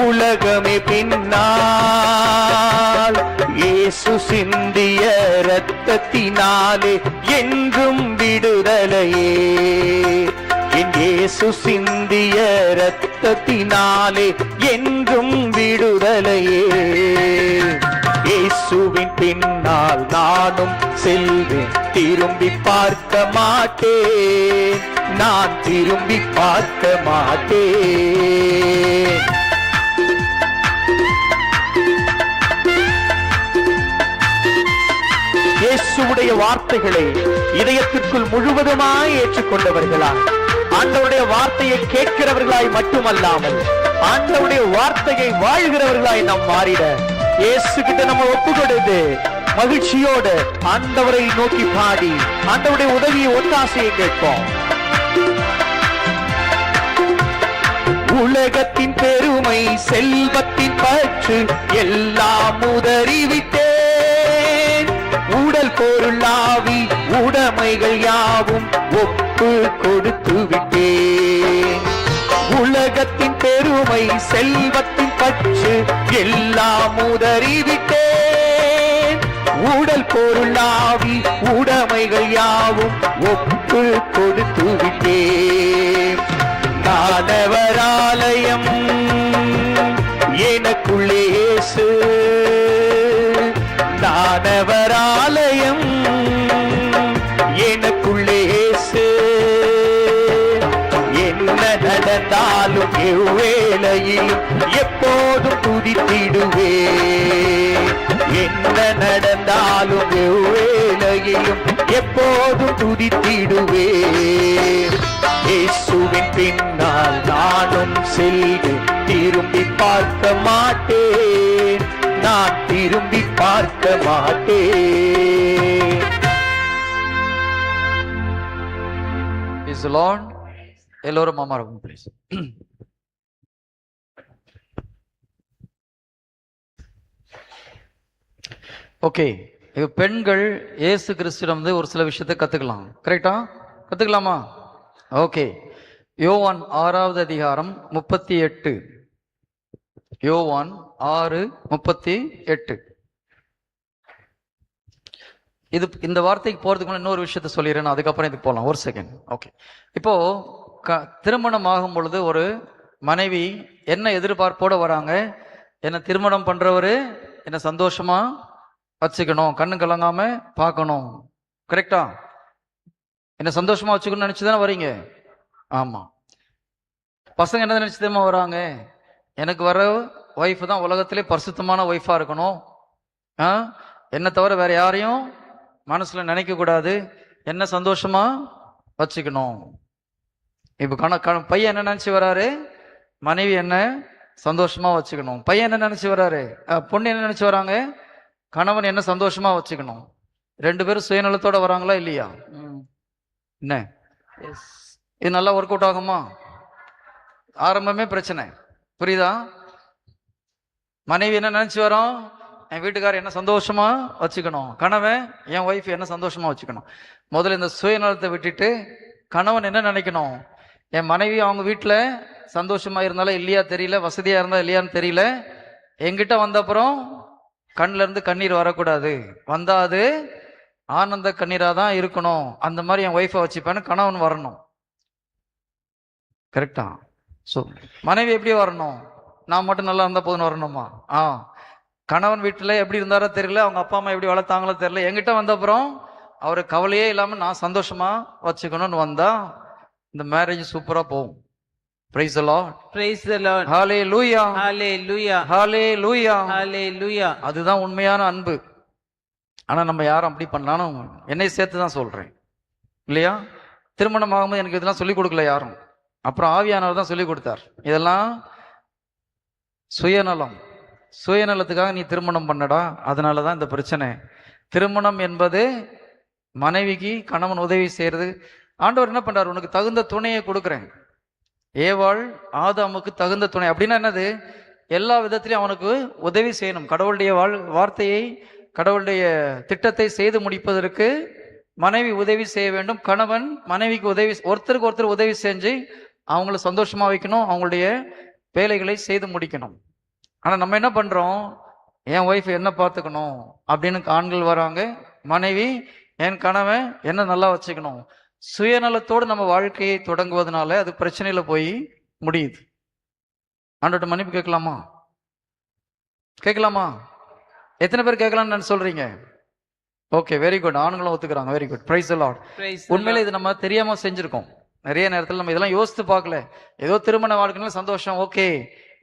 உலகமே பின்னால், இயேசு சிந்திய இரத்தத்தினாலே என்றும் விடுதலையே, என் இயேசு சிந்திய இரத்தத்தினாலே என்றும் விடுதலையே. இயேசுவின் பின்னால் நானும் செல்வேன், திரும்பி பார்க்க மாட்டேன், நான் திரும்பி பார்க்க மாட்டேன். இயேசுவுடைய வார்த்தைகளை இதயத்திற்குள் முழுவதுமாய் ஏற்றுக்கொண்டவர்களாய், ஆண்டவருடைய வார்த்தையை கேட்கிறவர்களாய் மட்டுமல்லாமல் ஆண்டவருடைய வார்த்தையை வாழ்கிறவர்களாய் நாம் மாறிட இயேசு கிட்ட நம்ம ஒப்பு கொடுத்து மகிழ்ச்சியோடு ஆண்டவரை நோக்கி பாடி ஆண்டவருடைய உதவியை ஒத்தாசையை கேட்போம். உலகத்தின் பெருமை செல்வத்தின் பற்று எல்லாம் உதறிவிட்டேன், உடல் பொருளாவி உடைமைகள் யாவும் ஒப்பு கொடுத்து விட்டேன். உலகத்தின் பெருமை செல்வத்தின் பற்று எல்லாம் உதறிவிட்டேன், உடல் பொருளாவி உடைமைகள் யாவும் ஒப்பு கொடுத்து விட்டேன். நானவராலயம் எனக்குள்ளே இயேசு, நானவராலயம் எனக்குள்ளே இயேசு. என்ன நடந்தாலும் எவ்வேளையிலும் எப்போதும் துதித்திடுவே, என்ன நடந்தாலும் எவ்வேளையிலும் எப்போதும் துதித்திடுவே. இயேசுவின் பின்னால் நானும் செல்து திரும்பி பார்க்க மாட்டேன், நான் திரும்பி பார்க்க மாட்டேன். Praise the Lord. எல்லோரும் அமரவும் please. ஓகே, பெண்கள் இயேசு கிறிஸ்துவிடம் வந்து ஒரு சில விஷயத்தை கத்துக்கலாம். கரெக்டா? கத்துக்கலாமா? ஓகே, யோவான் 6வது அதிகாரம் 38. யோவான் 6:38. இந்த வார்த்தைக்கு போறதுக்கு முன்னாடி இன்னொரு விஷயத்த சொல்லிடுறேன், அதுக்கப்புறம் இதுக்கு போகலாம். ஒரு செகண்ட். ஓகே, இப்போ திருமணம் ஆகும் பொழுது ஒரு மனைவி என்ன எதிர்பார்ப்போட வராங்க? என்ன திருமணம் பண்றவரு என்ன சந்தோஷமா வச்சுக்கணும், கண்ணு கலங்காம பார்க்கணும். கரெக்டா? என்ன சந்தோஷமா வச்சுக்கணும்னு நினைச்சுதானே வரீங்க? ஆமா. பசங்க என்ன நினைச்சுதாமா வராங்க? எனக்கு வர ஒய்ஃப் தான் உலகத்திலே பரிசுத்தமான ஒய்ஃபா இருக்கணும், என்ன தவிர வேற யாரையும் மனசுல நினைக்க கூடாது, என்ன சந்தோஷமா வச்சுக்கணும். இப்ப பையன் என்ன நினைச்சு வராரு? மனைவி என்ன சந்தோஷமா வச்சுக்கணும். பையன் என்ன நினைச்சு வராரு? பொண்ணு என்ன நினைச்சு வராங்க? கணவன் என்ன சந்தோஷமா வச்சுக்கணும். ரெண்டு பேரும் சுயநலத்தோட வராங்களா இல்லையா? என்ன இது நல்லா ஒர்க் அவுட் ஆகுமா? ஆரம்பமே பிரச்சனை. புரியுதா? மனைவி என்ன நினைச்சு வரோம்? என் வீட்டுக்காரர் என்ன சந்தோஷமா வச்சுக்கணும், கணவன் என் ஒய்ஃப் என்ன சந்தோஷமா வச்சுக்கணும். முதல்ல இந்த சுயநலத்தை விட்டுட்டு கணவன் என்ன நினைக்கணும்? என் மனைவி அவங்க வீட்டுல சந்தோஷமா இருந்தாலும் இல்லையா தெரியல, வசதியா இருந்தா இல்லையான்னு தெரியல, என்கிட்ட வந்த அப்புறம் கண்ணுல இருந்து கண்ணீர் வரக்கூடாது, வந்தா அது ஆனந்த கண்ணீரா தான் இருக்கணும், அந்த மாதிரி என் ஒய்ஃபை வச்சுப்பேன்னு கணவன் வரணும். கரெக்டா? ஸோ மனைவி எப்படி வரணும்? நான் மட்டும் நல்லா இருந்தா போதுன்னு வரணுமா? கணவன் வீட்டுல எப்படி இருந்தாரோ தெரியல, அவங்க அப்பா அம்மா எப்படி வளர்த்தாங்களோ தெரியல, என்கிட்ட வந்த அப்புறம் அவரு கவலையே இல்லாம நான் சந்தோஷமா வச்சுக்கணும்னு வந்தா இந்த மேரேஜ் சூப்பரா போகும். Praise the Lord. Praise the Lord. Hallelujah. Hallelujah. Hallelujah. Hallelujah. அதுதான் உண்மையான அன்பு. ஆனா நம்ம யாரும் அப்படி பண்ணாலும் என்னை சேர்த்து தான் சொல்றேன் இல்லையா? திருமணம் ஆகும்போது எனக்கு இதெல்லாம் சொல்லிக் கொடுக்கல யாரும், அப்புறம் ஆவியானவர் தான் சொல்லிக் கொடுத்தார். இதெல்லாம் சுயநலம், சுயநலத்துக்காக நீ திருமணம் பண்ணடா, அதனாலதான் இந்த பிரச்சனை. திருமணம் என்பது மனைவிக்கு கணவன் உதவி செய்யறது. ஆண்டவர் என்ன பண்றாரு? உனக்கு தகுந்த துணையை கொடுக்குறேன். ஏவாள் ஆதாமுக்கு தகுந்த துணை அப்படின்னா என்னது? எல்லா விதத்திலையும் அவனுக்கு உதவி செய்யணும். கடவுளுடைய வார்த்தையை, கடவுளுடைய திட்டத்தை செய்து முடிப்பதற்கு மனைவி உதவி செய்ய வேண்டும். கணவன் மனைவிக்கு உதவி, ஒருத்தருக்கு ஒருத்தர் உதவி செஞ்சு அவங்கள சந்தோஷமா வைக்கணும், அவங்களுடைய வேலைகளை செய்து முடிக்கணும். ஆனா நம்ம என்ன பண்றோம்? என் ஒய்ஃப் என்ன பார்த்துக்கணும் அப்படின்னு ஆண்கள் வராங்க, மனைவி என் கணவன் என்ன நல்லா வச்சுக்கணும். சுயநலத்தோடு நம்ம வாழ்க்கையை தொடங்குவதனால அது பிரச்சனையில போய் முடியுது. ஆண்டவர்ட்ட மன்னிப்பு கேட்கலாமா? கேட்கலாமா? எத்தனை பேர் கேட்கலாம்னு சொல்றீங்க? Okay, very good. ஆண்களும் ஒத்துக்கிறாங்க. Very good. Praise the Lord. உண்மையில இது நம்ம தெரியாம செஞ்சிருக்கோம். நிறைய நேரத்தில் நம்ம இதெல்லாம் யோசித்து பார்க்கல. ஏதோ திருமண வாழ்க்கையில சந்தோஷம், ஓகே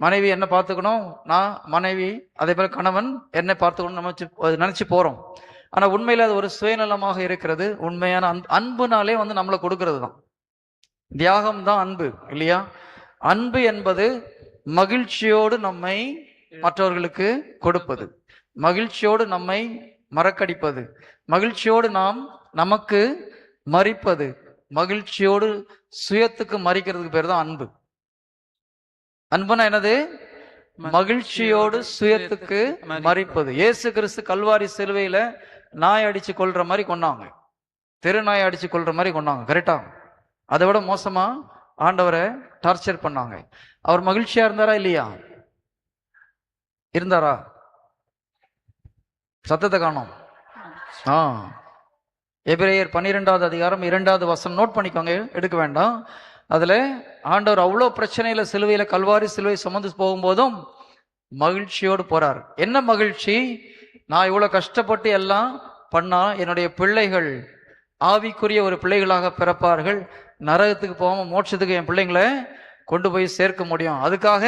மனைவி என்ன பார்த்துக்கணும், நான் மனைவி அதே போல கணவன் என்ன பார்த்துக்கணும் நம்ம நினைச்சு போறோம். ஆனா உண்மையில அது ஒரு சுயநலமாக இருக்கிறது. உண்மையான அன்புனாலே வந்து நம்மளை கொடுக்கிறது தான். தியாகம் தான் அன்பு இல்லையா? அன்பு என்பது மகிழ்ச்சியோடு நம்மை மற்றவர்களுக்கு கொடுப்பது, மகிழ்ச்சியோடு நம்மை மறக்கடிப்பது, மகிழ்ச்சியோடு நாம் நமக்கு மறிப்பது, மகிழ்ச்சியோடு சுயத்துக்கு மறிக்கிறதுக்கு பேர் தான் அன்பு. அன்புனா என்னது? மகிழ்ச்சியோடு சுயத்துக்கு மறிப்பது. இயேசு கிறிஸ்து கல்வாரி சிலுவையில நாய் அடிச்சு கொள்ற மாதிரி கொண்டாங்க, தெரு நாய் அடிச்சு கொள்ற மாதிரி கொண்டாங்க. கரெக்டா? அதை விட மோசமா ஆண்டவரை டார்ச்சர் பண்ணாங்க. அவர் மகிழ்ச்சியா இருந்தாரா இல்லையா? இருந்தாரா? சத்தத்தை காணோம். எபிரேயர் 12வது அதிகாரம் 2வது வசனம் நோட் பண்ணிக்கோங்க, எடுக்க வேண்டாம். அதுல ஆண்டவர் அவ்வளோ பிரச்சனையில சிலுவையில கல்வாரி சிலுவை சுமந்து போகும்போதும் மகிழ்ச்சியோடு போறார். என்ன மகிழ்ச்சி? நான் இவ்வளவு கஷ்டப்பட்டு எல்லாம் பண்ணா என்னுடைய பிள்ளைகள் ஆவிக்குரிய ஒரு பிள்ளைகளாக பிறப்பார்கள், நரகத்துக்கு போகாம மோட்சத்துக்கு என் பிள்ளைங்களை கொண்டு போய் சேர்க்க முடியும். அதுக்காக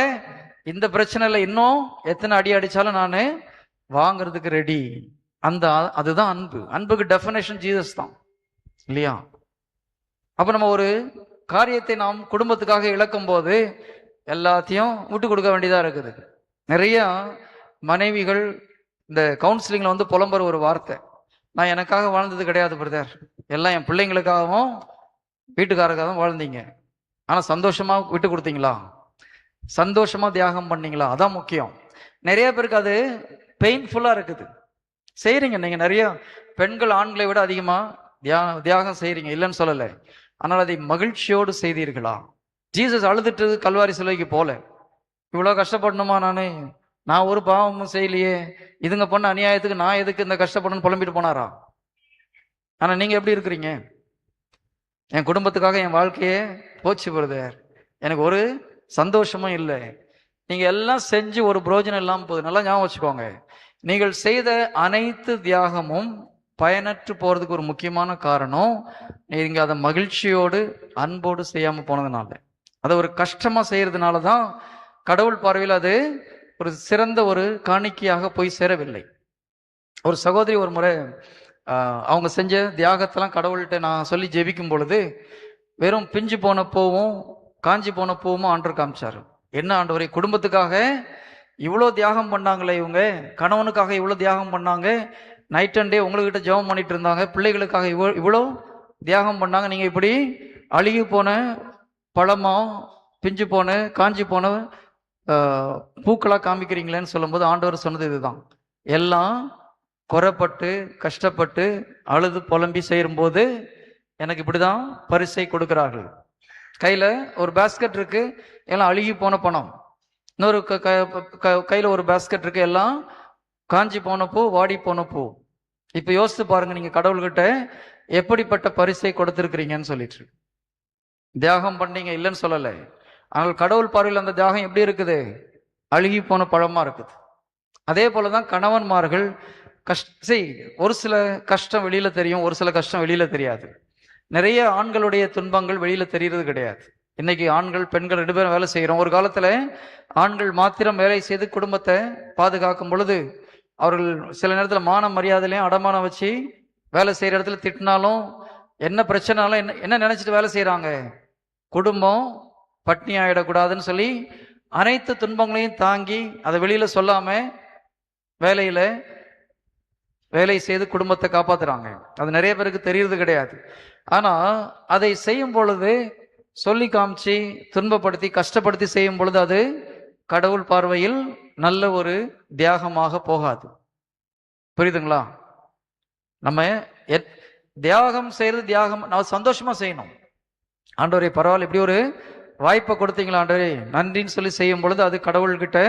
இந்த பிரச்சனையில இன்னும் எத்தனை அடி அடிச்சாலும் நான் வாங்கிறதுக்கு ரெடி. அதுதான் அன்பு. அன்புக்கு டெஃபினேஷன் ஜீசஸ் தான் இல்லையா? அப்ப நம்ம ஒரு காரியத்தை நாம் குடும்பத்துக்காக இழக்கும் போது எல்லாத்தையும் விட்டு கொடுக்க வேண்டியதா இருக்குது. நிறைய மனைவிகள் இந்த கவுன்சிலிங்ல வந்து புலம்புற ஒரு வார்த்தை, நான் எனக்காக வாழ்ந்தது கிடையாது பிரதர், எல்லாம் என் பிள்ளைங்களுக்காகவும் வீட்டுக்காரருக்காகவும் வாழ்ந்தீங்க, ஆனா சந்தோஷமா விட்டு கொடுத்தீங்களா? சந்தோஷமா தியாகம் பண்ணீங்களா? அதான் முக்கியம். நிறைய பேருக்கு அது பெயின்ஃபுல்லா இருக்குது. செய்றீங்க நீங்க, நிறைய பெண்கள் ஆண்களை விட அதிகமா தியாகம் செய்றீங்க, இல்லைன்னு சொல்லலை. ஆனால் அதை மகிழ்ச்சியோடு செய்தீர்களா? ஜீசஸ் அழுதுட்டு கல்வாரி சிலுவைக்கு போல, இவ்வளவு கஷ்டப்படணுமா, நான் ஒரு பாவமும் செய்யலையே, இதுங்க பண்ண அநியாயத்துக்கு நான் எதுக்கு இந்த கஷ்டப்படணும்னு புலம்பிட்டு போனாரா? ஆனா நீங்க எப்படி இருக்கிறீங்க? என் குடும்பத்துக்காக என் வாழ்க்கையே போச்சு பிரதர், எனக்கு ஒரு சந்தோஷமும் இல்லை. நீங்க எல்லாம் செஞ்சு ஒரு புரோஜனம் இல்லாமல் போகுது. நல்லா ஞாபகம் வச்சுக்கோங்க, நீங்கள் செய்த அனைத்து தியாகமும் பயனற்று போறதுக்கு ஒரு முக்கியமான காரணம், நீங்க அதை மகிழ்ச்சியோடு அன்போடு செய்யாம போனதுனால, அதை ஒரு கஷ்டமா செய்யறதுனால தான் கடவுள் பார்வையில் அது ஒரு சிறந்த ஒரு காணிக்கையாக போய் சேரவில்லை. ஒரு சகோதரி ஒரு முறை அவங்க செஞ்ச தியாகத்தெல்லாம் கடவுள்கிட்ட நான் சொல்லி ஜெபிக்கும் பொழுது வெறும் பிஞ்சு போன பூவும் காஞ்சி போன பூவும் ஆண்டவர் காமிச்சாரு. என்ன ஆண்டவரே, குடும்பத்துக்காக இவ்வளோ தியாகம் பண்ணாங்களே, இவங்க கணவனுக்காக இவ்வளோ தியாகம் பண்ணாங்க, நைட் அண்ட் டே உங்ககிட்ட ஜெபம் பண்ணிட்டு இருந்தாங்க, பிள்ளைகளுக்காக இவ்வளோ தியாகம் பண்ணாங்க, நீங்க இப்படி அழுகி போன பழமா பிஞ்சு போன காஞ்சி போன பூக்களா காமிக்கிறீங்களேன்னு சொல்லும்போது ஆண்டவர் சொன்னது இதுதான், எல்லாம் குறைப்பட்டு கஷ்டப்பட்டு அழுது புலம்பி செய்யும்போது எனக்கு இப்படிதான் பரிசை கொடுக்கிறார்கள். கையில ஒரு பேஸ்கெட் இருக்கு, எல்லாம் அழுகி போன பணம், இன்னொரு கையில ஒரு பேஸ்கெட் இருக்கு, எல்லாம் காஞ்சி போன பூ வாடி போன பூ. இப்ப யோசித்து பாருங்க, நீங்க கடவுள்கிட்ட எப்படிப்பட்ட பரிசை கொடுத்திருக்கிறீங்கன்னு சொல்லிட்டு. தியாகம் பண்ணீங்க இல்லைன்னு சொல்லலை, ஆனால் கடவுள் பார்வையில் அந்த தியாகம் எப்படி இருக்குது? அழுகி போன பழமா இருக்குது. அதே போலதான் கணவன்மார்கள் ஒரு சில கஷ்டம் வெளியில தெரியும், ஒரு சில கஷ்டம் வெளியில தெரியாது. நிறைய ஆண்களுடைய துன்பங்கள் வெளியில தெரியறது கிடையாது. இன்னைக்கு ஆண்கள் பெண்கள் 2 பேரும் வேலை செய்யறோம். ஒரு காலத்துல ஆண்கள் மாத்திரம் வேலை செய்து குடும்பத்தை பாதுகாக்கும் பொழுது அவர்கள் சில நேரத்துல மான மரியாதையிலையும் அடமானம் வச்சு வேலை செய்யற இடத்துல திட்டினாலும் என்ன பிரச்சனைனாலும் என்ன நினைச்சிட்டு வேலை செய்யறாங்க, குடும்பம் பட்னி ஆயிடக்கூடாதுன்னு சொல்லி அனைத்து துன்பங்களையும் தாங்கி அதை வெளியில சொல்லாம வேலை செய்து குடும்பத்தை காப்பாத்துறாங்க. அது நிறைய பேருக்கு தெரியறது கிடையாது. ஆனா அதை செய்யும் பொழுது சொல்லி காமிச்சு துன்பப்படுத்தி கஷ்டப்படுத்தி செய்யும் பொழுது அது கடவுள் பார்வையில் நல்ல ஒரு தியாகமாக போகாது. புரியுதுங்களா? நம்ம தியாகம் செய்யறது தியாகம் நான் சந்தோஷமா செய்யணும். ஆண்டவரே பரவாயில்ல, இப்படி ஒரு வாய்ப்பை கொடுத்தீங்களா ஆண்டவரே நன்றின்னு சொல்லி செய்யும் பொழுது அது கடவுள்கிட்ட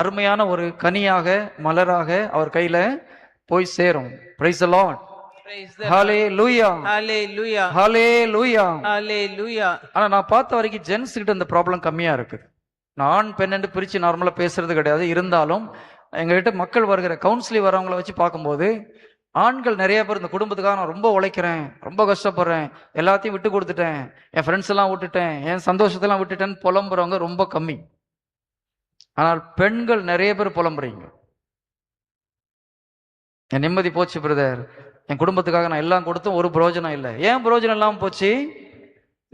அருமையான ஒரு கனியாக மலராக அவர் கையில போய் சேரும். Praise the Lord. Hallelujah. Hallelujah. Hallelujah. Hallelujah. ஆனா நான் பார்த்த வரைக்கும் ஜென்ஸ் கிட்ட இந்த ப்ராப்ளம் கம்மியா இருக்கு. நான் ஆண் பெண் பிரிச்சு நார்மலா பேசுறது கிடையாது. இருந்தாலும் எங்ககிட்ட மக்கள் வருகிற கவுன்சிலிங் வரவங்களை வச்சு பார்க்கும்போது ஆண்கள் நிறைய பேர் இந்த குடும்பத்துக்காக நான் ரொம்ப உழைக்கிறேன், ரொம்ப கஷ்டப்படுறேன், எல்லாத்தையும் விட்டு கொடுத்துட்டேன், என் ஃப்ரெண்ட்ஸ் எல்லாம் விட்டுட்டேன், என் சந்தோஷத்தெல்லாம் விட்டுட்டேன்னு புலம்புறவங்க ரொம்ப கம்மி. ஆனால் பெண்கள் நிறைய பேர் புலம்புறீங்க. என் நிம்மதி போச்சு பிரதர், என் குடும்பத்துக்காக நான் எல்லாம் கொடுத்தும் ஒரு பிரயோஜனம் இல்லை. ஏன் பிரயோஜனம் இல்லாமல் போச்சு?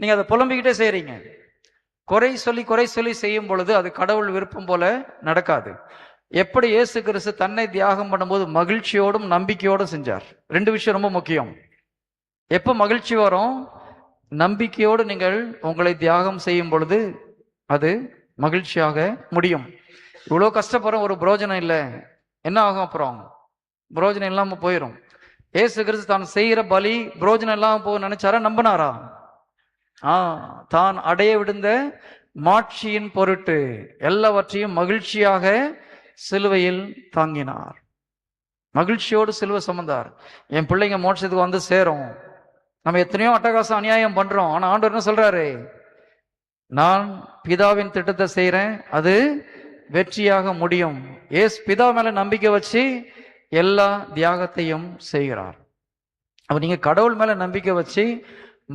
நீங்க அதை புலம்பிக்கிட்டே செய்றீங்க. குறை சொல்லி செய்யும் பொழுது அது கடவுள் விருப்பம் போல நடக்காது. எப்படி இயேசு கிறிஸ்து தன்னை தியாகம் பண்ணும்போது மகிழ்ச்சியோடும் நம்பிக்கையோடும் செஞ்சார். ரெண்டு விஷயம் ரொம்ப முக்கியம். எப்ப மகிழ்ச்சி வரும்? நம்பிக்கையோடு நீங்கள் உங்களை தியாகம் செய்யும் பொழுது அது மகிழ்ச்சியாக முடியும். இவ்வளோ கஷ்டப்படுறோம், ஒரு புரோஜனம் இல்லை, என்ன ஆகும்? அப்புறம் புரோஜனம் இல்லாம போயிடும். இயேசு கிறிஸ்து தான் செய்கிற பலி புரோஜனம் இல்லாம போக நினைச்சாரா? நம்பினாரா? தான் அடைய விடுந்த மாட்சியின் பொருட்டு எல்லாவற்றையும் மகிழ்ச்சியாக சிலுவையில் தாங்கினார். மகிழ்ச்சியோடு சிலுவை சுமந்தார். என் பிள்ளைங்க மோட்சத்துக்கு வந்து சேரும். நம்ம எத்தனையோ அட்டகாசம் அநியாயம் பண்றோம், ஆனா ஆண்டவர் என்ன சொல்றாரு? நான் பிதாவின் திட்டத்தை செய்யறேன், அது வெற்றியாக முடியும். பிதா மேல நம்பிக்கை வச்சு எல்லா தியாகத்தையும் செய்கிறார். அப்ப நீங்க கடவுள் மேல நம்பிக்கை வச்சு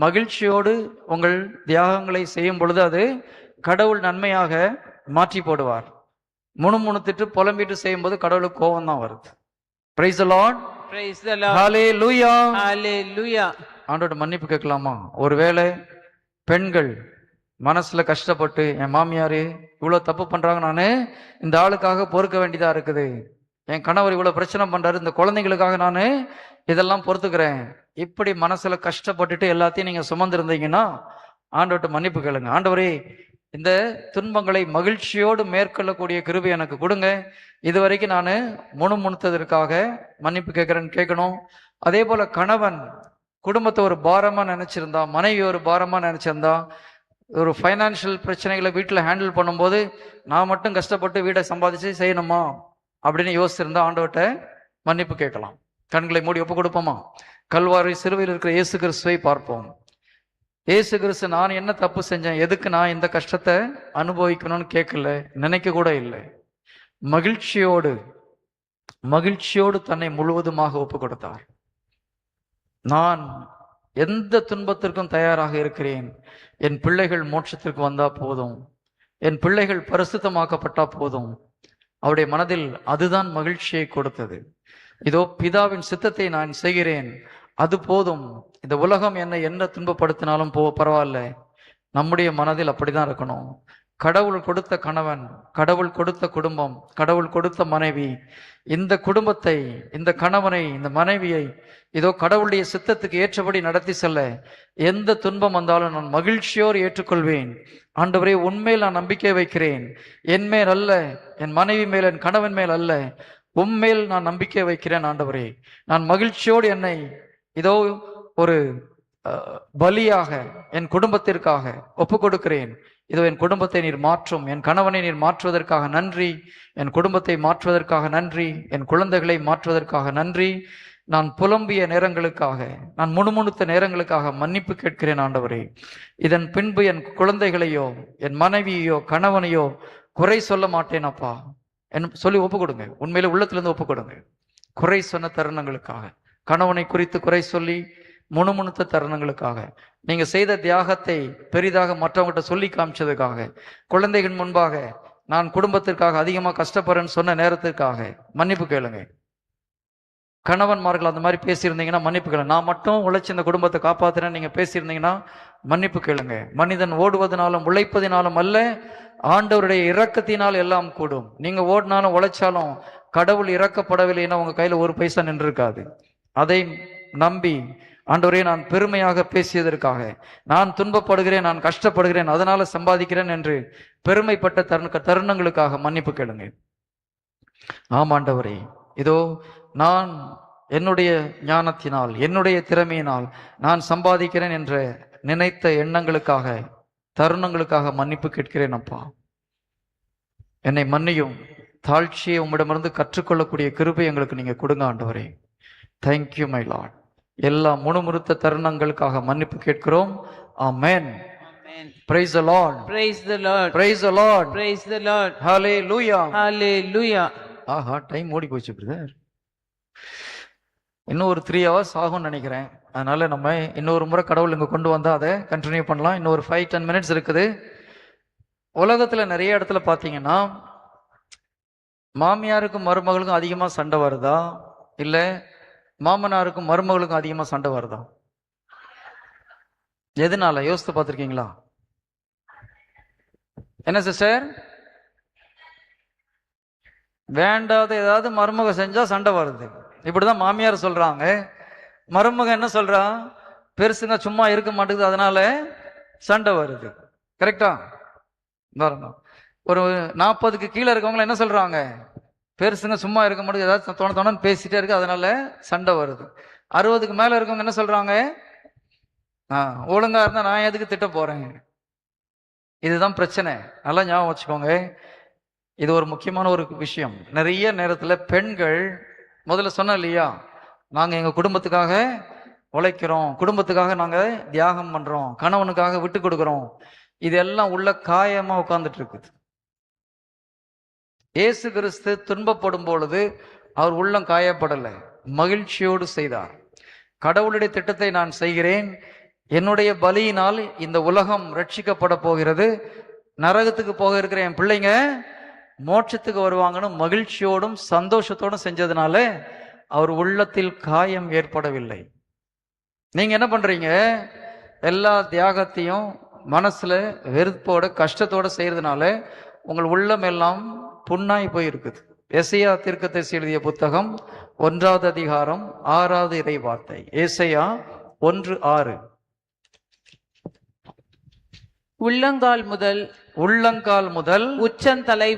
மகிழ்ச்சியோடு உங்கள் தியாகங்களை செய்யும் பொழுது அது கடவுள் நன்மையாக மாற்றி போடுவார். முணுமுணுத்திட்டு புலம்பிட்டு செய்யும் போது கடவுளுக்கு கோபம் தான் வருது. Praise the Lord. Praise the Lord. Hallelujah. Hallelujah. ஆண்டோட மன்னிப்பு கேட்கலாமா? ஒருவேளை பெண்கள் மனசுல கஷ்டப்பட்டு, என் மாமியாரு இவ்வளவு தப்பு பண்றாங்க, நானு இந்த ஆளுக்காக பொறுக்க வேண்டியதா இருக்குது, என் கணவர் இவ்வளவு பிரச்சனை பண்றாரு, இந்த குழந்தைங்களுக்காக நானு இதெல்லாம் பொறுத்துக்கிறேன், இப்படி மனசுல கஷ்டப்பட்டுட்டு எல்லாத்தையும் நீங்க சுமந்திருந்தீங்கன்னா ஆண்டவர்கிட்ட மன்னிப்பு கேளுங்க. ஆண்டவரே, இந்த துன்பங்களை மகிழ்ச்சியோடு மேற்கொள்ளக்கூடிய கிருபை எனக்கு கொடுங்க. இதுவரைக்கும் நான் முணுமுணுத்ததற்காக மன்னிப்பு கேட்கணும். அதே போல கணவன் குடும்பத்தை ஒரு பாரமா நினைச்சிருந்தா, மனைவி ஒரு பாரமா நினைச்சிருந்தா, ஒரு ஃபைனான்சியல் பிரச்சனைகளை வீட்டில் ஹேண்டில் பண்ணும்போது நான் மட்டும் கஷ்டப்பட்டு வீடை சம்பாதிச்சு செய்யணுமா அப்படின்னு யோசிச்சிருந்தா ஆண்டவர்கிட்ட மன்னிப்பு கேட்கலாம். கண்களை மூடி ஒப்பு கொடுப்போமா? கல்வாரி சிலுவையில் இருக்கிற இயேசு கிறிஸ்துவை பார்ப்போம். இயேசு கிறிஸ்து, நான் என்ன தப்பு செஞ்சேன், எதுக்கு நான் இந்த கஷ்டத்தை அனுபவிக்கணும்னு கேட்கல, நினைக்க கூட இல்லை. மகிழ்ச்சியோடு தன்னை முழுவதுமாக ஒப்பு கொடுத்தார். நான் எந்த துன்பத்திற்கும் தயாராக இருக்கிறேன், என் பிள்ளைகள் மோட்சத்திற்கு வந்தா போதும், என் பிள்ளைகள் பரிசுத்தமாக்கப்பட்டா போதும். அவருடைய மனதில் அதுதான் மகிழ்ச்சியை கொடுத்தது. இதோ பிதாவின் சித்தத்தை நான் செய்கிறேன், அது போதும், இந்த உலகம் என்னை என்ன துன்பப்படுத்தினாலும் பரவாயில்ல. நம்முடைய மனதில் அப்படிதான் இருக்கணும். கடவுள் கொடுத்த கணவன், கடவுள் கொடுத்த குடும்பம், கடவுள் கொடுத்த மனைவி, இந்த குடும்பத்தை, இந்த கணவனை, இந்த மனைவியை இதோ கடவுளுடைய சித்தத்துக்கு ஏற்றபடி நடத்தி செல்ல எந்த துன்பம் வந்தாலும் நான் மகிழ்ச்சியோடு ஏற்றுக்கொள்வேன். ஆண்டவரே, உன்மேல் நான் நம்பிக்கை வைக்கிறேன், என் மேல் அல்ல, என் மனைவி மேல், என் கணவன் மேல் அல்ல, உம்மேல் நான் நம்பிக்கை வைக்கிறேன். ஆண்டவரே, நான் மகிழ்ச்சியோடு என்னை இதோ ஒரு பலியாக என் குடும்பத்திற்காக ஒப்பு கொடுக்கிறேன். இதோ என் குடும்பத்தை நீர் மாற்றும், என் கணவனை நீர் மாற்றுவதற்காக நன்றி, என் குடும்பத்தை மாற்றுவதற்காக நன்றி, என் குழந்தைகளை மாற்றுவதற்காக நன்றி. நான் புலம்பிய நேரங்களுக்காக, நான் முணுமுணுத்த நேரங்களுக்காக மன்னிப்பு கேட்கிறேன். ஆண்டவரே, இதன் பின்பு என் குழந்தைகளையோ என் மனைவியோ கணவனையோ குறை சொல்ல மாட்டேன் அப்பா என் சொல்லி ஒப்பு கொடுங்க. உண்மையில உள்ளத்திலிருந்து ஒப்பு கொடுங்க. குறை சொன்ன தருணங்களுக்காக, கணவனை குறித்து குறை சொல்லி முணுமுணுத்த தருணங்களுக்காக, நீங்க செய்த தியாகத்தை பெரிதாக மற்றவங்ககிட்ட சொல்லி காமிச்சதுக்காக, குழந்தைகள் முன்பாக நான் குடும்பத்திற்காக அதிகமா கஷ்டப்படுறேன்னு சொன்ன நேரத்திற்காக மன்னிப்பு கேளுங்க. கணவன்மார்கள் அந்த மாதிரி பேசியிருந்தீங்கன்னா மன்னிப்பு கேளுங்க. நான் மட்டும் உழைச்சி இந்த குடும்பத்தை காப்பாத்துறேன்னு நீங்க பேசியிருந்தீங்கன்னா மன்னிப்பு கேளுங்க. மனிதன் ஓடுவதனாலும் உழைப்பதினாலும் அல்ல, ஆண்டவருடைய இரக்கத்தினால் எல்லாம் கூடும். நீங்க ஓடினாலும் உழைச்சாலும் கடவுள் இறக்கப்படவில்லைன்னா உங்க கையில ஒரு பைசா நின்று இருக்காது. அதை நம்பி, ஆண்டவரே, நான் பெருமையாக பேசியதற்காக, நான் துன்பப்படுகிறேன், நான் கஷ்டப்படுகிறேன், அதனால சம்பாதிக்கிறேன் என்று பெருமைப்பட்ட தருணங்களுக்காக மன்னிப்பு கேளுங்க. ஆமாண்டவரே, இதோ நான் என்னுடைய ஞானத்தினால், என்னுடைய திறமையினால் நான் சம்பாதிக்கிறேன் என்ற நினைத்த எண்ணங்களுக்காக, தருணங்களுக்காக மன்னிப்பு கேட்கிறேன். அப்பா, என்னை மன்னியும். தாழ்ச்சியை உம்மிடமிருந்து கற்றுக்கொள்ளக்கூடிய கிருபை எங்களுக்கு நீங்க கொடுங்க ஆண்டவரே. Thank you my Lord. எல்லா முணுமுணுத்த தருணங்களுக்காக மன்னிப்பு கேட்கிறோம். ஆமென். Praise the Lord. Praise the Lord. Praise the Lord. Praise the Lord. Hallelujah. Hallelujah. ஆஹா, டைம் ஓடி போச்சு பிரதர். இன்னும் ஒரு 3 hours ஆகும்னு நினைக்கிறேன். அதனால நம்ம இன்னொரு முறை கடவுள் இங்க கொண்டு வந்தா அதை கண்டினியூ பண்ணலாம். இன்னொரு 5-10 minutes இருக்குது. உலகத்துல நிறைய இடத்துல பாத்தீங்கன்னா மாமியாருக்கும் மருமகளுக்கும் அதிகமா சண்டை வருதா, இல்லை மாமனாருக்கும் மருமகளுக்கும் அதிகமாக சண்டை வருதா? எதனால யோசித்து பார்த்துருக்கீங்களா? என்ன சிஸ்டர்? வேண்டாத ஏதாவது மருமக செஞ்சா சண்டை வருது. இப்படிதான் மாமியார் சொல்றாங்க. மருமக என்ன சொல்றா? பெருசுங்க சும்மா இருக்க மாட்டேங்குது, அதனால சண்டை வருது. கரெக்டா? ஒரு 40க்கு கீழே இருக்கவங்க என்ன சொல்றாங்க? பெருசுங்க சும்மா இருக்க மாட்டேங்குது, ஏதாவது தோணன்னு பேசிட்டே இருக்கு, அதனால சண்டை வருது. 60க்கு மேல இருக்கவங்க என்ன சொல்றாங்க? ஒழுங்கா இருந்தா நான் எதுக்கு திட்ட போறேன்? இதுதான் பிரச்சனை. நல்லா ஞாபகம் வச்சுக்கோங்க. இது ஒரு முக்கியமான ஒரு விஷயம். நிறைய நேரத்துல பெண்கள், முதல்ல சொன்னேன் இல்லையா, நாங்க எங்க குடும்பத்துக்காக உழைக்கிறோம், குடும்பத்துக்காக நாங்க தியாகம் பண்றோம், கணவனுக்காக விட்டு கொடுக்கிறோம், இதெல்லாம் உள்ள காயமா உட்கார்ந்துட்டு இருக்குது. இயேசு கிறிஸ்து துன்பப்படும் பொழுது அவர் உள்ளம் காயப்படலை, மகிழ்ச்சியோடு செய்தார். கடவுளுடைய திட்டத்தை நான் செய்கிறேன், என்னுடைய பலியினால் இந்த உலகம் ரட்சிக்கப்பட போகிறது, நரகத்துக்கு போக இருக்கிற என் பிள்ளைங்க மோட்சத்துக்கு வருவாங்கன்னு மகிழ்ச்சியோடும் சந்தோஷத்தோடும் செஞ்சதுனால அவர் உள்ளத்தில் காயம் ஏற்படவில்லை. நீங்க என்ன பண்றீங்க? எல்லா தியாகத்தையும் மனசுல வெறுப்போட கஷ்டத்தோட செய்யறதுனால உங்கள் உள்ளம் எல்லாம் புண்ணாய் போயிருக்குது. எசையா தீர்க்கதரிசி எழுதிய புத்தகம் 1வது அதிகாரம் 6வது இறை வார்த்தை. எசையா 1:6. உள்ளங்கால் முதல் உச்சந்தலை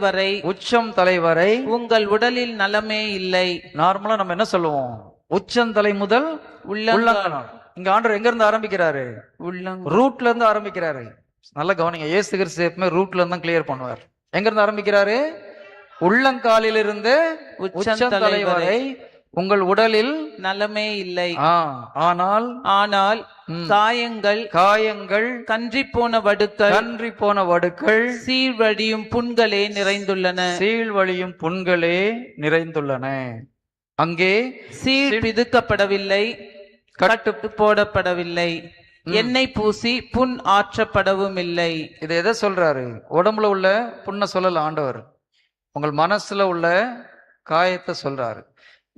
வரை உங்கள் உடலில் நலமே இல்லை. நார்மலா நம்ம என்ன சொல்லுவோம்? உச்சந்தலை முதல் உள்ளங்கால். இங்க ஆண்டவர் எங்க இருந்து ஆரம்பிக்கிறாரு? ரூட்ல இருந்து ஆரம்பிக்கிறாரு. நல்லா கவனிங்க. இயேசு கிறிஸ்து எப்பவுமே ரூட்ல இருந்து தான் கிளியர் பண்ணுவார். எங்க இருந்து ஆரம்பிக்கிறாரு? உள்ளங்காலிலிருந்து உச்சந்தலை வரை உங்கள் உடலில் நலமே இல்லை. ஆனால் காயங்கள் கன்றி போன வடுக்கள் சீழ்வழியும் புண்களே நிறைந்துள்ளன. அங்கே சீழ் பிதுக்கப்படவில்லை, கட்டு போடப்படவில்லை, எண்ணெய் பூசி புண் ஆற்றப்படவும் இல்லை. இதை எதை சொல்றாரு? உடம்புல உள்ள புண்ணை சொல்லல ஆண்டவர், உங்கள் மனசுல உள்ள காயத்தை சொல்றாரு.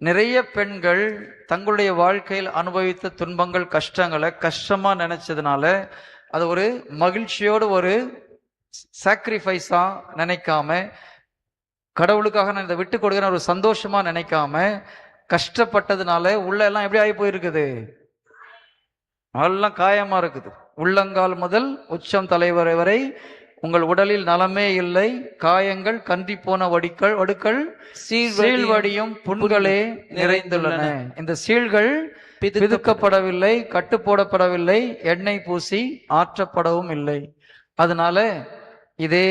நிறைய பெண்கள் தங்களுடைய வாழ்க்கையில் அனுபவித்த துன்பங்கள், கஷ்டங்களை கஷ்டமா நினைச்சதுனால அது ஒரு மகிழ்ச்சியோடு, ஒரு சாக்ரிஃபைஸா நினைக்காம, கடவுளுக்காக நான் இதை விட்டு கொடுக்கிறேன் ஒரு சந்தோஷமா நினைக்காம கஷ்டப்பட்டதுனால உள்ள எல்லாம் எப்படி ஆகி போயிருக்குது? எல்லாம் காயமா இருக்குது. உள்ளங்கால் முதல் உச்சம் தலைவரை வரை உங்கள் உடலில் நலமே இல்லை, காயங்கள் கன்றி போன வடுக்கள் சீழ்வடியும் புண்களே நிறைந்துள்ளன. இந்த சீழ்கள் பிதுக்கப்படவில்லை, கட்டு போடப்படவில்லை, எண்ணெய் பூசி ஆற்றப்படவும் இல்லை. அதனால இதே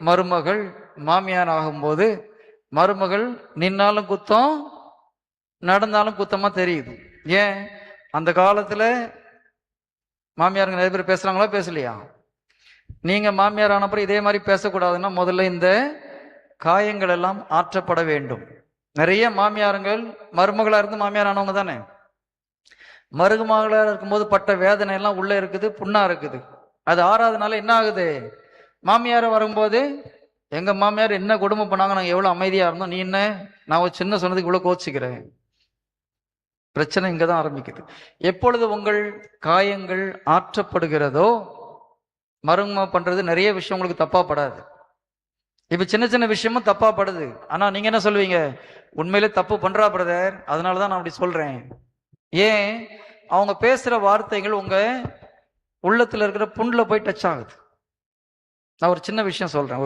மருமகள் மாமியார் ஆகும்போது மருமகள் நின்னாலும் குத்தம், நடந்தாலும் குத்தமா தெரியுது. ஏன்? அந்த காலத்துல மாமியாருங்க நிறைய பேர் பேசுறாங்களா, பேசலையா? நீங்க மாமியார் ஆனப்புறம் இதே மாதிரி பேசக்கூடாதுன்னா முதல்ல இந்த காயங்கள் எல்லாம் ஆற்றப்பட வேண்டும். நிறைய மாமியாருங்கள் மருமகளா இருந்து மாமியார் ஆனவங்க தானே. மருமகளா இருக்கும்போது பட்ட வேதனை எல்லாம் உள்ள இருக்குது, புண்ணா இருக்குது. அது 6வது நாள் என்ன ஆகுது? மாமியார் வரும்போது, எங்க மாமியார் என்ன கொடுமை பண்ணாங்க, நாங்க எவ்வளவு அமைதியா இருந்தோம், நீ என்ன நான் ஒரு சின்ன சொன்னதுக்கு இவ்வளவு கோச்சிக்கிறேன். பிரச்சனை இங்கதான் ஆரம்பிக்குது. எப்பொழுது உங்கள் காயங்கள் ஆற்றப்படுகிறதோ, மருமக பண்றது நிறைய விஷயம் உங்களுக்கு தப்பா படாது. இப்ப சின்ன சின்ன விஷயமும் தப்பா படுது. ஆனா நீங்க என்ன சொல்லுவீங்க? உண்மையிலே தப்பு பண்றா பிரதர், அதனாலதான் நான் அப்படி சொல்றேன். ஏன்? அவங்க பேசுற வார்த்தைகள் உங்க உள்ளத்துல இருக்கிற புண்ணுல போய் டச் ஆகுது. நான் ஒரு சின்ன விஷயம் சொல்றேன்,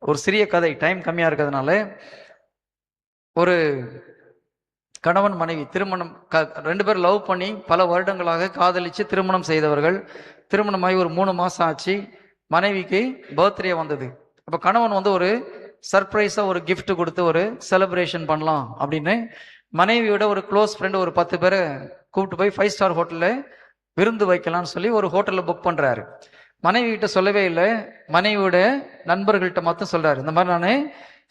ஒரு சிறிய கதை, டைம் கம்மியா இருக்கிறதுனால. ஒரு கணவன் மனைவி திருமணம், 2 பேர் லவ் பண்ணி பல வருடங்களாக காதலிச்சு திருமணம் செய்தவர்கள். திருமணமாகி ஒரு 3 மாசம் ஆச்சு. மனைவிக்கு பர்த்டே வந்தது. அப்ப கணவன் ஒரு சர்ப்ரைஸா ஒரு கிஃப்ட் கொடுத்து ஒரு செலிப்ரேஷன் பண்ணலாம் அப்படின்னு மனைவியோட ஒரு க்ளோஸ் ஃப்ரெண்ட் ஒரு 10 பேரை கூப்பிட்டு போய் 5 ஸ்டார் ஹோட்டல்ல விருந்து வைக்கலாம்னு சொல்லி ஒரு ஹோட்டல்ல புக் பண்றாரு. மனைவி கிட்ட சொல்லவே இல்லை, மனைவியோட நண்பர்கள்ட்ட மட்டும் சொல்றாரு, இந்த மாதிரி நான்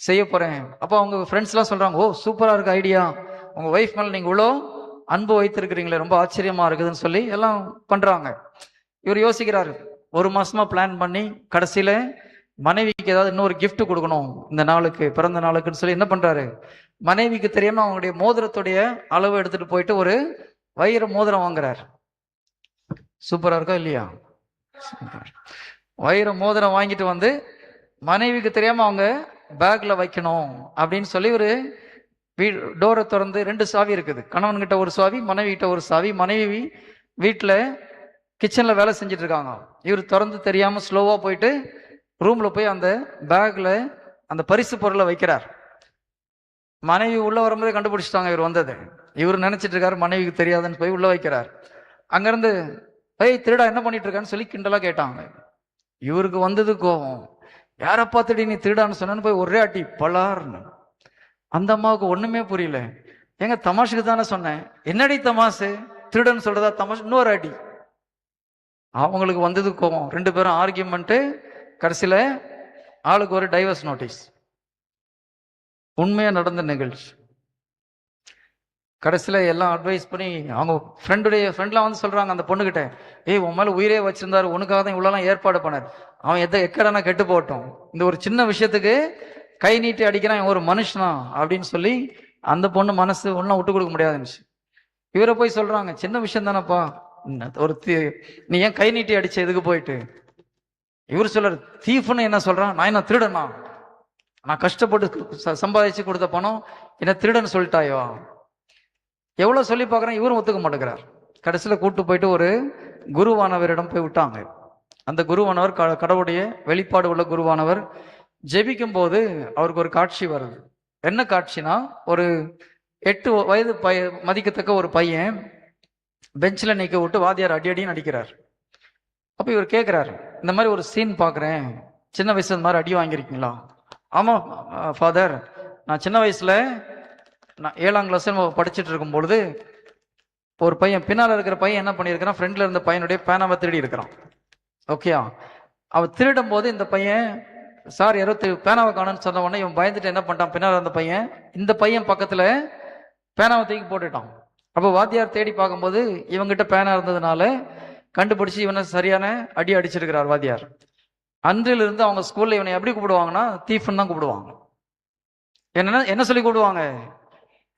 செய்ய போறேன். அப்போ அவங்க ஃப்ரெண்ட்ஸ் எல்லாம் சொல்றாங்க, ஓ சூப்பரா இருக்கு ஐடியா, உங்க ஒய்ஃப் மேல நீங்க இவ்வளோ அன்பு வைத்திருக்கிறீங்களே, ரொம்ப ஆச்சரியமா இருக்குதுன்னு சொல்லி எல்லாம் பண்றாங்க. இவர் யோசிக்கிறாரு, 1 மாசமா பிளான் பண்ணி கடைசியில மனைவிக்கு ஏதாவது இன்னொரு gift கொடுக்கணும் இந்த நாளுக்கு, பிறந்த நாளுக்குன்னு சொல்லி என்ன பண்றாரு, மனைவிக்கு தெரியாம அவங்களுடைய மோதிரத்துடைய அளவு எடுத்துட்டு போயிட்டு ஒரு வைர மோதிரம் வாங்குறார். சூப்பரா இருக்கா இல்லையா? வைர மோதிரம் வாங்கிட்டு வந்து மனைவிக்கு தெரியாம அவங்க பேக்ல வைக்கணும் அப்படின்னு சொல்லி ஒரு டோரை திறந்து 2 சாவி இருக்குது. கணவன் கிட்ட ஒரு சாவி, மனைவி கிட்ட ஒரு சாவி. மனைவி வீட்டுல கிச்சன்ல வேலை செஞ்சுட்டு இருக்காங்க. இவர் திறந்து தெரியாம ஸ்லோவா போயிட்டு ரூம்ல போய் அந்த பேக்ல அந்த பரிசு பொருளை வைக்கிறார். மனைவி உள்ள வரும்போதே கண்டுபிடிச்சிட்டாங்க இவர் வந்தது. இவர் நினைச்சிட்டு இருக்காரு மனைவிக்கு தெரியாதுன்னு போய் உள்ள வைக்கிறார். அங்கிருந்து ஏய் திருடா என்ன பண்ணிட்டு இருக்கான்னு சொல்லி கிண்டலா கேட்டாங்க. இவருக்கு வந்தது கோபம். யாரை பார்த்துட்டு நீ திருடான்னு சொன்னு போய் ஒரே அடி பலார்னு. அந்த அம்மாவுக்கு ஒண்ணுமே புரியல. எங்க தமாஷுக்கு தானே சொன்னேன், என்னடி தமாசு, திருடன் சொல்றதா தமாஷ், இன்னொரு அடி. அவங்களுக்கு வந்தது கோபம். 2 பேரும் ஆர்கியூமெண்ட். கடைசியில ஆளுக்கு ஒரு டைவர்ஸ் நோட்டீஸ். உண்மையா நடந்த நிகழ்ச்சி. கடைசியில எல்லாம் அட்வைஸ் பண்ணி அவங்க ஃப்ரெண்ட்லாம் வந்து சொல்றாங்க அந்த பொண்ணுகிட்ட, ஏய் உன் மேல உயிரே வச்சிருந்தாரு, உனக்காக தான் இவ்வளவு ஏற்பாடு பண்ணார், அவன் எக்கடானா கெட்டு போட்டோம், இந்த ஒரு சின்ன விஷயத்துக்கு கை நீட்டி அடிக்கிறான் ஒரு மனுஷனா அப்படின்னு சொல்லி அந்த பொண்ணு மனசு ஒன்னும் விட்டு கொடுக்க முடியாதுன்னு இவரை போய் சொல்றாங்க, சின்ன விஷயம் தானப்பா, நீ ஏன் கை நீட்டி அடிச்ச எதுக்கு போயிட்டு. இவர் சொல்றாரு, தீஃப்னு என்ன சொல்றான், நான் என்ன திருடனா, நான் கஷ்டப்பட்டு சம்பாதிச்சு கொடுத்த பணம் என்ன திருடன்னு சொல்லிட்டாயோ. எவ்வளவு சொல்லி பார்க்குறேன், இவரும் ஒத்துக்க மாட்டேங்கிறார். கடைசியில் கூட்டு போயிட்டு ஒரு குருவானவரிடம் போய் விட்டாங்க. அந்த குருவானவர் கடவுளுடைய வெளிப்பாடு உள்ள குருவானவர். ஜெபிக்கும் போது அவருக்கு ஒரு காட்சி வருது. என்ன காட்சினா, ஒரு 8 வயது மதிக்கத்தக்க ஒரு பையன் பெஞ்சில் நிற்க விட்டு வாத்தியார் அடின்னு அடிக்கிறார். அப்போ இவர் கேட்குறாரு, இந்த மாதிரி ஒரு சீன் பார்க்குறேன், சின்ன வயசுல இந்த மாதிரி அடி வாங்கியிருக்கீங்களா? ஆமாம் ஃபாதர், நான் சின்ன வயசுல நான் 7ஆம் கிளாஸ் படிச்சுட்டு இருக்கும் பொழுது ஒரு பையன், பின்னால் இருக்கிற பையன் என்ன பண்ணியிருக்கிறான், ஃப்ரெண்ட்ல இருந்த பையனுடைய பேனாவை திருடி இருக்கிறான். ஓகேயா? அவன் திருடும் போது இந்த பையன், சார் யாரோ பேனாவை காணுன்னு சொன்ன உடனே இவன் பயந்துட்டு என்ன பண்ணிட்டான், பின்னால் இருந்த பையன் இந்த பையன் பக்கத்துல பேனாவை தூக்கி போட்டுட்டான். அப்போ வாத்தியார் தேடி பார்க்கும்போது இவங்கிட்ட பேனா இருந்ததுனால கண்டுபிடிச்சு இவனை சரியான அடி அடிச்சிருக்கிறார் வாத்தியார். அன்றிலிருந்து அவங்க ஸ்கூல்ல இவனை எப்படி கூப்பிடுவாங்கன்னா, தீஃப்னு தான் கூப்பிடுவாங்க. என்ன சொல்லி கூப்பிடுவாங்க,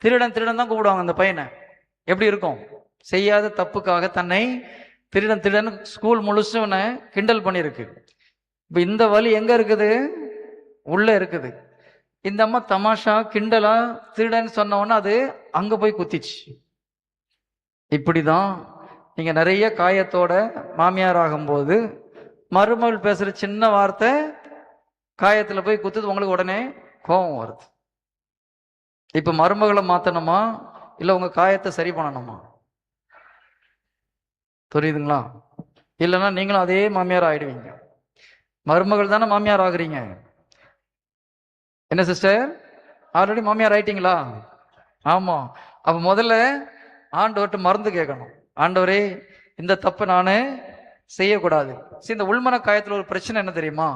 திருடன் திருடன் தான் கூப்பிடுவாங்க. அந்த பையனை எப்படி இருக்கும், செய்யாத தப்புக்காக தன்னை திருடன் திருடன் ஸ்கூல் முழுசும் இவனை கிண்டல் பண்ணியிருக்கு. இப்ப இந்த வலி எங்க இருக்குது, உள்ள இருக்குது. இந்த அம்மா தமாஷா கிண்டலா திருடன் சொன்ன உடனே அது அங்க போய் குத்திச்சு. இப்படிதான் நீங்க நிறைய காயத்தோட மாமியார் ஆகும்போது மருமகள் பேசுற சின்ன வார்த்தை காயத்துல போய் குத்துது, உங்களுக்கு உடனே கோபம் வருது. இப்ப மருமகளை மாத்தணுமா இல்ல உங்க காயத்தை சரி பண்ணணுமா? புரியுதுங்களா? இல்லைன்னா நீங்களும் அதே மாமியார் ஆயிடுவீங்க. மருமகள் தானே மாமியார் ஆகுறீங்க. என்ன சிஸ்டர், ஆல்ரெடி மாமியார் ஆயிட்டீங்களா? ஆமா. அப்ப முதல்ல ஆண்டவர்கிட்ட மருந்து கேட்கணும், ஆண்டவரே இந்த தப்பை நானு செய்யக்கூடாது. இந்த உள்மன காயத்துல ஒரு பிரச்சனை என்ன தெரியுமா,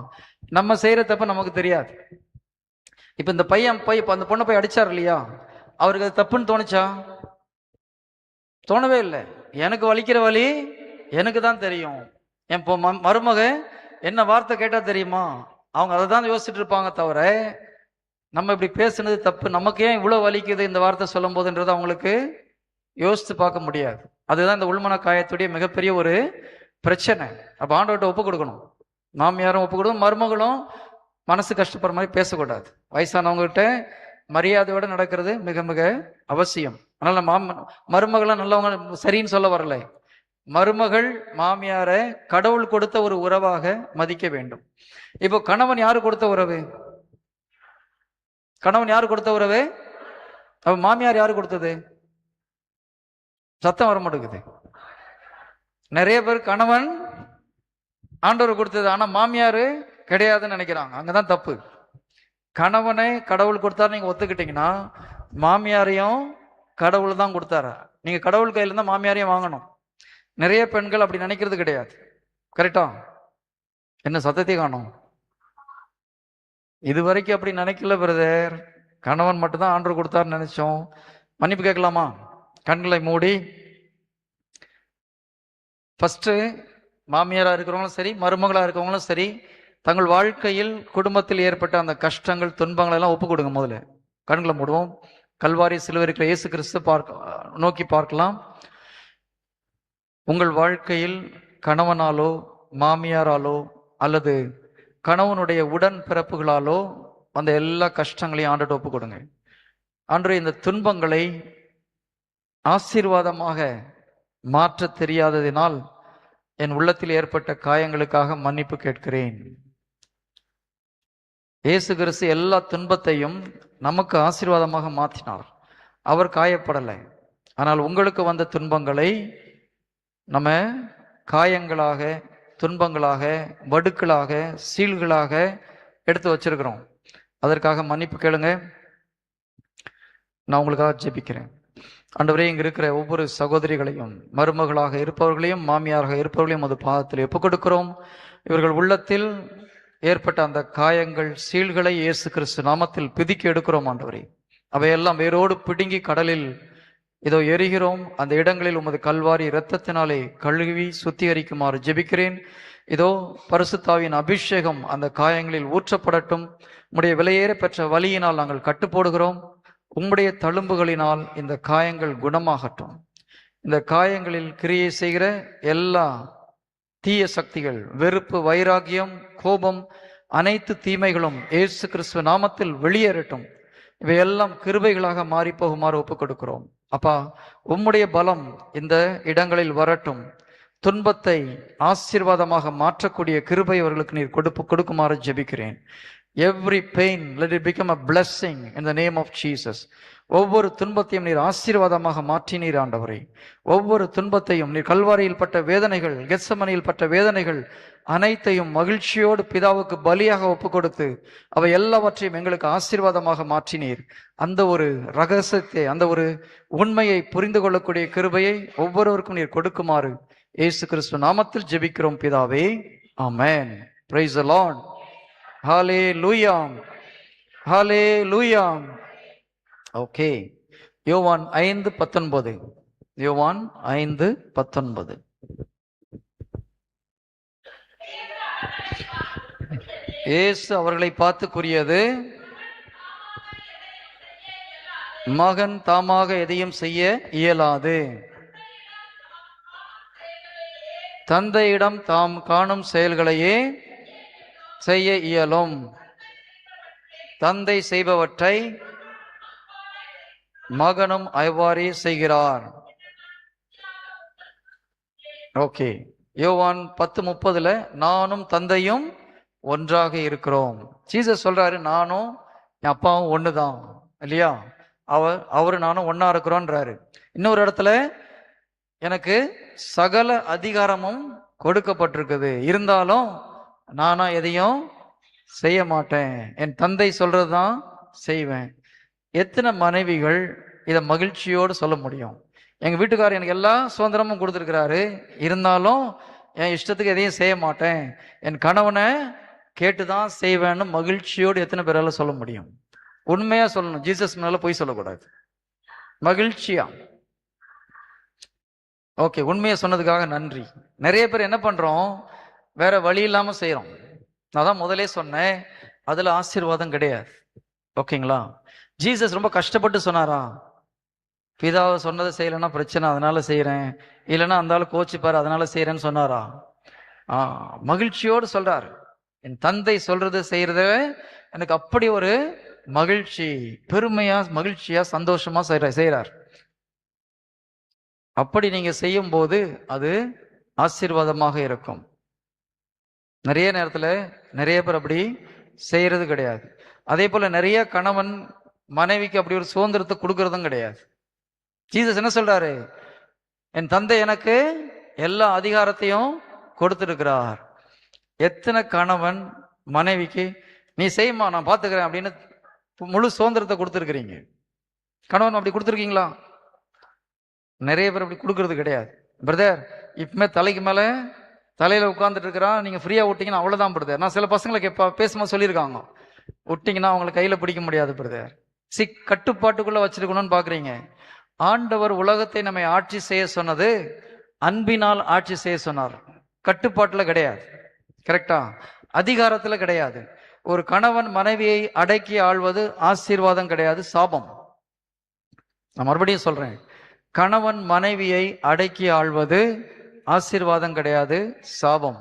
நம்ம செய்யற தப்ப நமக்கு தெரியாது. இப்ப இந்த பையன் அந்த பொண்ணை போய் அடிச்சார் இல்லையா, அவருக்கு அது தப்புன்னு தோணுச்சா? தோணவே இல்லை. எனக்கு வலிக்கிற வலி எனக்கு தான் தெரியும். என் மருமக என்ன வார்த்தை கேட்டா தெரியுமா, அவங்க அதை தான் யோசிச்சுட்டு இருப்பாங்க தவிர நம்ம இப்படி பேசுனது தப்பு, நமக்கு ஏன் இவ்வளவு வலிக்குது இந்த வார்த்தை சொல்லும் போதுன்றது அவங்களுக்கு யோசித்து பார்க்க முடியாது. அதுதான் இந்த உள்மன காயத்துடைய மிகப்பெரிய ஒரு பிரச்சனை. அப்ப ஆண்டவர்கிட்ட ஒப்பு கொடுக்கணும், மாமியாரும் ஒப்பு கொடுக்கணும், மருமகளும் மனசு கஷ்டப்படுற மாதிரி பேசக்கூடாது. வயசானவங்க கிட்ட மரியாதையோட நடக்கிறது மிக மிக அவசியம். அதனால மருமகளும் நல்லவங்க சரின்னு சொல்ல வரல, மருமகள் மாமியார கடவுள் கொடுத்த ஒரு உறவாக மதிக்க வேண்டும். இப்போ கணவன் யாரு கொடுத்த உறவு, கணவன் யாரு கொடுத்த உறவு, அப்ப மாமியார் யாரு கொடுத்தது? சத்தம் வர மாட்டேங்குது. நிறைய பேர் கணவன் ஆண்டவர் கொடுத்தது, ஆனா மாமியாரு கிடையாதுன்னு நினைக்கிறாங்க. அங்கதான் தப்பு. கணவனை கடவுள் கொடுத்தாரு நீங்க ஒத்துக்கிட்டீங்கன்னா மாமியாரையும் கடவுள் தான் கொடுத்தாரு. நீங்க கடவுள் கையில இருந்தா மாமியாரையும் வாங்கணும். நிறைய பெண்கள் அப்படி நினைக்கிறது கிடையாது. கரெக்டா? என்ன சத்தத்தை காணும்? இது வரைக்கும் அப்படி நினைக்கல பிரதர், கணவன் மட்டும்தான் ஆண்டவர் கொடுத்தாருன்னு நினைச்சோம். மன்னிப்பு கேட்கலாமா? கண்களை மூடி ஃபர்ஸ்ட் மாமியாரா இருக்கிறவங்களும் சரி மருமகளா இருக்கிறவங்களும் சரி தங்கள் வாழ்க்கையில் குடும்பத்தில் ஏற்பட்ட அந்த கஷ்டங்கள் துன்பங்கள் எல்லாம் ஒப்பு கொடுங்க. முதல்ல கண்களை மூடுவோம். கல்வாரி சிலுவையில் இயேசு கிறிஸ்து நோக்கி பார்க்கலாம். உங்கள் வாழ்க்கையில் கணவனாலோ மாமியாராலோ அல்லது கணவனுடைய உடன் பிறப்புகளாலோ அந்த எல்லா கஷ்டங்களையும் ஆண்டுட்டு ஒப்பு கொடுங்க. அன்று இந்த துன்பங்களை ஆசீர்வாதமாக மாற்ற தெரியாததினால் என் உள்ளத்தில் ஏற்பட்ட காயங்களுக்காக மன்னிப்பு கேட்கிறேன். இயேசு கிறிஸ்து எல்லா துன்பத்தையும் நமக்கு ஆசீர்வாதமாக மாற்றினார். அவர் காயப்படலை. ஆனால் உங்களுக்கு வந்த துன்பங்களை நம்ம காயங்களாக, துன்பங்களாக, வடுக்களாக, சீல்களாக எடுத்து வச்சிருக்கிறோம். அதற்காக மன்னிப்பு கேளுங்க. நான் உங்களுக்காக ஜெபிக்கிறேன். ஆண்டவரே, இங்க இருக்கிற ஒவ்வொரு சகோதரிகளையும், மருமகளாக இருப்பவர்களையும் மாமியாராக இருப்பவர்களையும் அது பாதத்தில் ஒப்புக் கொடுக்கிறோம். இவர்கள் உள்ளத்தில் ஏற்பட்ட அந்த காயங்கள், சீல்களை இயேசு கிறிஸ்து நாமத்தில் பிதுக்கி எடுக்கிறோம். ஆண்டவரே, அவையெல்லாம் வேரோடு பிடுங்கி கடலில் இதோ எரிகிறோம். அந்த இடங்களில் உமது கல்வாரி இரத்தத்தினாலே கழுவி சுத்திகரிக்குமாறு ஜெபிக்கிறேன். இதோ பரிசுத்தாவின் அபிஷேகம் அந்த காயங்களில் ஊற்றப்படட்டும். உம்முடைய விலையேற பெற்ற வலியினால் நாங்கள் கட்டுப்போடுகிறோம். உம்முடைய தழும்புகளினால் இந்த காயங்கள் குணமாகட்டும். இந்த காயங்களில் கிரியை செய்கிற எல்லா தீய சக்திகள், வெறுப்பு, வைராகியம், கோபம், அனைத்து தீமைகளும் இயேசு கிறிஸ்துவ நாமத்தில் வெளியேறட்டும். இவையெல்லாம் கிருபைகளாக மாறி போகுமாறு ஒப்புக் கொடுக்கிறோம். அப்பா, உம்முடைய பலம் இந்த இடங்களில் வரட்டும். துன்பத்தை ஆசீர்வாதமாக மாற்றக்கூடிய கிருபை அவர்களுக்கு நீர் கொடுக்குமாறு ஜெபிக்கிறேன். Every pain, let it become a blessing in the name of Jesus. ஒவ்வொரு துன்பத்தையும் நீர் ஆசீர்வாதமாக மாற்றினீர் ஆண்டவரே. ஒவ்வொரு துன்பத்தையும் நீர் கல்வாரியில் பட்ட வேதனைகள், கெத்சமனியில் பட்ட வேதனைகள் அனைத்தையும் மகிழ்ச்சியோடு பிதாவுக்கு பலியாக ஒப்பு கொடுத்து அவை எல்லாவற்றையும் எங்களுக்கு ஆசீர்வாதமாக மாற்றினீர். அந்த ஒரு ரகசியத்தை, அந்த ஒரு உண்மையை புரிந்து கொள்ளக்கூடிய கிருபையை ஒவ்வொருவருக்கும் நீர் கொடுக்குமாறு இயேசு கிறிஸ்து நாமத்தில் ஜெபிக்கிறோம் பிதாவே. ஆமென். Praise the Lord. Hallelujah. Hallelujah. Okay, யோவான் 5:19. யோவான் 5:19. இயேசு அவர்களை பார்த்து கூறியது, மகன் தாமாக எதையும் செய்ய இயலாது. தந்தையிடம் தாம் காணும் செயல்களையே செய்ய இயலும். தந்தை செய்பவற்றை மகனும் அவ்வாறே செய்கிறார். ஓகே, யோவான் 10:30 நானும் தந்தையும் ஒன்றாக இருக்கிறோம். ஜீசஸ் சொல்றாரு, நானும் என் அப்பாவும் ஒண்ணுதான் இல்லையா, அவரு நானும் ஒன்னா இருக்கிறோன்றாரு. இன்னொரு இடத்துல, எனக்கு சகல அதிகாரமும் கொடுக்கப்பட்டிருக்குது, இருந்தாலும் நானா எதையும் செய்ய மாட்டேன், என் தந்தை சொல்றதுதான் செய்வேன். எத்தனை மனைவிகள் இதை மகிழ்ச்சியோடு சொல்ல முடியும்? எங்க வீட்டுக்காரர் எனக்கு எல்லா சுதந்திரமும் கொடுத்துருக்கிறாரு, இருந்தாலும் என் இஷ்டத்துக்கு எதையும் செய்ய மாட்டேன், என் கணவனை கேட்டுதான் செய்வேன்னு மகிழ்ச்சியோடு எத்தனை பேரால சொல்ல முடியும்? உண்மையா சொல்லணும், ஜீசஸ் மேல போய் சொல்லக்கூடாது, மகிழ்ச்சியா. ஓகே, உண்மையை சொன்னதுக்காக நன்றி. நிறைய பேர் என்ன பண்றோம், வேற வழி இல்லாம செய்யறோம். நான் தான் முதலே சொன்னேன், அதுல ஆசீர்வாதம் கிடையாது. ஓகேங்களா? ஜீசஸ் ரொம்ப கஷ்டப்பட்டு சொன்னாரா? பிதாவை சொன்னதை செய்யலைன்னா பிரச்சனை அதனால செய்யறேன், இல்லைன்னா அந்த ஆள் கோச்சிப்பாரு அதனால செய்யறேன்னு சொன்னாரா? மகிழ்ச்சியோடு சொல்றாரு, என் தந்தை சொல்றது செய்யறத எனக்கு அப்படி ஒரு மகிழ்ச்சி, பெருமையா, மகிழ்ச்சியா, சந்தோஷமா செய்யறார். அப்படி நீங்க செய்யும் போது அது ஆசீர்வாதமாக இருக்கும். நிறைய நேரத்துல நிறைய பேர் அப்படி செய்யறது கிடையாது. அதே போல நிறைய கணவன் மனைவிக்கு அப்படி ஒரு சுதந்திரத்தை கொடுக்கறதும் கிடையாது. ஜீசஸ் என்ன சொல்றாரு, என் தந்தை எனக்கு எல்லா அதிகாரத்தையும் கொடுத்திருக்கிறார். எத்தனை கணவன் மனைவிக்கு நீ செய்யுமா நான் பாத்துக்கிறேன் அப்படின்னு முழு சுதந்திரத்தை கொடுத்துருக்கிறீங்க? கணவன் அப்படி கொடுத்துருக்கீங்களா? நிறைய பேர் அப்படி கொடுக்கறது கிடையாது. பிரதர், இப்பமே தலைக்கு மேல தலையில உட்கார்ந்துட்டு இருக்கிறான், நீங்க ஃப்ரீயா விட்டீங்கன்னா அவ்வளவுதான் பிரதர். நான் சில பசங்களுக்கு பேசும்போது சொல்லியிருக்காங்க, விட்டீங்கன்னா அவங்களை கையில பிடிக்க முடியாது பிரதர். கட்டுப்பாட்டுக்குள்ள வச்சிருக்கணும்னு பாக்குறீங்க. ஆண்டவர் உலகத்தை நம்மை ஆட்சி செய்ய சொன்னது அன்பினால் ஆட்சி செய்ய சொன்னார், கட்டுப்பாட்டுல கிடையாது. கரெக்டா? அதிகாரத்துல கிடையாது. ஒரு கணவன் மனைவியை அடக்கி ஆள்வது ஆசீர்வாதம் கிடையாது, சாபம். நான் மறுபடியும் சொல்றேன், கணவன் மனைவியை அடக்கி ஆள்வது ஆசீர்வாதம் கிடையாது, சாபம்.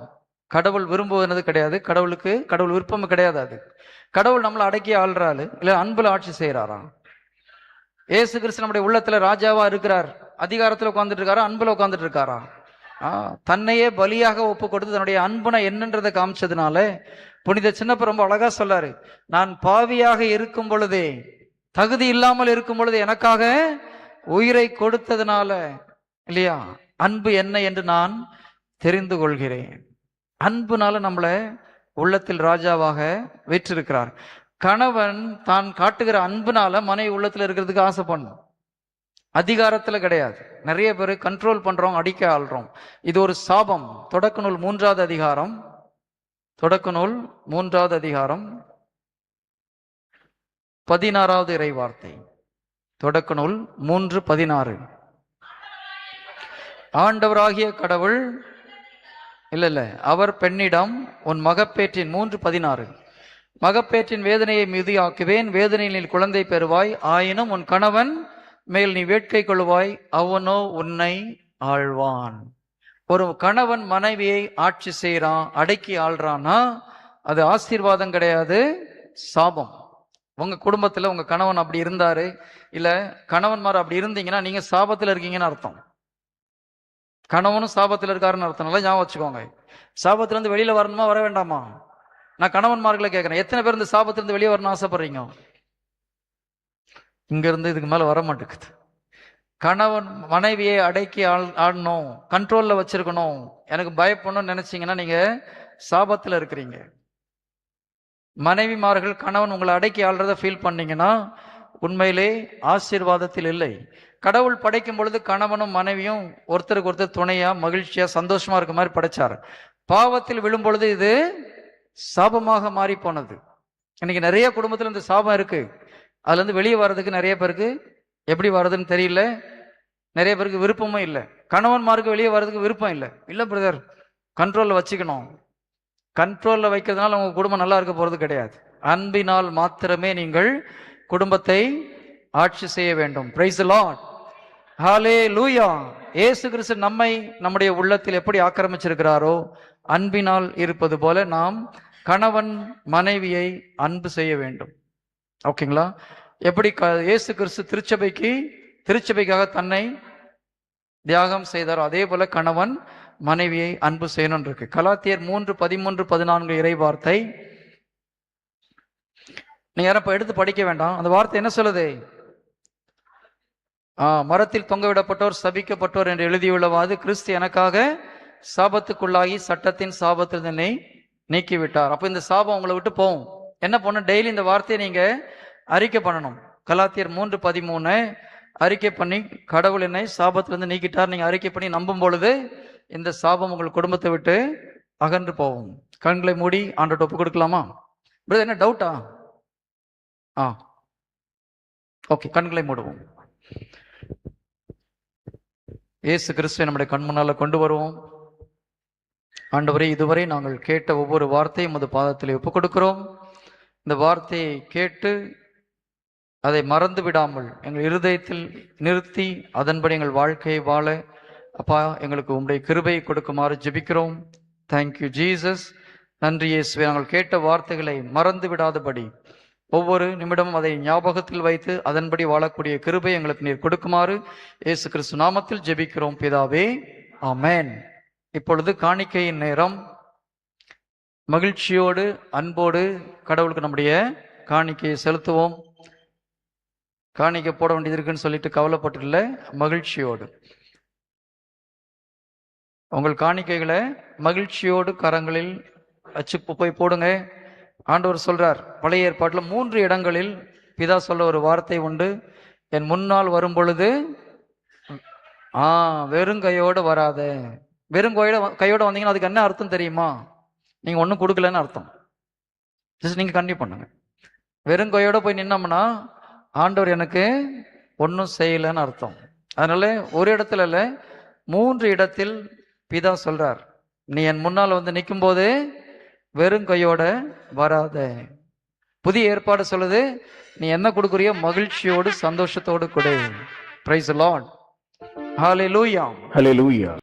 கடவுள் விரும்புவது கிடையாது, கடவுள் விருப்பம் கிடையாது. அது கடவுள் நம்மளை அடக்கி ஆள்றாரு, இல்ல அன்புல ஆட்சி செய்யறாராம். ஏசு கிறிஸ்து நம்முடைய உள்ளத்துல ராஜாவா இருக்கிறார், அதிகாரத்துல உட்கார்ந்துட்டு இருக்காரா, அன்புல உட்கார்ந்துட்டு இருக்காரா? தன்னையே பலியாக ஒப்பு கொடுத்து தன்னுடைய அன்புனை என்னன்றதை காமிச்சதுனால புனித சின்னப்ப ரொம்ப அழகா சொல்லாரு, நான் பாவியாக இருக்கும் பொழுதே, தகுதி இல்லாமல் இருக்கும் பொழுது எனக்காக உயிரை கொடுத்ததுனால, இல்லையா, அன்பு என்ன என்று நான் தெரிந்து கொள்கிறேன். அன்புனால நம்மளை உள்ளத்தில் ராஜாவாக வெற்றிருக்கிறார். கணவன் தான் காட்டுகிற அன்புனால மனைவி உள்ளத்துல இருக்கிறதுக்கு ஆசை பண்ணும், அதிகாரத்துல கிடையாது. நிறைய பேர் கண்ட்ரோல் பண்றோம், அடிக்க ஆள்றோம். இது ஒரு சாபம். தொடக்க நூல் 3வது அதிகாரம், 16வது இறை வார்த்தை. தொடக்க நூல் 3:16. ஆண்டவராகிய கடவுள் இல்ல அவர் பெண்ணிடம் உன் மகப்பேற்றின் 3:16 மகப்பேற்றின் வேதனையை மிகுதியாக்குவேன், வேதனையில் குழந்தை பெறுவாய், ஆயினும் உன் கணவன் மேல் நீ வேட்கை கொள்வாய், அவனோ உன்னை ஆழ்வான். ஒரு கணவன் மனைவியை ஆட்சி செய்யறான், அடக்கி ஆள்றான்னா அது ஆசீர்வாதம் கிடையாது, சாபம். உங்க குடும்பத்துல உங்க கணவன் அப்படி இருந்தாரு, இல்ல கணவன்மார் அப்படி இருந்தீங்கன்னா நீங்க சாபத்துல இருக்கீங்கன்னு அர்த்தம். கணவனும் சாபத்துல இருக்காருன்னு அர்த்தம். நல்லா ஞாபகம் வச்சுக்கோங்க. சாபத்துல இருந்து வெளியில வரணுமா, வர வேண்டாமா? நான் கணவன்மார்களை கேட்கிறேன், எத்தனை பேர் இந்த சாபத்துல இருந்து வெளியே வரணும்னு ஆசைப்படுறீங்க? இங்க இருந்து இதுக்கு மேல வர மாட்டேங்குது. கணவன் மனைவியை அடக்கி ஆடணும், கண்ட்ரோல்ல வச்சிருக்கணும், எனக்கு பயப்படணும்னு நினைச்சீங்கன்னா நீங்க சாபத்துல இருக்கிறீங்க. மனைவிமார்கள் கணவன் உங்களை அடக்கி ஆள்றத ஃபீல் பண்ணீங்கன்னா உண்மையிலே ஆசீர்வாதத்தில் இல்லை. கடவுள் படைக்கும் பொழுது கணவனும் மனைவியும் ஒருத்தருக்கு ஒருத்தர் துணையா மகிழ்ச்சியா சந்தோஷமா இருக்க மாதிரி படைச்சார். பாவத்தில் விழும் பொழுது இது சாபமாக மாறி போனது. இன்னைக்கு நிறைய குடும்பத்துல இந்த சாபம் இருக்கு. அதுல இருந்து வெளியே வர்றதுக்கு நிறைய பேருக்கு எப்படி வர்றதுன்னு தெரியல, நிறைய பேருக்கு விருப்பமும் இல்லை. கணவன்மாருக்கு வெளியே வர்றதுக்கு விருப்பம் இல்லை. இல்ல பிரதர், கண்ட்ரோல்ல வச்சுக்கணும். கண்ட்ரோல்ல வைக்கிறதுனால உங்க குடும்பம் நல்லா இருக்க போறது கிடையாது. அன்பினால் மாத்திரமே நீங்கள் குடும்பத்தை ஆட்சி செய்ய வேண்டும். பிரைஸ் தி லார்ட், ஹல்லேலூயா. இயேசு கிறிஸ்து நம்மை நம்முடைய உள்ளத்தில் எப்படி ஆக்கிரமிச்சிருக்கிறாரோ, அன்பினால் இருப்பது போல நாம் கணவன் மனைவியை அன்பு செய்ய வேண்டும். ஓகேங்களா? எப்படி இயேசு கிறிஸ்து திருச்சபைக்காக தன்னை தியாகம் செய்தாரோ அதே போல கணவன் மனைவியை அன்பு செய்யணும் இருக்கு. கலாத்தியர் 3:13-14 இறை வார்த்தை. நீங்க யாரும் எடுத்து படிக்க வேண்டாம். அந்த வார்த்தை என்ன சொல்லுது? மரத்தில் தொங்கவிடப்பட்டோர் சபிக்கப்பட்டோர் என்று எழுதியுள்ளவாது கிறிஸ்து எனக்காக சாபத்துக்குள்ளாகி சட்டத்தின் சாபத்தில் என்னை நீக்கிவிட்டார். அப்ப இந்த சாபம் உங்களை விட்டு போகும். என்ன பண்ணணும்? டெய்லி இந்த வார்த்தையை நீங்க அறிக்கை பண்ணணும். கலாத்தியர் 3:13 அறிக்கை பண்ணி, கடவுள் என்னை சாபத்திலிருந்து நீக்கிட்டார் நீங்க அறிக்கை பண்ணி நம்பும் பொழுது இந்த சாபம் உங்கள் குடும்பத்தை விட்டு அகன்று போகும். கண்களை மூடி ஆண்டவர்ட்ட ஒப்பு கொடுக்கலாமா? என்ன டவுட்டா? ஓகே, கண்களை மூடுவோம். இயேசு கிறிஸ்துவை நம்முடைய கண் முன்னால கொண்டு வருவோம். ஆண்டவரே, இதுவரை நாங்கள் கேட்ட ஒவ்வொரு வார்த்தையும் அது பாதத்திலே ஒப்பு கொடுக்கிறோம். இந்த வார்த்தையை கேட்டு அதை மறந்து விடாமல் எங்கள் இருதயத்தில் நிறுத்தி அதன்படி எங்கள் வாழ்க்கையை வாழ அப்பா எங்களுக்கு உங்களுடைய கிருபையை கொடுக்குமாறு ஜெபிக்கிறோம். Thank you Jesus. நன்றி இயேசுவே. நாங்கள் கேட்ட வார்த்தைகளை மறந்து விடாதபடி ஒவ்வொரு நிமிடமும் அதை ஞாபகத்தில் வைத்து அதன்படி வாழக்கூடிய கிருபை எங்களுக்கு நீர் கொடுக்குமாறு இயேசு கிறிஸ்து நாமத்தில் ஜெபிக்கிறோம் பிதாவே, ஆமென். இப்பொழுது காணிக்கையின் நேரம். மகிழ்ச்சியோடு அன்போடு கடவுளுக்கு நம்முடைய காணிக்கையை செலுத்துவோம். காணிக்கை போட வேண்டியது இருக்குன்னு சொல்லிட்டு கவலைப்பட்டுல, மகிழ்ச்சியோடு உங்கள் காணிக்கைகளை மகிழ்ச்சியோடு கரங்களில் வச்சு போய் போடுங்க. ஆண்டவர் சொல்றார், பழைய ஏற்பாட்டில் 3 இடங்களில் பிதா சொல்ல ஒரு வார்த்தை உண்டு. என் முன்னால் வரும் பொழுது வெறுங்கையோடு வராத. கையோட வந்தீங்கன்னா அதுக்கு என்ன அர்த்தம் தெரியுமா? நீங்க ஒன்றும் கொடுக்கலன்னு அர்த்தம். ஜஸ்ட் நீங்க கண்டினியூ பண்ணுங்க. வெறுங்கையோட போய் நின்னோம்னா ஆண்டவர் எனக்கு ஒன்றும் செய்யலைன்னு அர்த்தம். அதனால ஒரு இடத்துல இல்லை, 3 இடத்தில் பிதா சொல்றார், நீ என் முன்னால் வந்து நிற்கும் போது வெறும் கையோட வராத. புதிய ஏற்பாடு சொல்லுது, நீ என்ன கொடுக்குறியோ மகிழ்ச்சியோடு சந்தோஷத்தோடு கொடு. Price the Lord. Hallelujah. Hallelujah.